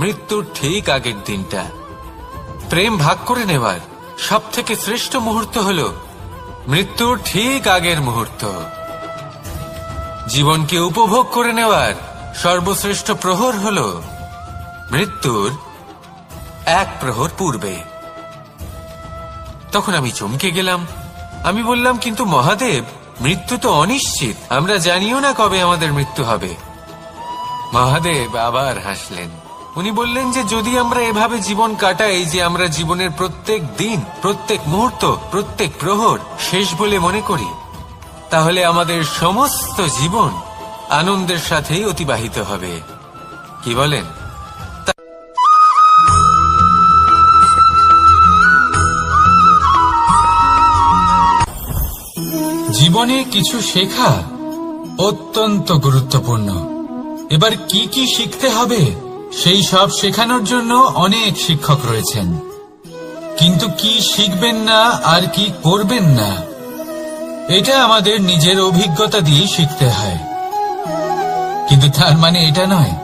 মৃত্যুর ঠিক আগের দিনটা। প্রেম ভাগ করে নেওয়ার সবথেকে শ্রেষ্ঠ মুহূর্ত হল মৃত্যুর ঠিক আগের মুহূর্ত। জীবনকে উপভোগ করে নেওয়ার সর্বশ্রেষ্ঠ প্রহর হল মৃত্যুর এক প্রহর পূর্বে। তখন আমি চমকে গেলাম। আমি বললাম, কিন্তু মহাদেব, মৃত্যু তো অনিশ্চিত, আমরা জানিও না কবে আমাদের মৃত্যু হবে। মহাদেব আবার হাসলেন। উনি বললেন যে যদি আমরা এভাবে জীবন কাটাই যে আমরা জীবনের প্রত্যেক দিন, প্রত্যেক মুহূর্ত, প্রত্যেক প্রহর শেষ বলে মনে করি, তাহলে আমাদের সমস্ত জীবন আনন্দের সাথেই অতিবাহিত হবে। কি বলেন? জীবনে কিছু শেখা অত্যন্ত গুরুত্বপূর্ণ। এবার কি কি শিখতে হবে সেই সব শেখানোর জন্য অনেক শিক্ষক রয়েছেন, কিন্তু কি শিখবেন না আর কি করবেন না এটা আমাদের নিজের অভিজ্ঞতা দিয়ে শিখতে হয়, কিন্তু তার মানে এটা নয়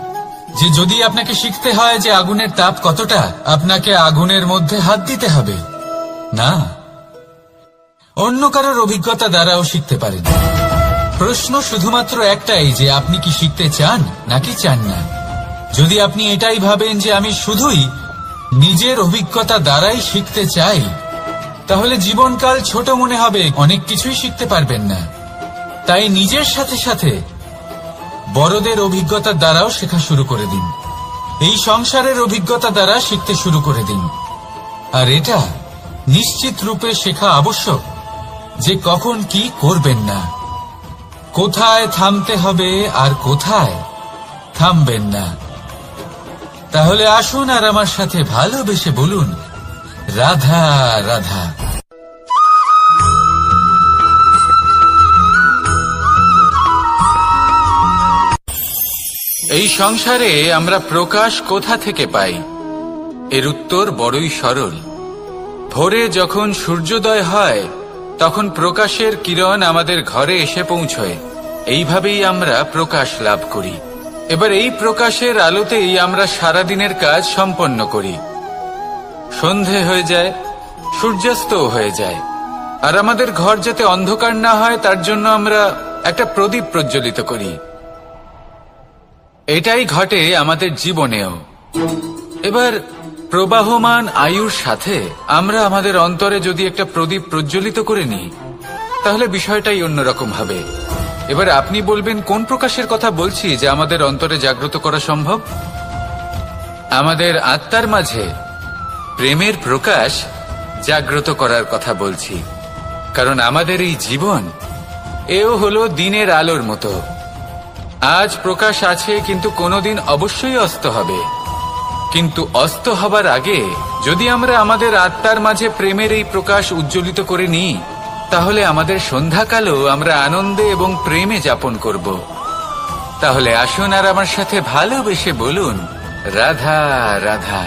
যে যদি আপনাকে শিখতে হয় যে আগুনের তাপ কতটা, আপনাকে আগুনের মধ্যে হাত দিতে হবে। না, অন্য কারোর অভিজ্ঞতা দ্বারাও শিখতে পারেন। প্রশ্ন শুধুমাত্র একটাই যে আপনি কি শিখতে চান নাকি চান না। যদি আপনি এটাই ভাবেন যে আমি শুধুই নিজের অভিজ্ঞতা দ্বারাই শিখতে চাই, তাহলে জীবনকাল ছোট মনে হবে, অনেক কিছুই শিখতে পারবেন না। তাই নিজের সাথে সাথে বড়দের অভিজ্ঞতার দ্বারাও শেখা শুরু করে দিন। এই সংসারের অভিজ্ঞতা দ্বারা শিখতে শুরু করে দিন। আর এটা নিশ্চিত রূপে শেখা আবশ্যক যে কখন কি করবেন না, কোথায় থামতে হবে আর কোথায় থামবেন না। তাহলে আসুন আর আমার সাথে ভালোবেসে বলুন, রাধা রাধা। এই সংসারে আমরা প্রকাশ কোথা থেকে পাই? এর উত্তর বড়ই সরল। ভোরে যখন সূর্যোদয় হয় তখন প্রকাশের কিরণ আমাদের ঘরে এসে পৌঁছয়। এইভাবেই আমরা প্রকাশ লাভ করি। এবার এই প্রকাশের আলোতেই আমরা সারাদিনের কাজ সম্পন্ন করি। সন্ধে হয়ে যায়, সূর্যাস্তও হয়ে যায়। আর আমাদের ঘর যাতে অন্ধকার না হয় তার জন্য আমরা একটা প্রদীপ প্রজ্বলিত করি। এটাই ঘটে আমাদের জীবনেও। এবার প্রবাহমান আয়ুর সাথে আমরা আমাদের অন্তরে যদি একটা প্রদীপ প্রজ্বলিত করে নিই, তাহলে বিষয়টাই অন্যরকম হবে। এবার আপনি বলবেন কোন প্রকাশের কথা বলছি যা আমাদের অন্তরে জাগ্রত করা সম্ভব? আমাদের আত্মার মাঝে প্রেমের প্রকাশ জাগ্রত করার কথা বলছি। কারণ আমাদের এই জীবন এও হলো দিনের আলোর মতো। আজ প্রকাশ আছে, কিন্তু কোনোদিন অবশ্যই অস্ত হবে। কিন্তু অস্ত হবার আগে যদি আমরা আমাদের আত্মার মাঝে প্রেমের এই প্রকাশ উজ্জ্বলিত করে নিই, তাহলে আমাদের সন্ধ্যাকালও আমরা আনন্দে এবং প্রেমে যাপন করব। তাহলে আসুন আর আমার সাথে ভালোবেসে বলুন, রাধা রাধা।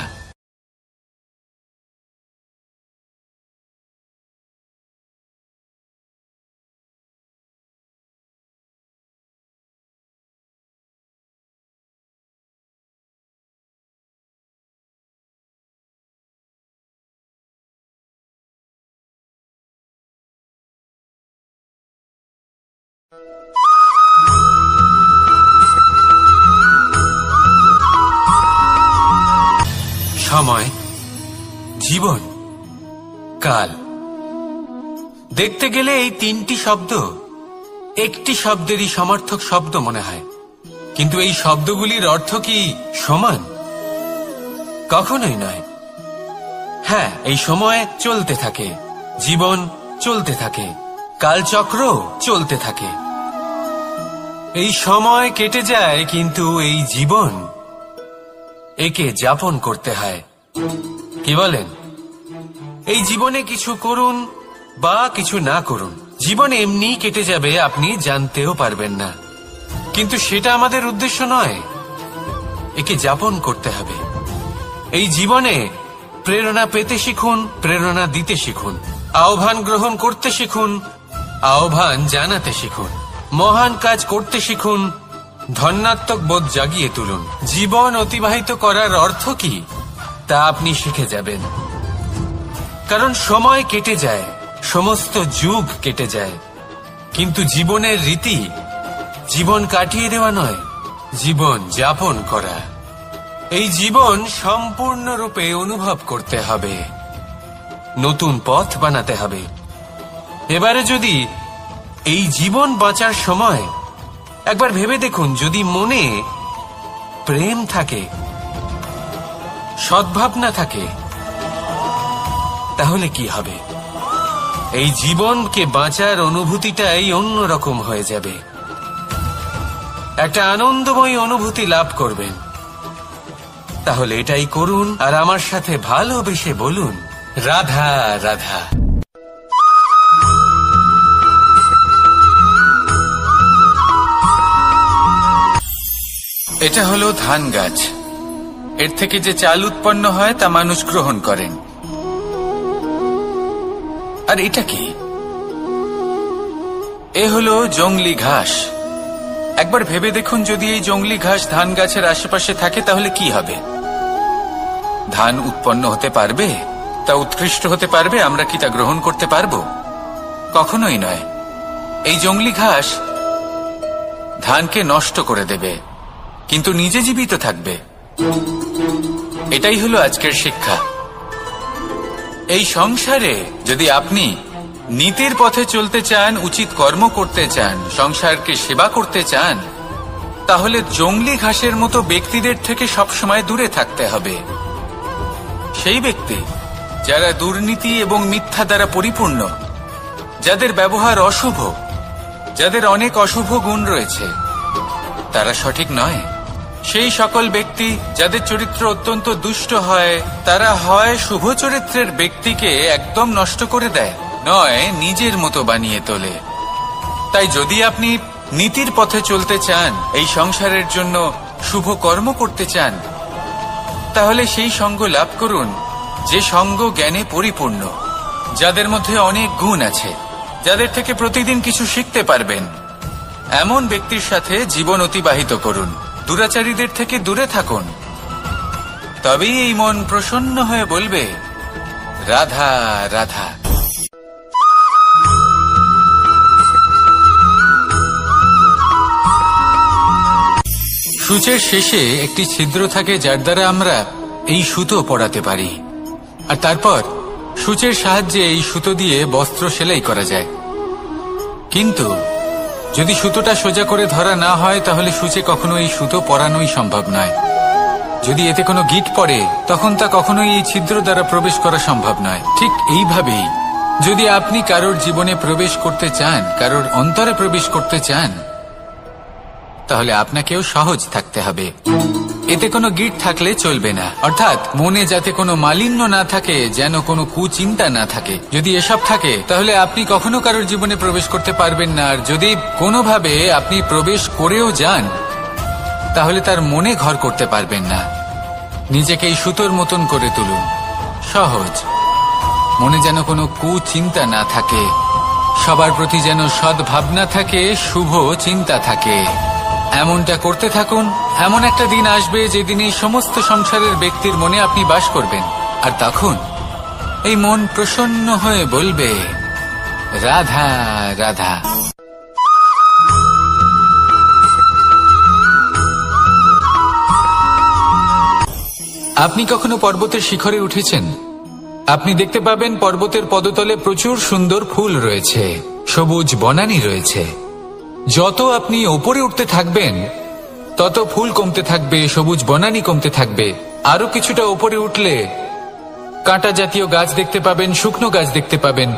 সময়, জীবন, কাল। দেখতে গেলে এই তিনটি শব্দ একটি শব্দেরই সমার্থক শব্দ মনে হয়, কিন্তু এই শব্দগুলির অর্থ কি সমান? কখনোই নয়। হ্যাঁ, এই সময় চলতে থাকে, জীবন চলতে থাকে, কালচক্র চলতে থাকে। এই সময় কেটে যায়, কিন্তু এই জীবন একে যাপন করতে হয়। কি বলেন? এই জীবনে কিছু করুন বা কিছু না করুন, জীবন এমনি কেটে যাবে, আপনি জানতেও পারবেন না। কিন্তু সেটা আমাদের উদ্দেশ্য নয়, একে যাপন করতে হবে। এই জীবনে প্রেরণা পেতে শিখুন, প্রেরণা দিতে শিখুন, আহ্বান গ্রহণ করতে শিখুন, আহ্বান জানাতে শিখুন, মহান কাজ করতে শিখুন, ধন্যাত্মক বোধ জাগিয়ে তুলুন। জীবন অতিবাহিত করার অর্থ কি তা আপনি শিখে যাবেন। কারণ সময় কেটে যায়, সমস্ত যুগ কেটে যায়, কিন্তু জীবনের রীতি জীবন কাটিয়ে দেওয়া নয়, জীবন যাপন করা। এই জীবন সম্পূর্ণরূপে অনুভব করতে হবে, নতুন পথ বানাতে হবে। এবারে যদি এই জীবন বাঁচার সময় একবার ভেবে দেখুন, যদি মনে প্রেম থাকে, সদ্ভাবনা থাকে, তাহলে কি হবে? এই জীবনকে বাঁচার অনুভূতিটাই অন্যরকম হয়ে যাবে, একটা আনন্দময় অনুভূতি লাভ করবেন। তাহলে এটাই করুন আর আমার সাথে ভালোবেসে বলুন, রাধা রাধা। এটা হলো ধান গাছ। এর থেকে যে চাল উৎপন্ন হয় তা মানুষ গ্রহণ করেন। আর এটা কি? এ হলো জংলি ঘাস। একবার ভেবে দেখুন, যদি এই জংলি ঘাস ধান গাছের আশেপাশে থাকে তাহলে কি হবে? ধান উৎপন্ন হতে পারবে? তা উৎকৃষ্ট হতে পারবে? আমরা কি তা গ্রহণ করতে পারবো? কখনোই নয়। এই জংলি ঘাস ধানকে নষ্ট করে দেবে, কিন্তু নিজে জীবিত থাকবে। এটাই হলো আজকের শিক্ষা। এই সংসারে যদি আপনি নীতির পথে চলতে চান, উচিত কর্ম করতে চান, সংসারকে সেবা করতে চান, তাহলে জংলি ঘাসের মতো ব্যক্তিদের থেকে সবসময় দূরে থাকতে হবে। সেই ব্যক্তি যারা দুর্নীতি এবং মিথ্যা দ্বারা পরিপূর্ণ, যাদের ব্যবহার অশুভ, যাদের অনেক অশুভ গুণ রয়েছে, তারা সঠিক নয়। সেই সকল ব্যক্তি যাদের চরিত্র অত্যন্ত দুষ্ট হয়, তারা হয় শুভ চরিত্রের ব্যক্তিকে একদম নষ্ট করে দেয়, নয় নিজের মতো বানিয়ে তোলে। তাই যদি আপনি নীতির পথে চলতে চান, এই সংসারের জন্য শুভ কর্ম করতে চান, তাহলে সেই সঙ্গ লাভ করুন যে সঙ্গ জ্ঞানে পরিপূর্ণ, যাদের মধ্যে অনেক গুণ আছে, যাদের থেকে প্রতিদিন কিছু শিখতে পারবেন। এমন ব্যক্তির সাথে জীবন অতিবাহিত করুন। দুরাচারীদের থেকে দূরে থাকুন। তবেই এই মন প্রসন্ন হয়ে বলবে, রাধা রাধা। সূচের শেষে একটি ছিদ্র থাকে, যার দ্বারা আমরা এই সুতো পরাতে পারি, আর তারপর সূচের সাহায্যে এই সুতো দিয়ে বস্ত্র সেলাই করা যায়। কিন্তু যদি সুতোটা সোজা করে ধরা না হয়, তাহলে সূচে কখনো এই সুতো পরানোই সম্ভব নয়। যদি এতে কোনো গিঁট পড়ে, তখন তা কখনোই এই ছিদ্র দ্বারা প্রবেশ করা সম্ভব নয়। ঠিক এইভাবেই যদি আপনি কারোর জীবনে প্রবেশ করতে চান, কারোর অন্তরে প্রবেশ করতে চান, তাহলে আপনাকেও সহজ থাকতে হবে। এতে কোনো গিঁট থাকলে চলবে না, অর্থাৎ মনে যাতে কোনো মালিন্য না থাকে, যেন কোনো কুচিন্তা না থাকে। যদি এসব থাকে, তাহলে আপনি কখনো কারোর জীবনে প্রবেশ করতে পারবেন না। আর যদি কোনোভাবে আপনি প্রবেশ করেও যান, তাহলে তার মনে ঘর করতে পারবেন না। নিজেকে এই সুতোর মতন করে তুলুন, সহজ। মনে যেন কোনো কুচিন্তা না থাকে, সবার প্রতি যেন সদ্ভাবনা থাকে, শুভ চিন্তা থাকে। এমনটা করতে থাকুন। এমন একটা দিন আসবে যেদিন এই সমস্ত সংসারের ব্যক্তির মনে আপনি বাস করবেন, আর তখন এই মন প্রসন্ন হয়ে বলবে, রাধা রাধা। আপনি কখনো পর্বতের শিখরে উঠেছেন? আপনি দেখতে পাবেন পর্বতের পদতলে প্রচুর সুন্দর ফুল রয়েছে, সবুজ বনানী রয়েছে। যত আপনি ওপরে উঠতে থাকবেন, তত ফুল কমতে থাকবে, সবুজ বনানী কমতে থাকবে। আরো কিছুটা ওপরে উঠলে কাঁটা জাতীয় গাছ দেখতে পাবেন, শুকনো গাছ দেখতে পাবেন।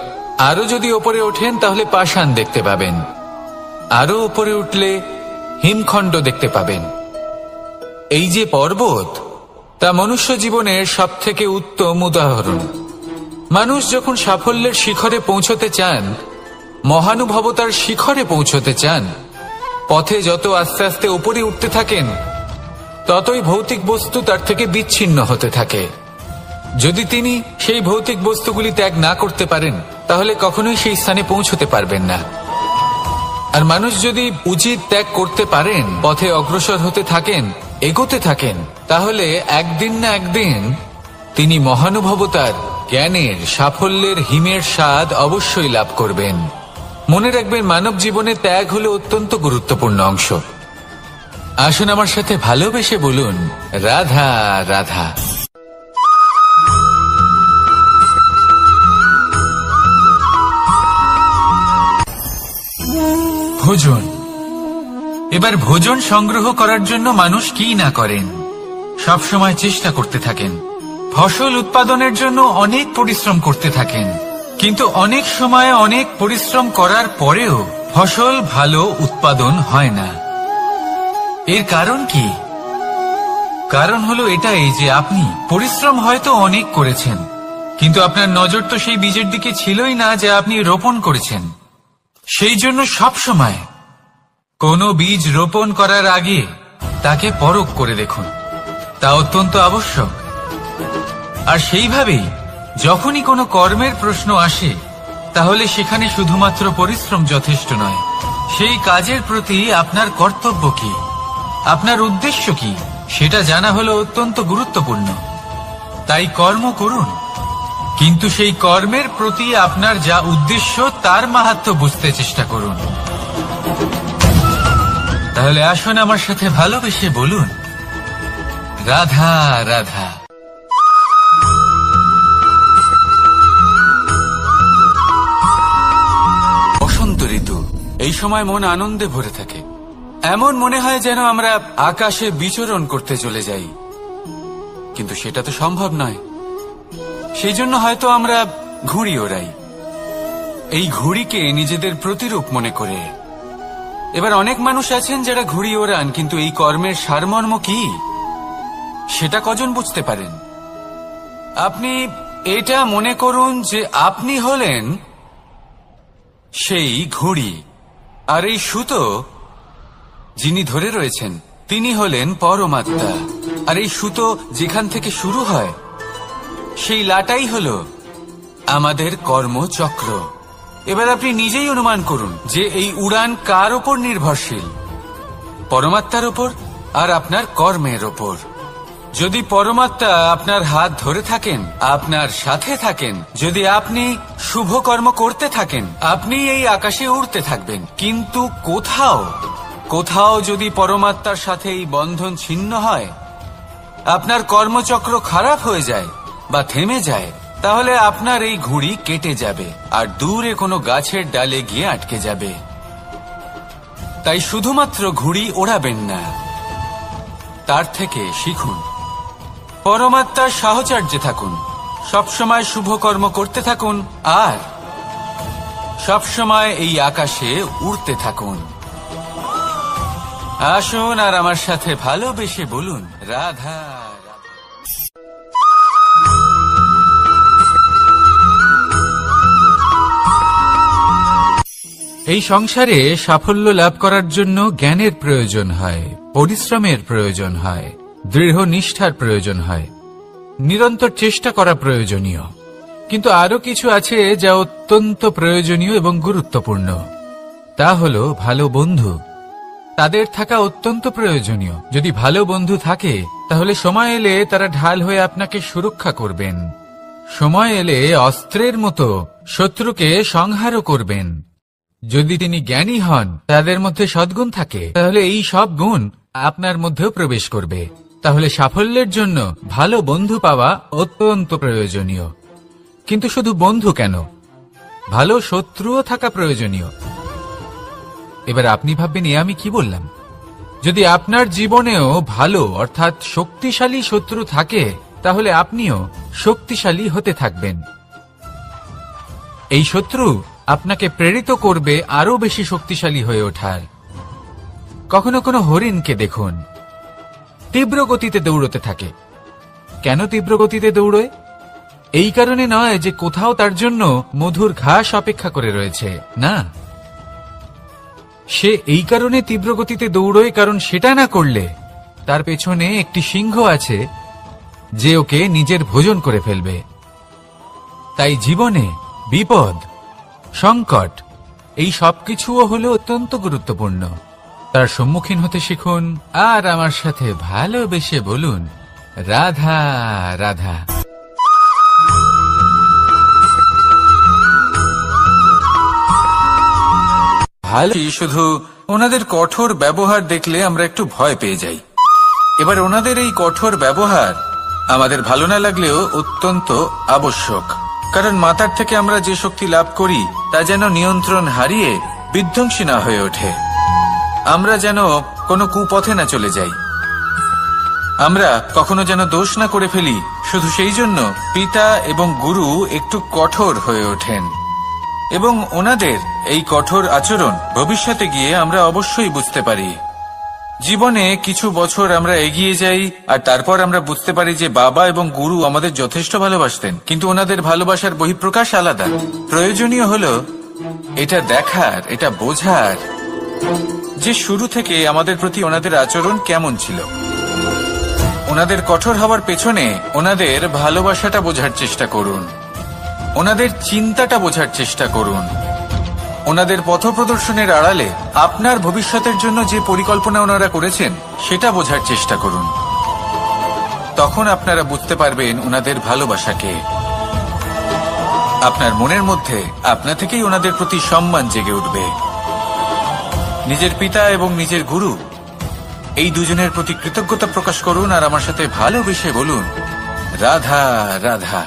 আরো যদি ওপরে ওঠেন, তাহলে পাষাণ দেখতে পাবেন। আরো ওপরে উঠলে হিমখণ্ড দেখতে পাবেন। এই যে পর্বত, তা মনুষ্য জীবনের সব থেকে উত্তম উদাহরণ। মানুষ যখন সাফল্যের শিখরে পৌঁছতে চান, মহানুভবতার শিখরে পৌঁছতে চান, পথে যত আস্তে আস্তে উপরে উঠতে থাকেন, ততই ভৌতিক বস্তু তার থেকে বিচ্ছিন্ন হতে থাকে। যদি তিনি সেই ভৌতিক বস্তুগুলি ত্যাগ না করতে পারেন, তাহলে কখনোই সেই স্থানে পৌঁছতে পারবেন না। আর মানুষ যদি উচিত ত্যাগ করতে পারেন, পথে অগ্রসর হতে থাকেন, এগোতে থাকেন, তাহলে একদিন না একদিন তিনি মহানুভবতার, জ্ঞানের, সাফল্যের হিমের স্বাদ অবশ্যই লাভ করবেন। মনে রাখবেন, মানব জীবনে ত্যাগ হলো অত্যন্ত গুরুত্বপূর্ণ অংশ। আসুন আমার সাথে ভালোবেসে বলুন, রাধা রাধা। ভোজন। এবার ভোজন সংগ্রহ করার জন্য মানুষ কি না করেন, সব সময় চেষ্টা করতে থাকেন। ফসল উৎপাদনের জন্য অনেক পরিশ্রম করতে থাকেন, কিন্তু অনেক সময় অনেক পরিশ্রম করার পরেও ফসল ভালো উৎপাদন হয় না। এর কারণ কি? কারণ হলো এটাই যে আপনি পরিশ্রম হয়তো অনেক করেছেন, কিন্তু আপনার নজর তো সেই বীজের দিকে ছিলই না যা আপনি রোপণ করেছেন। সেই জন্য সব সময় কোনো বীজ রোপণ করার আগে তাকে পরখ করে দেখুন, তা অত্যন্ত আবশ্যক। আর সেইভাবেই যখনই কোনো কর্মের প্রশ্ন আসে, তাহলে সেখানে শুধুমাত্র পরিশ্রম যথেষ্ট নয়, সেই কাজের প্রতি আপনার কর্তব্য কি, আপনার উদ্দেশ্য কি, সেটা জানা হলো অত্যন্ত গুরুত্বপূর্ণ। তাই কর্ম করুন, কিন্তু সেই কর্মের প্রতি আপনার যা উদ্দেশ্য তার মাহাত্ম্য বুঝতে চেষ্টা করুন। তাহলে আসুন আমার সাথে ভালোবেসে বলুন, রাধা রাধা। বসন্ত ঋতু, এই সময় মন আনন্দে ভরে থাকে। এমন মনে হয় যেন আমরা আকাশে বিচরণ করতে চলে যাই, কিন্তু সেটা তো সম্ভব নয়। সেই জন্য হয়তো আমরা ঘুড়ি ওড়াই, এই ঘুড়িকে নিজেদের প্রতিরূপ মনে করে। এবার অনেক মানুষ আছেন যারা ঘুড়ি ওড়ান, কিন্তু এই কর্মের সারমর্ম কি সেটা কজন বুঝতে পারেন? আপনি এটা মনে করুন যে আপনি হলেন সেই ঘুড়ি, আর এই সুতো যিনি ধরে রয়েছেন তিনি হলেন পরমাত্মা। আর এই সুতো যেখান থেকে শুরু হয় সেই লাটাই হল আমাদের কর্মচক্র। এবার আপনি নিজেই অনুমান করুন যে এই উড়ান কার ওপর নির্ভরশীল, পরমাত্মার ওপর আর আপনার কর্মের ওপর। যদি পরমাত্মা আপনার হাত ধরে থাকেন, আপনার সাথে থাকেন, যদি আপনি শুভ কর্ম করতে থাকেন, আপনি এই আকাশে উড়তে থাকবেন। কিন্তু কোথাও যদি পরমাত্মার সাথে এই বন্ধন ছিন্ন হয়, আপনার কর্মচক্র খারাপ হয়ে যায় বা থেমে যায়, তাহলে আপনার এই ঘুড়ি কেটে যাবে আর দূরে কোনো গাছের ডালে গিয়ে আটকে যাবে। তাই শুধুমাত্র ঘুড়ি ওড়াবেন না, তার থেকে শিখুন, পরমাত্মার সাহচর্যে থাকুন, সবসময় শুভ কর্ম করতে থাকুন আর সবসময় এই আকাশে উড়তে থাকুন। আসুন আর আমার সাথে ভালোবেসে বলুন, রাধা। এই সংসারে সাফল্য লাভ করার জন্য জ্ঞানের প্রয়োজন হয়, পরিশ্রমের প্রয়োজন হয়, দৃঢ় নিষ্ঠার প্রয়োজন হয়, নিরন্তর চেষ্টা করা প্রয়োজনীয়। কিন্তু আরো কিছু আছে যা অত্যন্ত প্রয়োজনীয় এবং গুরুত্বপূর্ণ। তা হলো ভালো বন্ধু। তাদের থাকা অত্যন্ত প্রয়োজনীয়। যদি ভালো বন্ধু থাকে তাহলে সময় এলে তারা ঢাল হয়ে আপনাকে সুরক্ষা করবেন। সময় এলে অস্ত্রের মতো শত্রুকে সংহারও করবেন। যদি তিনি জ্ঞানী হন, তাদের মধ্যে সদ্গুণ থাকে, তাহলে এই সব গুণ আপনার মধ্যেও প্রবেশ করবে। তাহলে সাফল্যের জন্য ভালো বন্ধু পাওয়া অত্যন্ত প্রয়োজনীয়। কিন্তু শুধু বন্ধু কেন, ভালো শত্রুও থাকা প্রয়োজনীয়। এবার আপনি ভাববেন, আমি কি বললাম? যদি আপনার জীবনেও ভালো অর্থাৎ শক্তিশালী শত্রু থাকে, তাহলে আপনিও শক্তিশালী হতে থাকবেন। এই শত্রু আপনাকে প্রেরিত করবে আরো বেশি শক্তিশালী হয়ে ওঠার। কখনো কোনো হরিণকে দেখুন, তীব্র গতিতে দৌড়তে থাকে। কেন তীব্র গতিতে দৌড়য়? এই কারণে নয় যে কোথাও তার জন্য মধুর ঘাস অপেক্ষা করে রয়েছে, না। সে এই কারণে তীব্র গতিতে দৌড়য় কারণ সেটা না করলে তার পেছনে একটি সিংহ আছে যে ওকে নিজের ভোজন করে ফেলবে। তাই জীবনে বিপদ, সংকট, এই সবকিছুও হলো অত্যন্ত গুরুত্বপূর্ণ। তার সম্মুখীন হতে শিখুন আর আমার সাথে ভালোবেসে বলুন, রাধা রাধা। ভালো, শুধু ওনাদের কঠোর ব্যবহার দেখলে আমরা একটু ভয় পেয়ে যাই। এবার ওনাদের এই কঠোর ব্যবহার আমাদের ভালো না লাগলেও অত্যন্ত আবশ্যক, কারণ মাতার থেকে আমরা যে শক্তি লাভ করি তা যেন নিয়ন্ত্রণ হারিয়ে বিধ্বংসী না হয়ে ওঠে। আমরা যেন কোনো কুপথে না চলে যাই, আমরা কখনো যেন দোষ না করে ফেলি। শুধু সেই জন্য পিতা এবং গুরু একটু কঠোর হয়ে ওঠেন, এবং ওনাদের এই কঠোর আচরণ ভবিষ্যতে গিয়ে আমরা অবশ্যই বুঝতে পারি। জীবনে কিছু বছর আমরা এগিয়ে যাই আর তারপর আমরা বুঝতে পারি যে বাবা এবং গুরু আমাদের যথেষ্ট ভালোবাসতেন, কিন্তু ওনাদের ভালোবাসার বহিঃপ্রকাশ আলাদা। প্রয়োজনীয় হলো এটা দেখার, এটা বোঝার যে শুরু থেকে আমাদের প্রতি ওনাদের আচরণ কেমন ছিল। ওনাদের কঠোর হওয়ার পেছনে ওনাদের ভালোবাসাটা বোঝার চেষ্টা করুন, ওনাদের চিন্তাটা বোঝার চেষ্টা করুন, ওনাদের পথপ্রদর্শনের আড়ালে আপনার ভবিষ্যতের জন্য যে পরিকল্পনা ওনারা করেছেন সেটা বোঝার চেষ্টা করুন। তখন আপনারা বুঝতে পারবেন ওনাদের ভালোবাসাকে। আপনার মনের মধ্যে আপনা থেকেই ওনাদের প্রতি সম্মান জেগে উঠবে। নিজের পিতা এবং নিজের গুরু এই দুজনের প্রতি কৃতজ্ঞতা প্রকাশ করুন আর আমার সাথে ভালোবেসে বলুন, রাধা রাধা।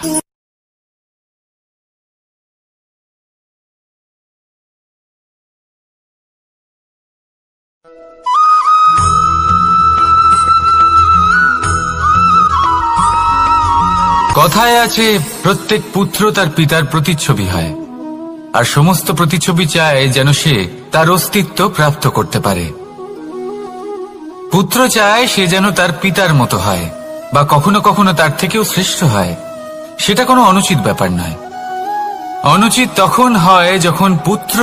কথায় আছে, প্রত্যেক পুত্র তার পিতার প্রতিচ্ছবি হয়, আর সমস্ত প্রতিচ্ছবি চায় যেন সে তার অস্তিত্ব প্রাপ্ত করতে পারে। পুত্র চায় সে যেন তার পিতার মতো হয়, বা কখনো কখনো তার থেকেও শ্রেষ্ঠ হয়। সেটা কোনো অনুচিত ব্যাপার নয়। অনুচিত তখন হয় যখন পুত্র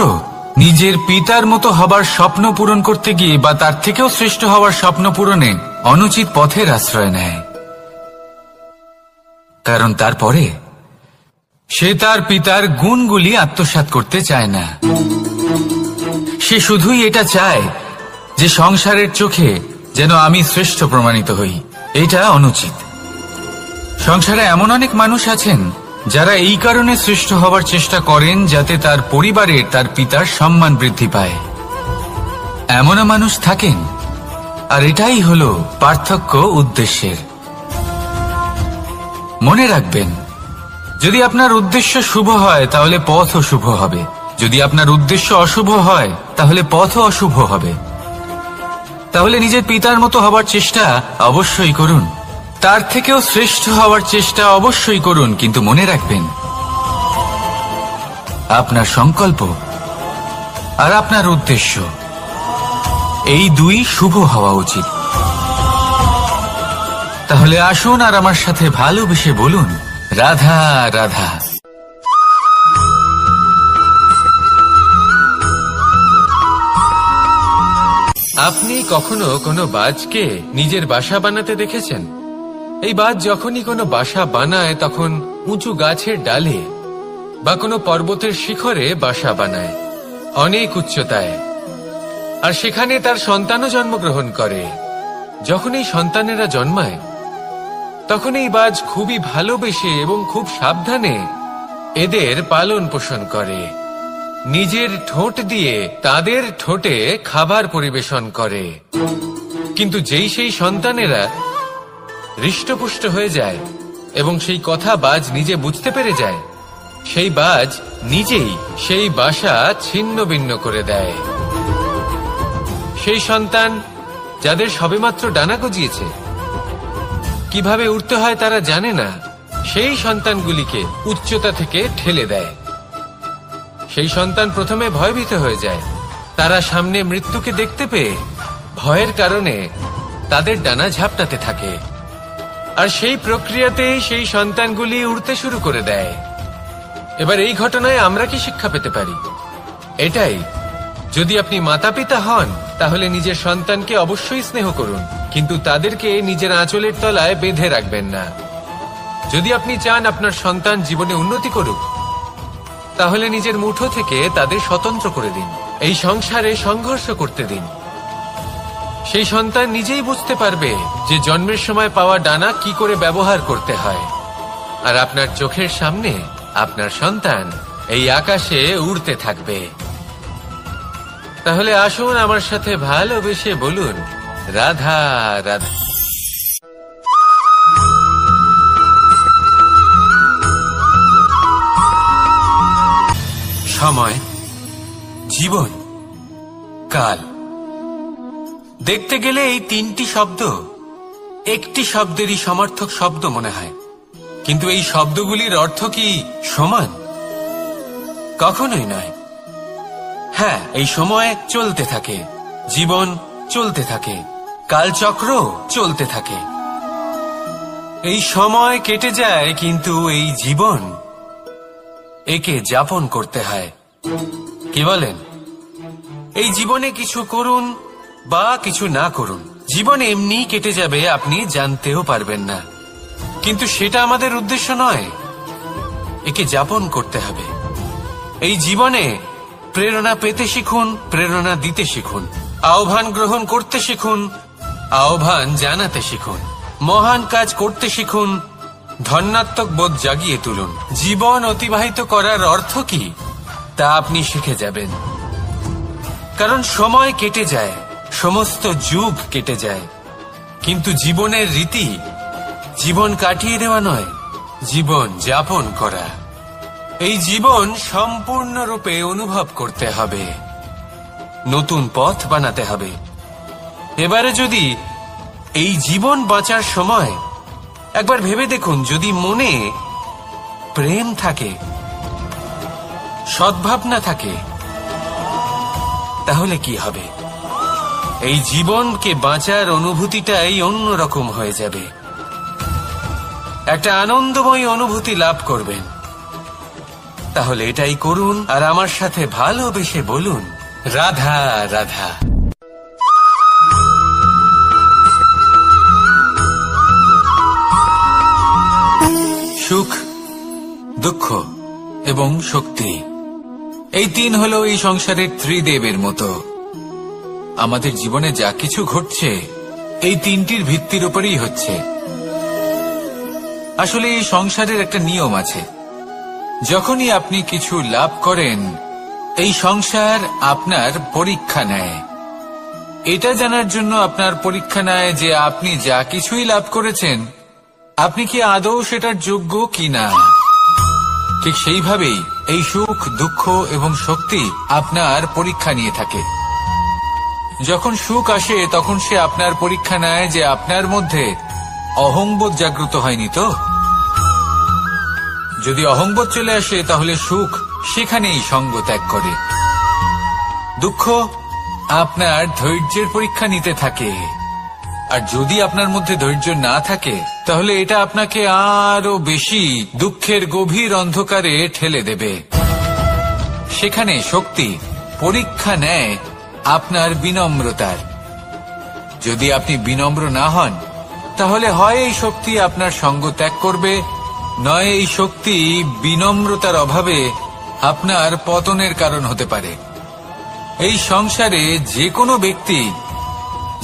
নিজের পিতার মতো হবার স্বপ্ন পূরণ করতে গিয়ে বা তার থেকেও শ্রেষ্ঠ হওয়ার স্বপ্ন পূরণে অনুচিত পথের আশ্রয় নেয়। কারণ তারপরে সে তার পিতার গুণগুলি আত্মসাৎ করতে চায় না। সে শুধুই এটা চায় যে সংসারের চোখে যেন আমি শ্রেষ্ঠ প্রমাণিত হই। এটা অনুচিত। সংসারে এমন অনেক মানুষ আছেন যারা এই কারণে শ্রেষ্ঠ হবার চেষ্টা করেন যাতে তার পরিবারের তার পিতার সম্মান বৃদ্ধি পায়। এমনও মানুষ থাকেন, আর এটাই হলো পার্থক্য উদ্দেশ্যের। মনে রাখবেন, যদি আপনার উদ্দেশ্য শুভ হয় তাহলে পথও শুভ হবে, যদি আপনার উদ্দেশ্য অশুভ হয় তাহলে পথও অশুভ হবে। তাহলে নিজের পিতার মতো হবার চেষ্টা অবশ্যই করুন, তার থেকেও শ্রেষ্ঠ হওয়ার চেষ্টা অবশ্যই করুন, কিন্তু মনে রাখবেন আপনার সংকল্প আর আপনার উদ্দেশ্য এই দুই শুভ হওয়া উচিত। তাহলে আসুন আর আমার সাথে ভালোবেসে বলুন, রাধা রাধা। আপনি কখনো কোনো বাজকে নিজের বাসা বানাতে দেখেছেন? এই বাজ যখনই কোনো বাসা বানায় তখন উঁচু গাছের ডালে বা কোনো পর্বতের শিখরে বাসা বানায়, অনেক উচ্চতায়, আর সেখানে তার সন্তানও জন্মগ্রহণ করে। যখন এই সন্তানেরা জন্মায় তখন এই বাজ খুবই ভালোবেসে এবং খুব সাবধানে এদের পালন পোষণ করে। নিজের ঠোঁট দিয়ে তাদের ঠোঁটে খাবার পরিবেশন করে। কিন্তু যেই সেই সন্তানেরা হৃষ্টপুষ্ট হয়ে যায় এবং সেই কথা বাজ নিজে বুঝতে পেরে যায়, সেই বাজ নিজেই সেই বাসা ছিন্ন ভিন্ন করে দেয়। সেই সন্তান যাদের সবেমাত্র ডানা গজিয়েছে, কিভাবে উঠতে হয় তারা জানে না, সেই সন্তানগুলিকে উচ্চতা থেকে ঠেলে দেয়। সেই সন্তান প্রথমে ভয়ভীত হয়ে যায়। তারা সামনে মৃত্যুকে দেখতে পেয়ে ভয়ের কারণে তাদের ডানা ঝাপটাতে থাকে, আর সেই প্রক্রিয়াতেই সেই সন্তানগুলি উড়তে শুরু করে দেয়। এবার এই ঘটনায় আমরা কি শিক্ষা পেতে পারি? এটাই, যদি আপনি মাতা পিতা হন তাহলে নিজের সন্তানকে অবশ্যই স্নেহ করুন, কিন্তু তাদেরকে নিজের আঁচলের তলায় বেঁধে রাখবেন না। যদি আপনি চান আপনার সন্তান জীবনে উন্নতি করুক, তাহলে নিজের মুঠো থেকে তাদের স্বতন্ত্র করে দিন। এই সংসারে সংঘর্ষ করতে দিন। সেই সন্তান নিজেই বুঝতে পারবে যে জন্মের সময় পাওয়া ডানা কি করে ব্যবহার করতে হয়। আর আপনার চোখের সামনে আপনার সন্তান এই আকাশে উড়তে থাকবে। তাহলে আসুন আমার সাথে ভালোবেসে বলুন, রাধা রাধা। সময়, জীবন, কাল। দেখতে গেলে এই তিনটি শব্দ একটি শব্দেরই সমার্থক শব্দ মনে হয়, কিন্তু এই শব্দগুলির অর্থ কি সমান? কখনোই নয়। হ্যাঁ, এই সময় চলতে থাকে, জীবন চলতে থাকে, কালচক্র চলতে থাকে। এই সময় কেটে যায়, কিন্তু এই জীবন একে যাপন করতে হয়। কি বলেন? এই জীবনে কিছু করুন বা কিছু না করুন, জীবন এমনি কেটে যাবে, আপনি জানতেও পারবেন না। কিন্তু সেটা আমাদের উদ্দেশ্য নয়, একে যাপন করতে হবে। এই জীবনে প্রেরণা পেতে শিখুন, প্রেরণা দিতে শিখুন, আহ্বান গ্রহণ করতে শিখুন, আহ্বান জানাতে শিখুন, মহান কাজ করতে শিখুন, ধন্যাত্মক বোধ জাগিয়ে তুলুন। জীবন অতিবাহিত করার অর্থ কি তা আপনি শিখে যাবেন, কারণ সময় কেটে যায়, সমস্ত যুগ কেটে যায়, কিন্তু জীবনের রীতি জীবন কাটিয়ে দেওয়া নয়, জীবন যাপন করা। এই জীবন সম্পূর্ণরূপে অনুভব করতে হবে, নতুন পথ বানাতে হবে। এবারে যদি এই জীবন বাঁচার সময় একবার ভেবে দেখুন, যদি মনে প্রেম থাকে, সদ্ভাবনা থাকে, তাহলে কি হবে? এই জীবনকে বাঁচার অনুভূতিটাই অন্যরকম হয়ে যাবে, একটা আনন্দময় অনুভূতি লাভ করবেন। তাহলে এটাই করুন আর আমার সাথে ভালোবেসে বলুন, রাধা রাধা। সুখ, দুঃখ এবং শক্তি, এই তিন হলো এই সংসারের ত্রিদেবের মতো। আমাদের জীবনে যা কিছু ঘটছে এই তিনটির ভিত্তির উপরেই হচ্ছে। আসলে এই সংসারের একটা নিয়ম আছে, যখনই আপনি কিছু লাভ করেন এই সংসার আপনার পরীক্ষা নেয়। এটা জানার জন্য আপনার পরীক্ষা নেয় যে আপনি যা কিছুই লাভ করেছেন আপনি কি আদৌ সেটার যোগ্য কিনা। ঠিক সেইভাবেই এই সুখ, দুঃখ এবং শক্তি আপনার পরীক্ষা নিয়ে থাকে। যখন সুখ আসে তখন সে আপনার পরীক্ষা নেয় যে আপনার মধ্যে অহংবোধ জাগ্রত হয়নি তো। যদি অহংবোধ চলে আসে তাহলে সুখ সেখানেই সঙ্গ ত্যাগ করে। দুঃখ আপনার ধৈর্যের পরীক্ষা নিতে থাকে, আর যদি আপনার মধ্যে ধৈর্য না থাকে তাহলে এটা আপনাকে আরো বেশি দুঃখের গভীর অন্ধকারে ঠেলে দেবে। সেখানে শক্তি পরীক্ষা নেয় আপনার বিনম্রতার। যদি আপনি বিনম্র না হন তাহলে হয় এই শক্তি আপনার সঙ্গ ত্যাগ করবে, নয় এই শক্তি বিনম্রতার অভাবে আপনার পতনের কারণ হতে পারে। এই সংসারে যে কোনো ব্যক্তি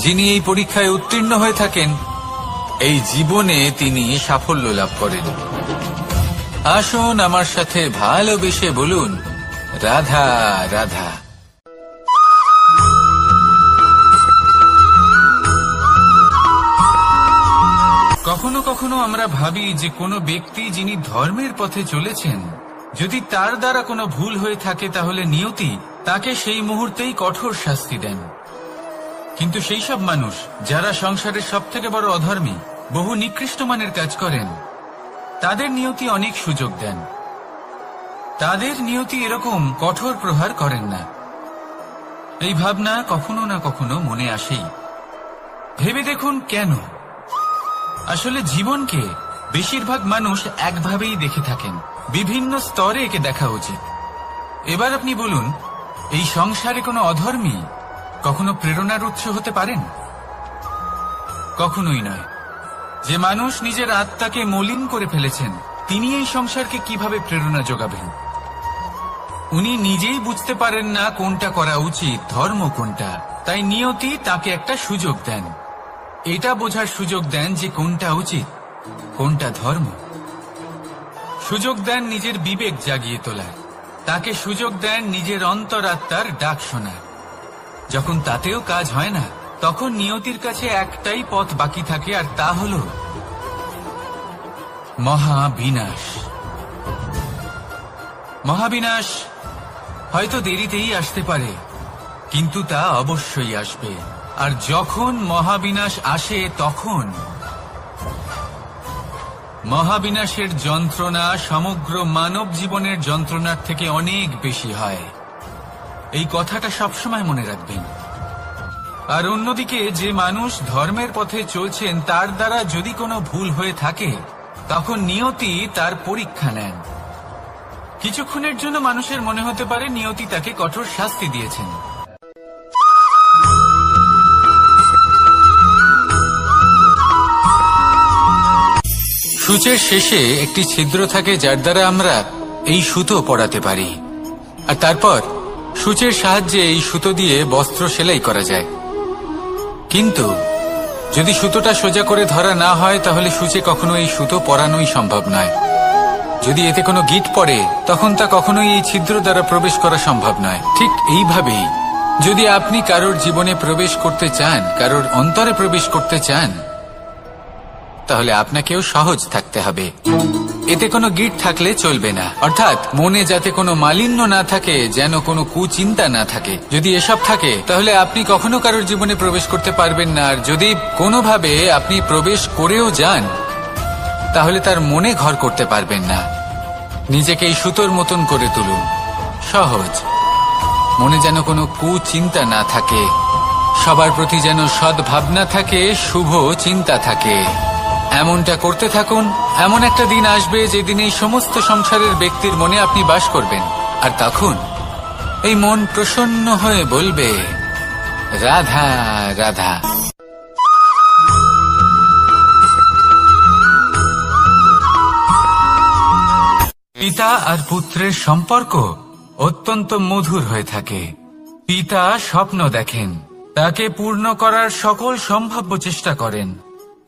যিনি এই পরীক্ষায় উত্তীর্ণ হয়ে থাকেন এই জীবনে তিনি সাফল্য লাভ করেন। আসুন আমার সাথে ভালোবেসে বলুন, রাধা রাধা। কখনো কখনো আমরা ভাবি যে কোনো ব্যক্তি যিনি ধর্মের পথে চলেছেন, যদি তার দ্বারা কোনো ভুল হয়ে থাকে তাহলে নিয়তি তাকে সেই মুহূর্তেই কঠোর শাস্তি দেন। কিন্তু সেই সব মানুষ যারা সংসারের সবথেকে বড় অধর্মী, বহু নিকৃষ্ট মানের কাজ করেন, তাদের নিয়তি অনেক সুযোগ দেন। তাদের নিয়তি এরকম কঠোর প্রহার করেন না। এই ভাবনা কখনো না কখনো মনে আসেই। ভেবে দেখুন কেন? আসলে জীবনকে বেশিরভাগ মানুষ একভাবেই দেখে থাকেন, বিভিন্ন স্তরে একে দেখা উচিত। এবার আপনি বলুন, এই সংসারে কোনো অধর্মী কখনো প্রেরণার উৎস হতে পারেন? কখনোই নয়। যে মানুষ নিজের আত্মাকে মলিন করে ফেলেছেন তিনি এই সংসারকে কিভাবে প্রেরণা যোগাবেন? উনি নিজেই বুঝতে পারেন না কোনটা করা উচিত, ধর্ম কোনটা। তাই নিয়তি তাকে একটা সুযোগ দেন, এটা বোঝার সুযোগ দেন যে কোনটা উচিত, কোনটা ধর্ম। সুযোগ দেন নিজের বিবেক জাগিয়ে তোলার, তাকে সুযোগ দেন নিজের অন্তরাত্মার ডাক শোনার। যখন তাতেও কাজ হয় না তখন নিয়তির কাছে একটাই পথ বাকি থাকে, আর তা হল মহাবিনাশ। মহাবিনাশ হয়তো দেরিতেই আসতে পারে, কিন্তু তা অবশ্যই আসবে। আর যখন মহাবিনাশ আসে তখন মহাবিনাশের যন্ত্রণা সমগ্র মানব জীবনের যন্ত্রণার থেকে অনেক বেশি হয়। এই কথাটা সবসময় মনে রাখবেন। আর অন্যদিকে যে মানুষ ধর্মের পথে চলছেন তার দ্বারা যদি কোনো ভুল হয়ে থাকে তখন নিয়তি তার পরীক্ষা নেন। কিছুক্ষণের জন্য মানুষের মনে হতে পারে নিয়তি তাকে কঠোর শাস্তি দিয়েছেন। সূচের শেষে একটি ছিদ্র থাকে যার দ্বারা আমরা এই সুতো পড়াতে পারি, আর তারপর সূচের সাহায্যে এই সুতো দিয়ে বস্ত্র সেলাই করা যায়, কিন্তু যদি সুতোটা সোজা করে ধরা না হয় তাহলে সূচে কখনো এই সুতো পরানোই সম্ভব নয়। যদি এতে কোনো গিঁট পড়ে তখন তা কখনোই এই ছিদ্র দ্বারা প্রবেশ করা সম্ভব নয়। ঠিক এইভাবেই যদি আপনি কারোর জীবনে প্রবেশ করতে চান, কারোর অন্তরে প্রবেশ করতে চান, তাহলে আপনাকেও সহজ থাকতে হবে। এতে কোনো গিঁট থাকলে চলবে না, অর্থাৎ মনে যাতে কোনো মালিন্য না থাকে, যেন কোনো কুচিন্তা না থাকে। যদি এসব থাকে তাহলে আপনি কখনো কারোর জীবনে প্রবেশ করতে পারবেন না। আর যদি কোনোভাবে আপনি প্রবেশ করেও যান তাহলে তার মনে ঘর করতে পারবেন না। নিজেকে এই সুতোর মতন করে তুলুন, সহজ। মনে যেন কোনো কুচিন্তা না থাকে, সবার প্রতি যেন সদ্ভাবনা থাকে, শুভ চিন্তা থাকে। এমনটা করতে থাকুন। এমন একটা দিন আসবে যেদিন এই সমস্ত সংসারের ব্যক্তির মনে আপনি বাস করবেন, আর তখন এই মন প্রসন্ন হয়ে বলবে, রাধা রাধা। পিতা আর পুত্রের সম্পর্ক অত্যন্ত মধুর হয়ে থাকে। পিতা স্বপ্ন দেখেন, তাকে পূর্ণ করার সকল সম্ভাব্য চেষ্টা করেন,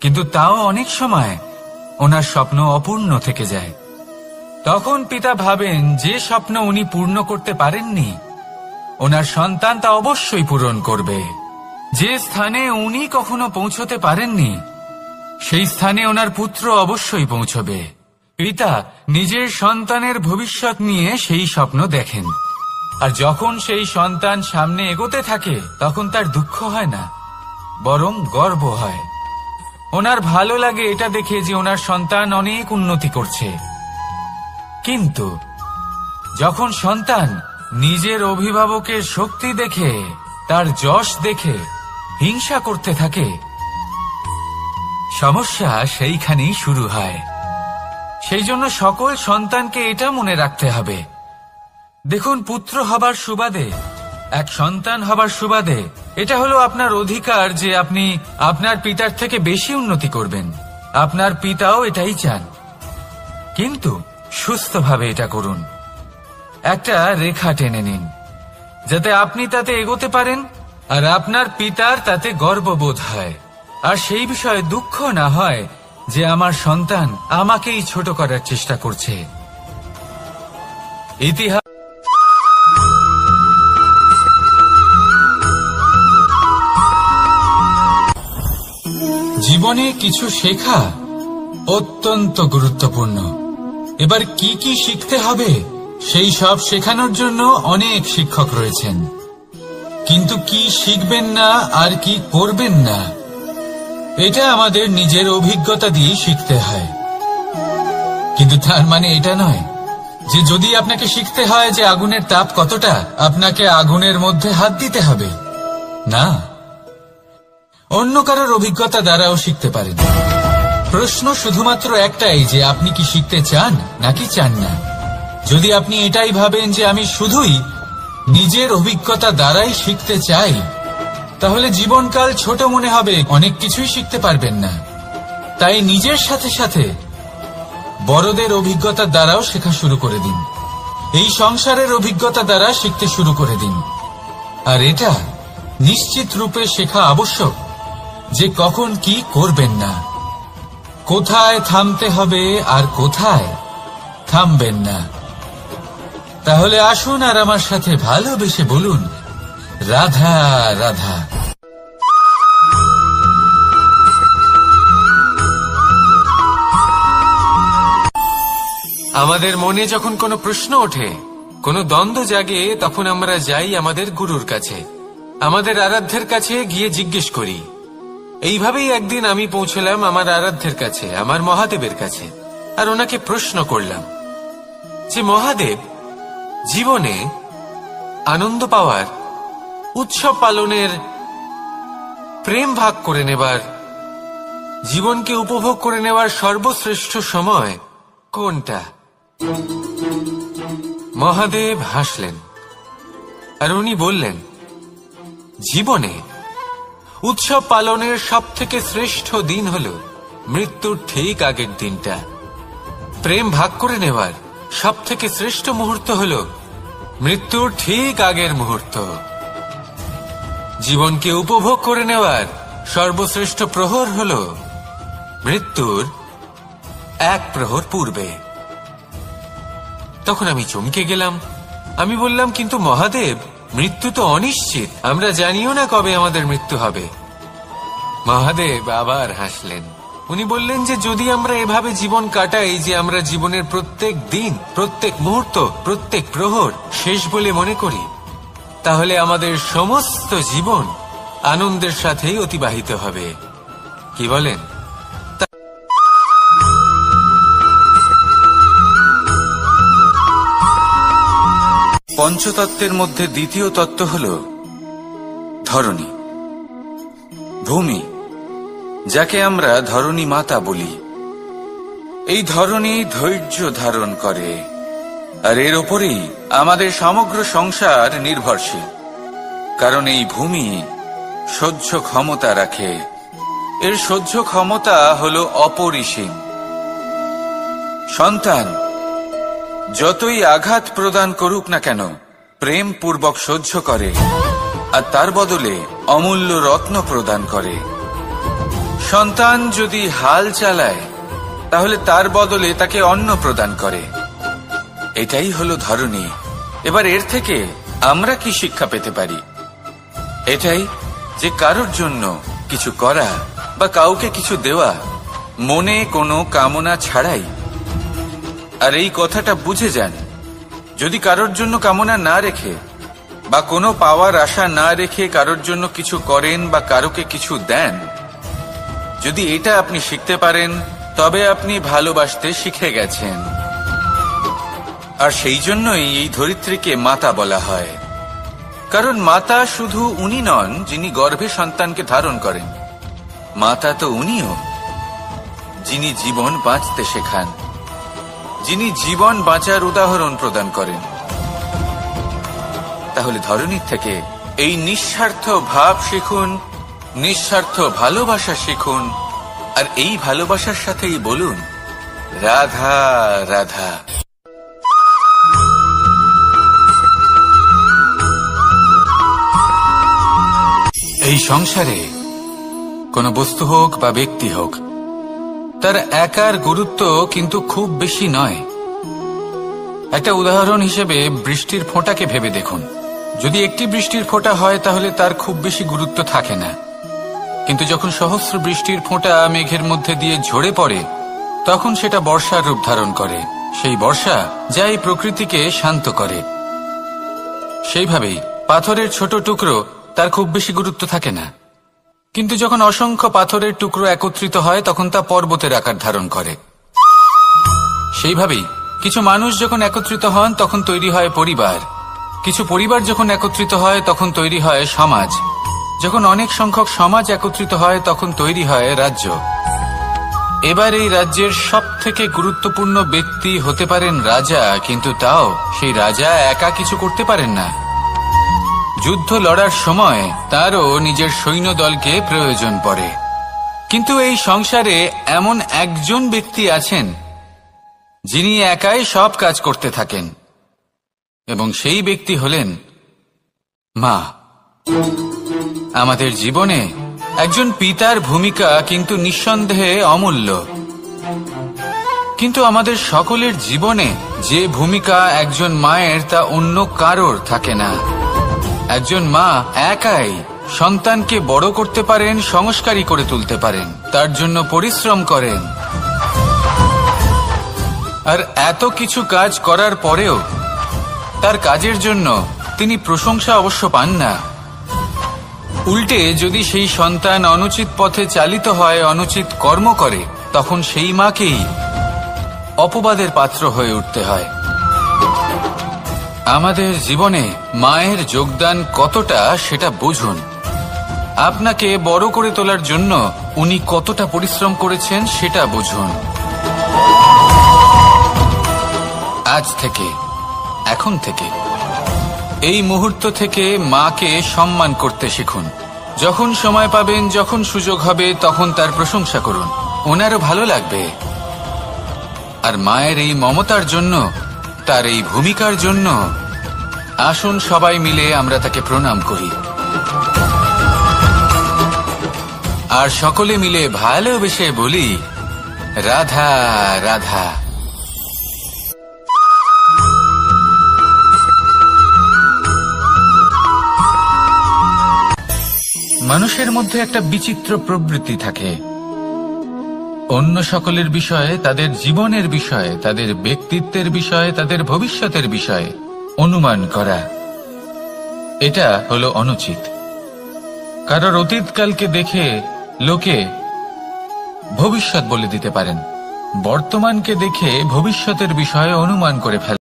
কিন্তু তাও অনেক সময় ওনার স্বপ্ন অপূর্ণ থেকে যায়। তখন পিতা ভাবেন যে স্বপ্ন উনি পূর্ণ করতে পারেননি, ওনার সন্তান তা অবশ্যই পূরণ করবে। যে স্থানে উনি কখনো পৌঁছতে পারেননি, সেই স্থানে ওনার পুত্র অবশ্যই পৌঁছবে। পিতা নিজের সন্তানের ভবিষ্যৎ নিয়ে সেই স্বপ্ন দেখেন, আর যখন সেই সন্তান সামনে এগোতে থাকে তখন তার দুঃখ হয় না, বরং গর্ব হয়। ওনার ভালো লাগে এটা দেখে যে ওনার সন্তান অনেক উন্নতি করছে। কিন্তু যখন সন্তান নিজের অভিভাবকের শক্তি দেখে, তার যশ দেখে হিংসা করতে থাকে, সমস্যা সেইখানেই শুরু হয়। সেই জন্য সকল সন্তানকে এটা মনে রাখতে হবে, দেখুন, পুত্র হবার সুবাদে, এক সন্তান হবার সুবাদে এটা হলো আপনার অধিকার যে আপনি আপনার পিতার থেকে বেশি উন্নতি করবেন। আপনার পিতাও এটাই চান, কিন্তু সুস্থভাবে এটা করুন। একটা রেখা টেনে নিন যাতে আপনি তাতে এগোতে পারেন আর আপনার পিতার তাতে গর্ববোধ হয়, আর সেই বিষয়ে দুঃখ না হয় যে আমার সন্তান আমাকেই ছোট করার চেষ্টা করছে। ইতিহাস জীবনে কিছু শেখা অত্যন্ত গুরুত্বপূর্ণ। এবার কি কি শিখতে হবে সেই সব শেখানোর জন্য অনেক শিক্ষক রয়েছেন, কিন্তু কি শিখবেন না আর কি করবেন না এটা আমাদের নিজের অভিজ্ঞতা দিয়ে শিখতে হয়। কিন্তু তার মানে এটা নয় যে যদি আপনাকে শিখতে হয় যে আগুনের তাপ কতটা, আপনাকে আগুনের মধ্যে হাত দিতে হবে না। অন্য কারোর অভিজ্ঞতা দ্বারাও শিখতে পারেন। প্রশ্ন শুধুমাত্র একটাই যে আপনি কি শিখতে চান নাকি চান না। যদি আপনি এটাই ভাবেন যে আমি শুধুই নিজের অভিজ্ঞতা দ্বারাই শিখতে চাই, তাহলে জীবনকাল ছোট মনে হবে, অনেক কিছুই শিখতে পারবেন না। তাই নিজের সাথে সাথে বড়দের অভিজ্ঞতা দ্বারাও শেখা শুরু করে দিন। এই সংসারের অভিজ্ঞতা দ্বারা শিখতে শুরু করে দিন। আর এটা নিশ্চিত রূপে শেখা আবশ্যক যে কখন কি করবেন না, কোথায় থামতে হবে আর কোথায় থামবেন না। তাহলে আসুন আর আমার সাথে ভালোবেসে বলুন, রাধা রাধা। আমাদের মনে যখন কোনো প্রশ্ন ওঠে, কোনো দ্বন্দ্ব জাগে, তখন আমরা যাই আমাদের গুরুর কাছে, আমাদের আরাধ্যের কাছে গিয়ে জিজ্ঞেস করি। এইভাবেই একদিন আমি পৌঁছলাম আমার আরাধ্যের কাছে, আমার মহাদেবের কাছে, আর ওনাকে প্রশ্ন করলাম যে মহাদেব, জীবনে আনন্দ পাওয়ার, উৎসব পালনের, প্রেম ভাগ করে নেবার, জীবনকে উপভোগ করে নেওয়ার সর্বশ্রেষ্ঠ সময় কোনটা? মহাদেব হাসলেন আর উনি বললেন, জীবনে উৎসব পালনের সবথেকে শ্রেষ্ঠ দিন হল মৃত্যুর ঠিক আগের দিনটা। প্রেম ভাগ করে নেওয়ার সবথেকে শ্রেষ্ঠ মুহূর্ত হল মৃত্যুর ঠিক আগের মুহূর্ত। জীবনকে উপভোগ করে নেওয়ার সর্বশ্রেষ্ঠ প্রহর হল মৃত্যুর এক প্রহর পূর্বে। তখন আমি চমকে গেলাম। আমি বললাম, কিন্তু মহাদেব, মৃত্যু তো অনিশ্চিত, আমরা জানিও না কবে আমাদের মৃত্যু হবে। মহাদেব আবার হাসলেন। উনি বললেন যে যদি আমরা এভাবে জীবন কাটাই যে আমরা জীবনের প্রত্যেক দিন, প্রত্যেক মুহূর্ত, প্রত্যেক প্রহর শেষ বলে মনে করি, তাহলে আমাদের সমস্ত জীবন আনন্দের সাথেই অতিবাহিত হবে। কি বলেন? পঞ্চতত্ত্বের মধ্যে দ্বিতীয় তত্ত্ব হল ধরণী, ভূমি, যাকে আমরা ধরণী মাতা বলি। এই ধরণী ধৈর্য ধারণ করে, আর এর ওপরেই আমাদের সমগ্র সংসার নির্ভরশীল। কারণ এই ভূমি সহ্য ক্ষমতা রাখে, এর সহ্য ক্ষমতা হল অপরিসীম। সন্তান যতই আঘাত প্রদান করুক না কেন, প্রেম পূর্বক সহ্য করে, আর তার বদলে অমূল্য রত্ন প্রদান করে। সন্তান যদি হাল চালায়, তাহলে তার বদলে তাকে অন্ন প্রদান করে। এটাই হলো ধরণী। এবার এর থেকে আমরা কি শিক্ষা পেতে পারি? এটাই যে কারোর জন্য কিছু করা বা কাউকে কিছু দেওয়া মনে কোনো কামনা ছাড়াই। আর এই কথাটা বুঝে যান, যদি কারোর জন্য কামনা না রেখে বা কোনো পাওয়ার আশা না রেখে কারোর জন্য কিছু করেন বা কারোকে কিছু দেন, যদি এটা আপনি শিখতে পারেন, তবে আপনি ভালোবাসতে শিখে গেছেন। আর সেই জন্যই এই ধরিত্রীকে মাতা বলা হয়। কারণ মাতা শুধু উনি নন যিনি গর্ভে সন্তানকে ধারণ করেন, মাতা তো উনিও যিনি জীবন বাঁচতে শেখান, যিনি জীবন বাঁচার উদাহরণ প্রদান করেন। তাহলে ধরণীর থেকে এই নিঃস্বার্থ ভাব শিখুন, নিঃস্বার্থ ভালোবাসা শিখুন, আর এই ভালোবাসার সাথেই বলুন রাধা রাধা। এই সংসারে কোনো বস্তু হোক বা ব্যক্তি হোক, তার একার গুরুত্ব কিন্তু খুব বেশি নয়। একটা উদাহরণ হিসেবে বৃষ্টির ফোঁটাকে ভেবে দেখুন। যদি একটি বৃষ্টির ফোঁটা হয় তাহলে তার খুব বেশি গুরুত্ব থাকে না, কিন্তু যখন সহস্র বৃষ্টির ফোঁটা মেঘের মধ্যে দিয়ে ঝরে পড়ে, তখন সেটা বর্ষার রূপ ধারণ করে। সেই বর্ষা যা এই প্রকৃতিকে শান্ত করে। সেইভাবেই পাথরের ছোট টুকরো, তার খুব বেশি গুরুত্ব থাকে না, কিন্তু যখন অসংখ্য পাথরের টুকরো একত্রিত হয় তখন তা পর্বতের আকার ধারণ করে। সেইভাবেই কিছু মানুষ যখন একত্রিত হন তখন তৈরি হয় পরিবার, কিছু পরিবার যখন একত্রিত হয় তখন তৈরি হয় সমাজ, যখন অনেক সংখ্যক সমাজ একত্রিত হয় তখন তৈরি হয় রাজ্য। এবার এই রাজ্যের সবথেকে গুরুত্বপূর্ণ ব্যক্তি হতে পারেন রাজা, কিন্তু তাও সেই রাজা একা কিছু করতে পারেন না। যুদ্ধ লড়ার সময় তারও নিজের সৈন্যদলকে প্রয়োজন পড়ে। কিন্তু এই সংসারে এমন একজন ব্যক্তি আছেন যিনি একাই সব কাজ করতে থাকেন, এবং সেই ব্যক্তি হলেন মা। আমাদের জীবনে একজন পিতার ভূমিকা কিন্তু নিঃসন্দেহে অমূল্য, কিন্তু আমাদের সকলের জীবনে যে ভূমিকা একজন মায়ের তা অন্য কারোর থাকে না। একজন মা একাই সন্তানকে বড় করতে পারেন, সংস্কারী করে তুলতে পারেন, তার জন্য পরিশ্রম করেন। আর এত কিছু কাজ করার পরেও তার কাজের জন্য তিনি প্রশংসা অবশ্য পান না। উল্টে যদি সেই সন্তান অনুচিত পথে চালিত হয়, অনুচিত কর্ম করে, তখন সেই মাকেই অপবাদের পাত্র হয়ে উঠতে হয়। আমাদের জীবনে মায়ের যোগদান কতটা সেটা বুঝুন। আপনাকে বড় করে তোলার জন্য উনি কতটা পরিশ্রম করেছেন সেটা বুঝুন। আজ থেকে, এখন থেকে, এই মুহূর্ত থেকে মাকে সম্মান করতে শিখুন। যখন সময় পাবেন, যখন সুযোগ হবে, তখন তার প্রশংসা করুন, ওনারও ভালো লাগবে। আর মায়ের এই মমতার জন্য, তার এই ভূমিকার জন্য আসুন সবাই মিলে আমরা তাকে প্রণাম করি আর সকলে মিলে ভালোবেসে বলি, রাধা রাধা। মানুষের মধ্যে একটা বিচিত্র প্রবৃত্তি থাকে, অন্য সকলের বিষয়ে, তাদের জীবনের বিষয়ে, তাদের ব্যক্তিত্বের বিষয়ে, তাদের ভবিষ্যতের বিষয়ে অনুমান করা। এটা হলো অনুচিত। কারোর অতীতকালকে দেখে লোকে ভবিষ্যৎ বলে দিতে পারেন, বর্তমানকে দেখে ভবিষ্যতের বিষয়ে অনুমান করে ফেলে।